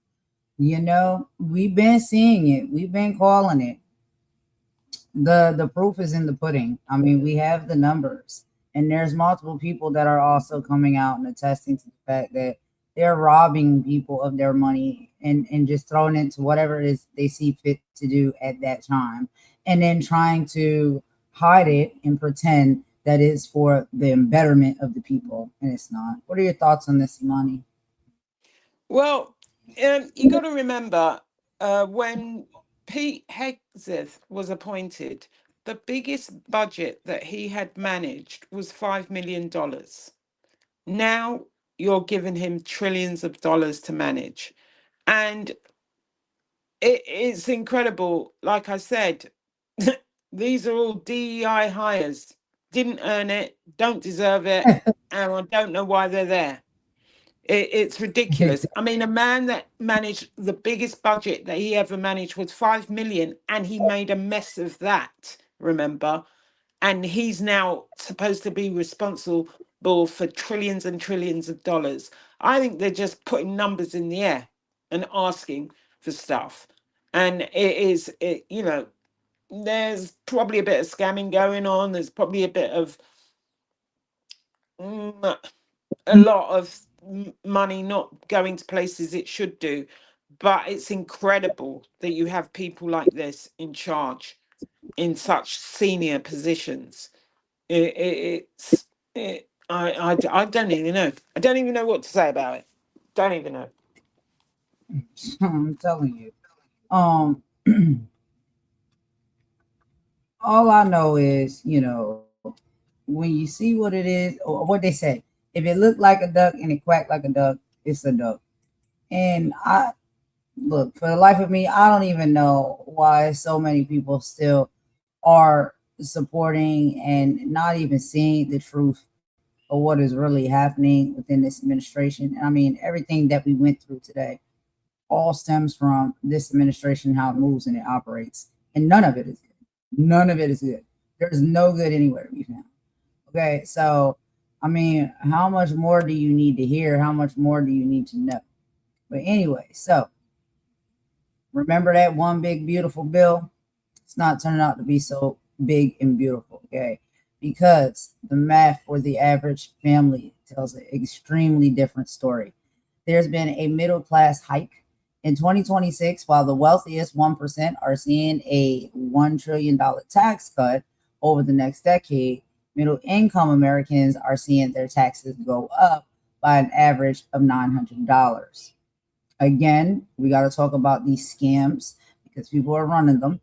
You know, we've been seeing it. We've been calling it. The proof is in the pudding. I mean, we have the numbers. And there's multiple people that are also coming out and attesting to the fact that they're robbing people of their money and just throwing it to whatever it is they see fit to do at that time. And then trying to hide it and pretend that is for the betterment of the people. And it's not. What are your thoughts on this, Imani? Well, you got to remember when Pete Hegseth was appointed, the biggest budget that he had managed was $5 million. Now you're giving him trillions of dollars to manage. And it's incredible. Like I said, these are all DEI hires. Didn't earn it, don't deserve it, and I don't know why they're there. It's ridiculous. I mean, a man that managed the biggest budget that he ever managed was 5 million, and he made a mess of that, remember? And he's now supposed to be responsible for trillions and trillions of dollars. I think they're just putting numbers in the air and asking for stuff. And you know, there's probably a bit of scamming going on. There's probably a bit of a lot of money not going to places it should do. But it's incredible that you have people like this in charge in such senior positions. I don't even know. I don't even know what to say about it. Don't even know. I'm telling you. All I know is, you know, when you see what it is, or what they say, if it looked like a duck and it quacked like a duck, it's a duck. And look, for the life of me, I don't even know why so many people still are supporting and not even seeing the truth of what is really happening within this administration. I mean, everything that we went through today all stems from this administration, how it moves and it operates. And none of it is good. None of it is good. There's no good anywhere to be found. Okay, so, I mean, how much more do you need to hear? How much more do you need to know? But anyway, so remember that one big beautiful bill? It's not turning out to be so big and beautiful, okay? Because the math for the average family tells an extremely different story. There's been a middle class hike. In 2026, while the wealthiest 1% are seeing a $1 trillion tax cut over the next decade, middle income Americans are seeing their taxes go up by an average of $900. Again, we got to talk about these scams because people are running them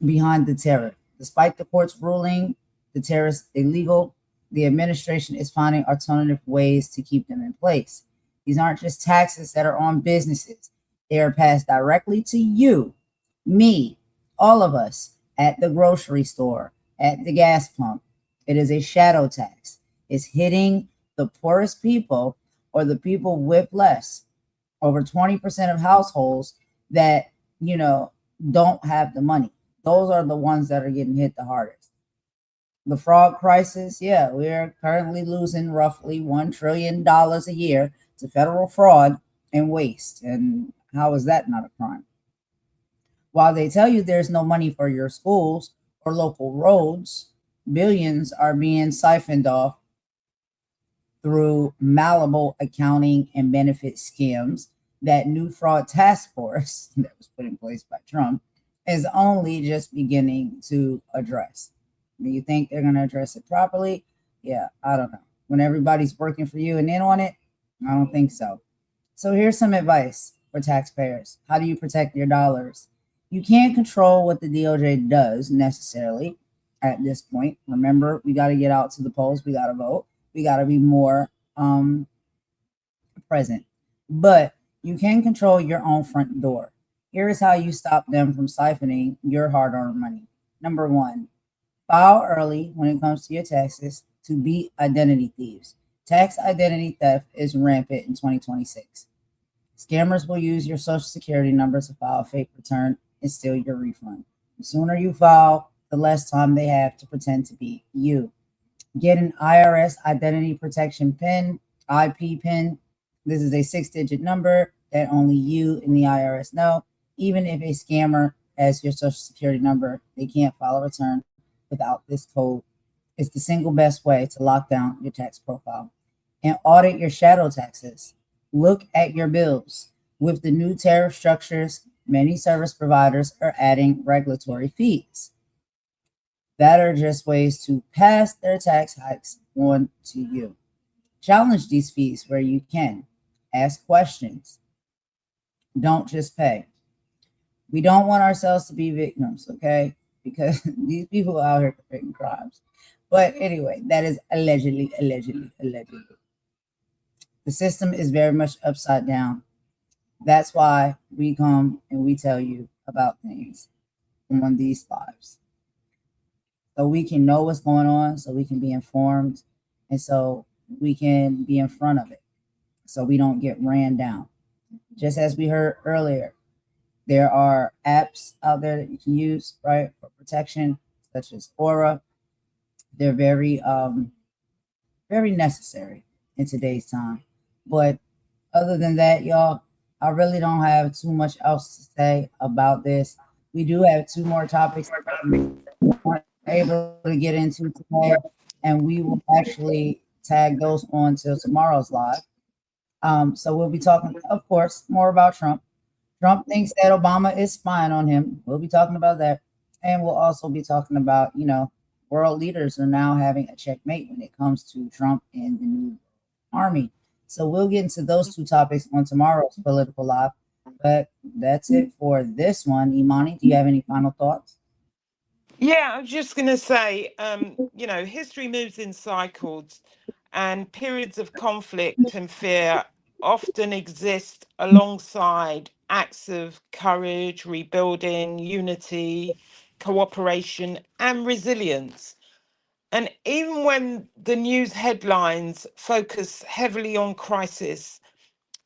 behind the tariff. Despite the court's ruling the tariffs illegal, the administration is finding alternative ways to keep them in place. These aren't just taxes that are on businesses. They are passed directly to you, me, all of us at the grocery store, at the gas pump. It is a shadow tax. It's hitting the poorest people or the people with less. Over 20% of households that, don't have the money. Those are the ones that are getting hit the hardest. The fraud crisis, yeah, we're currently losing roughly $1 trillion a year to federal fraud and waste. And how is that not a crime? While they tell you there's no money for your schools or local roads, billions are being siphoned off through malleable accounting and benefit scams that new fraud task force that was put in place by Trump is only just beginning to address. Do you think they're going to address it properly? Yeah, I don't know. When everybody's working for you and in on it, I don't think so. So here's some advice for taxpayers. How do you protect your dollars? You can't control what the DOJ does necessarily at this point. Remember, we got to get out to the polls. We got to vote. We got to be more present. But you can control your own front door. Here is how you stop them from siphoning your hard-earned money. Number one, file early when it comes to your taxes to beat identity thieves. Tax identity theft is rampant in 2026. Scammers will use your social security number to file a fake return and steal your refund. The sooner you file, the less time they have to pretend to be you. Get an IRS identity protection PIN, IP PIN. This is a 6-digit number that only you and the IRS know. Even if a scammer has your social security number, they can't file a return without this code. It's the single best way to lock down your tax profile. And audit your shadow taxes. Look at your bills. With the new tariff structures, many service providers are adding regulatory fees that are just ways to pass their tax hikes on to you. Challenge these fees where you can. Ask questions. Don't just pay. We don't want ourselves to be victims, okay? Because these people out here committing crimes. But anyway, that is allegedly. The system is very much upside down. That's why we come and we tell you about things on these lives. So we can know what's going on, so we can be informed, and so we can be in front of it, so we don't get ran down. Just as we heard earlier, there are apps out there that you can use, right, for protection, such as Aura. They're very necessary in today's time. But other than that, y'all, I really don't have too much else to say about this. We do have 2 more topics that we weren't able to get into today, and we will actually tag those on till tomorrow's live. So we'll be talking, of course, more about Trump. Trump thinks that Obama is spying on him. We'll be talking about that. And we'll also be talking about, world leaders are now having a checkmate when it comes to Trump and the new army. So we'll get into those 2 topics on tomorrow's Political Live. But that's it for this one. Imani, do you have any final thoughts? Yeah, I was just going to say, history moves in cycles, and periods of conflict and fear often exist alongside acts of courage, rebuilding, unity, cooperation, and resilience. And even when the news headlines focus heavily on crisis,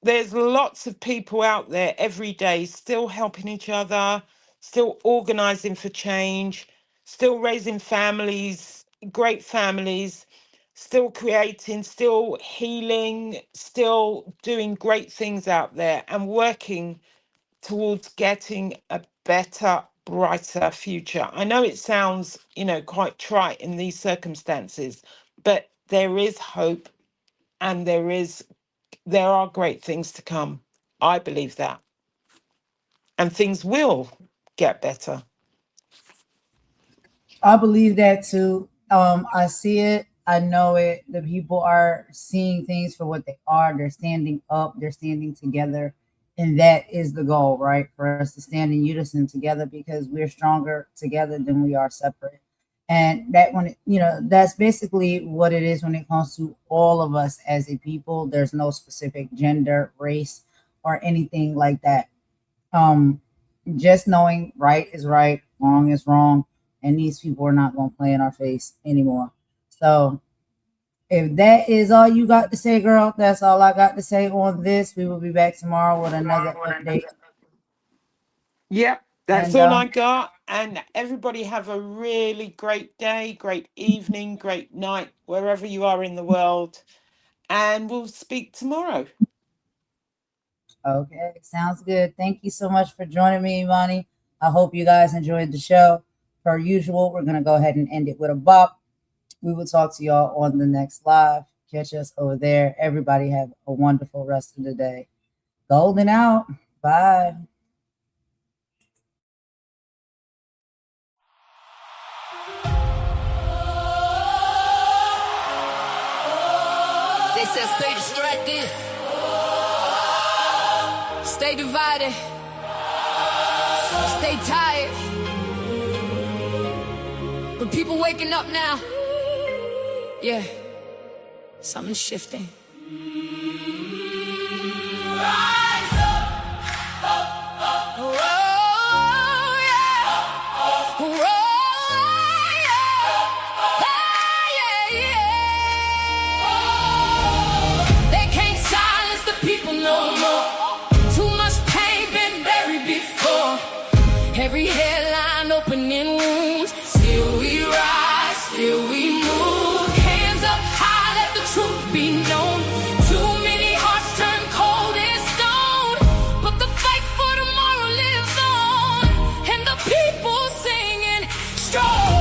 there's lots of people out there every day still helping each other, still organizing for change, still raising families, great families. still creating, still healing, still doing great things out there and working towards getting a better, brighter future. I know it sounds, quite trite in these circumstances, but there is hope and there are great things to come. I believe that. And things will get better. I believe that too. I see it. I know it. The people are seeing things for what they are. They're standing up. They're standing together. And that is the goal, right? For us to stand in unison together because we're stronger together than we are separate. And that that's basically what it is when it comes to all of us as a people. There's no specific gender, race, or anything like that. Just knowing right is right, wrong is wrong, and these people are not going to play in our face anymore. So if that is all you got to say, girl, that's all I got to say on this. We will be back tomorrow with another update. Yep, that's all I got. And everybody have a really great day, great evening, great night, wherever you are in the world. And we'll speak tomorrow. Okay, sounds good. Thank you so much for joining me, Imani. I hope you guys enjoyed the show. Per usual, we're going to go ahead and end it with a bop. We will talk to y'all on the next live. Catch us over there. Everybody have a wonderful rest of the day. Golden out. Bye. They said stay distracted, stay divided, stay tired. But people waking up now. Yeah, something's shifting. Rise up. Oh, yeah. Oh, yeah. They can't silence the people no more. Too much pain been buried before. Every headline opening wounds. Still we rise, still we move. Hands up high, let the truth be known. Too many hearts turn cold and stone. But the fight for tomorrow lives on. And the people singing strong.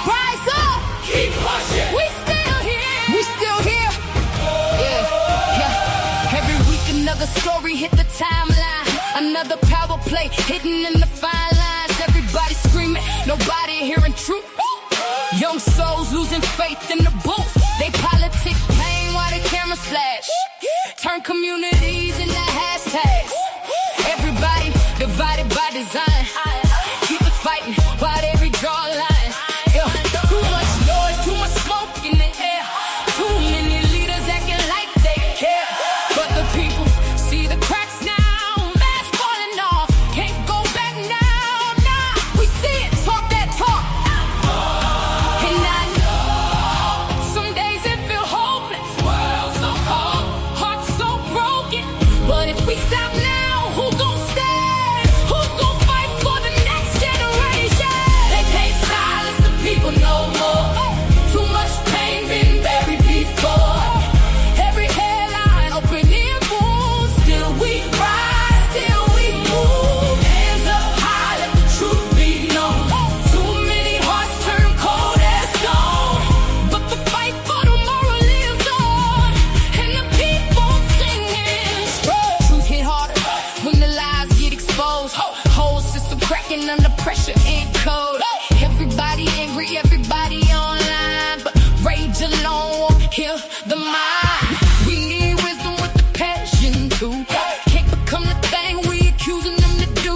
Rise up, keep pushing. We still here. We still here. Yeah. Every week another story hit the timeline. Another power play hidden in the fine lines. Everybody screaming, nobody hearing truth. Young souls losing faith in the booth. They politic pain while the cameras flash. Turn communities into hashtags. Everybody divided by design. Keep us fighting while they redraw lines. Too much noise, too much smoke in the air. Too many leaders acting like they care. But the people see the cracks now. Under pressure ain't cold. Everybody angry, everybody online, but rage alone won't heal the mind. We need wisdom with the passion too. Can't become the thing we accusing them to do.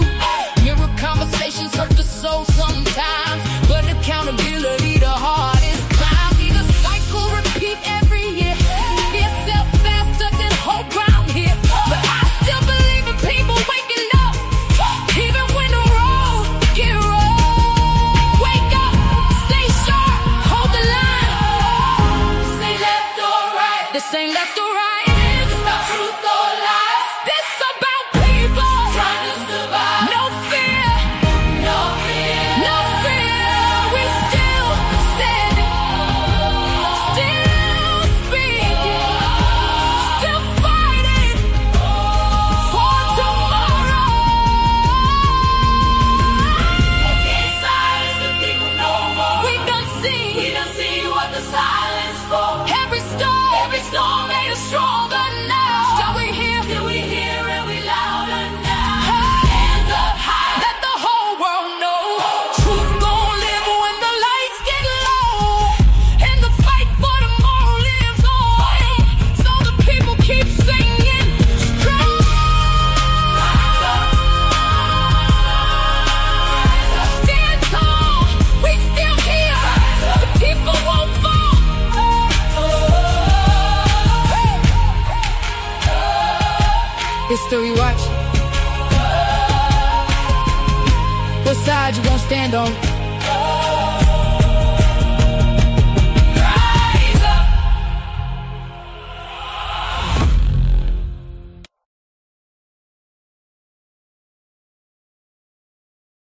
Mirror conversations hurt the soul sometimes, but accountability the hardest climb. See the cycle repeat every year. Yourself faster than whole ground here, but I still believe in people waking up, even when the this ain't left or right. It's about truth or lies. This about people trying to survive. No fear, no fear, no fear. silence fall. Every storm made us stronger now. Shall we hear? Till we hear and we louder now. Hands up high, let the whole world know. Truth gon' live when the lights get low. And the fight for tomorrow lives on. So the people keep singing strong. Stand tall, we still here. The people won't fall. History watch. What side you gon' stand on?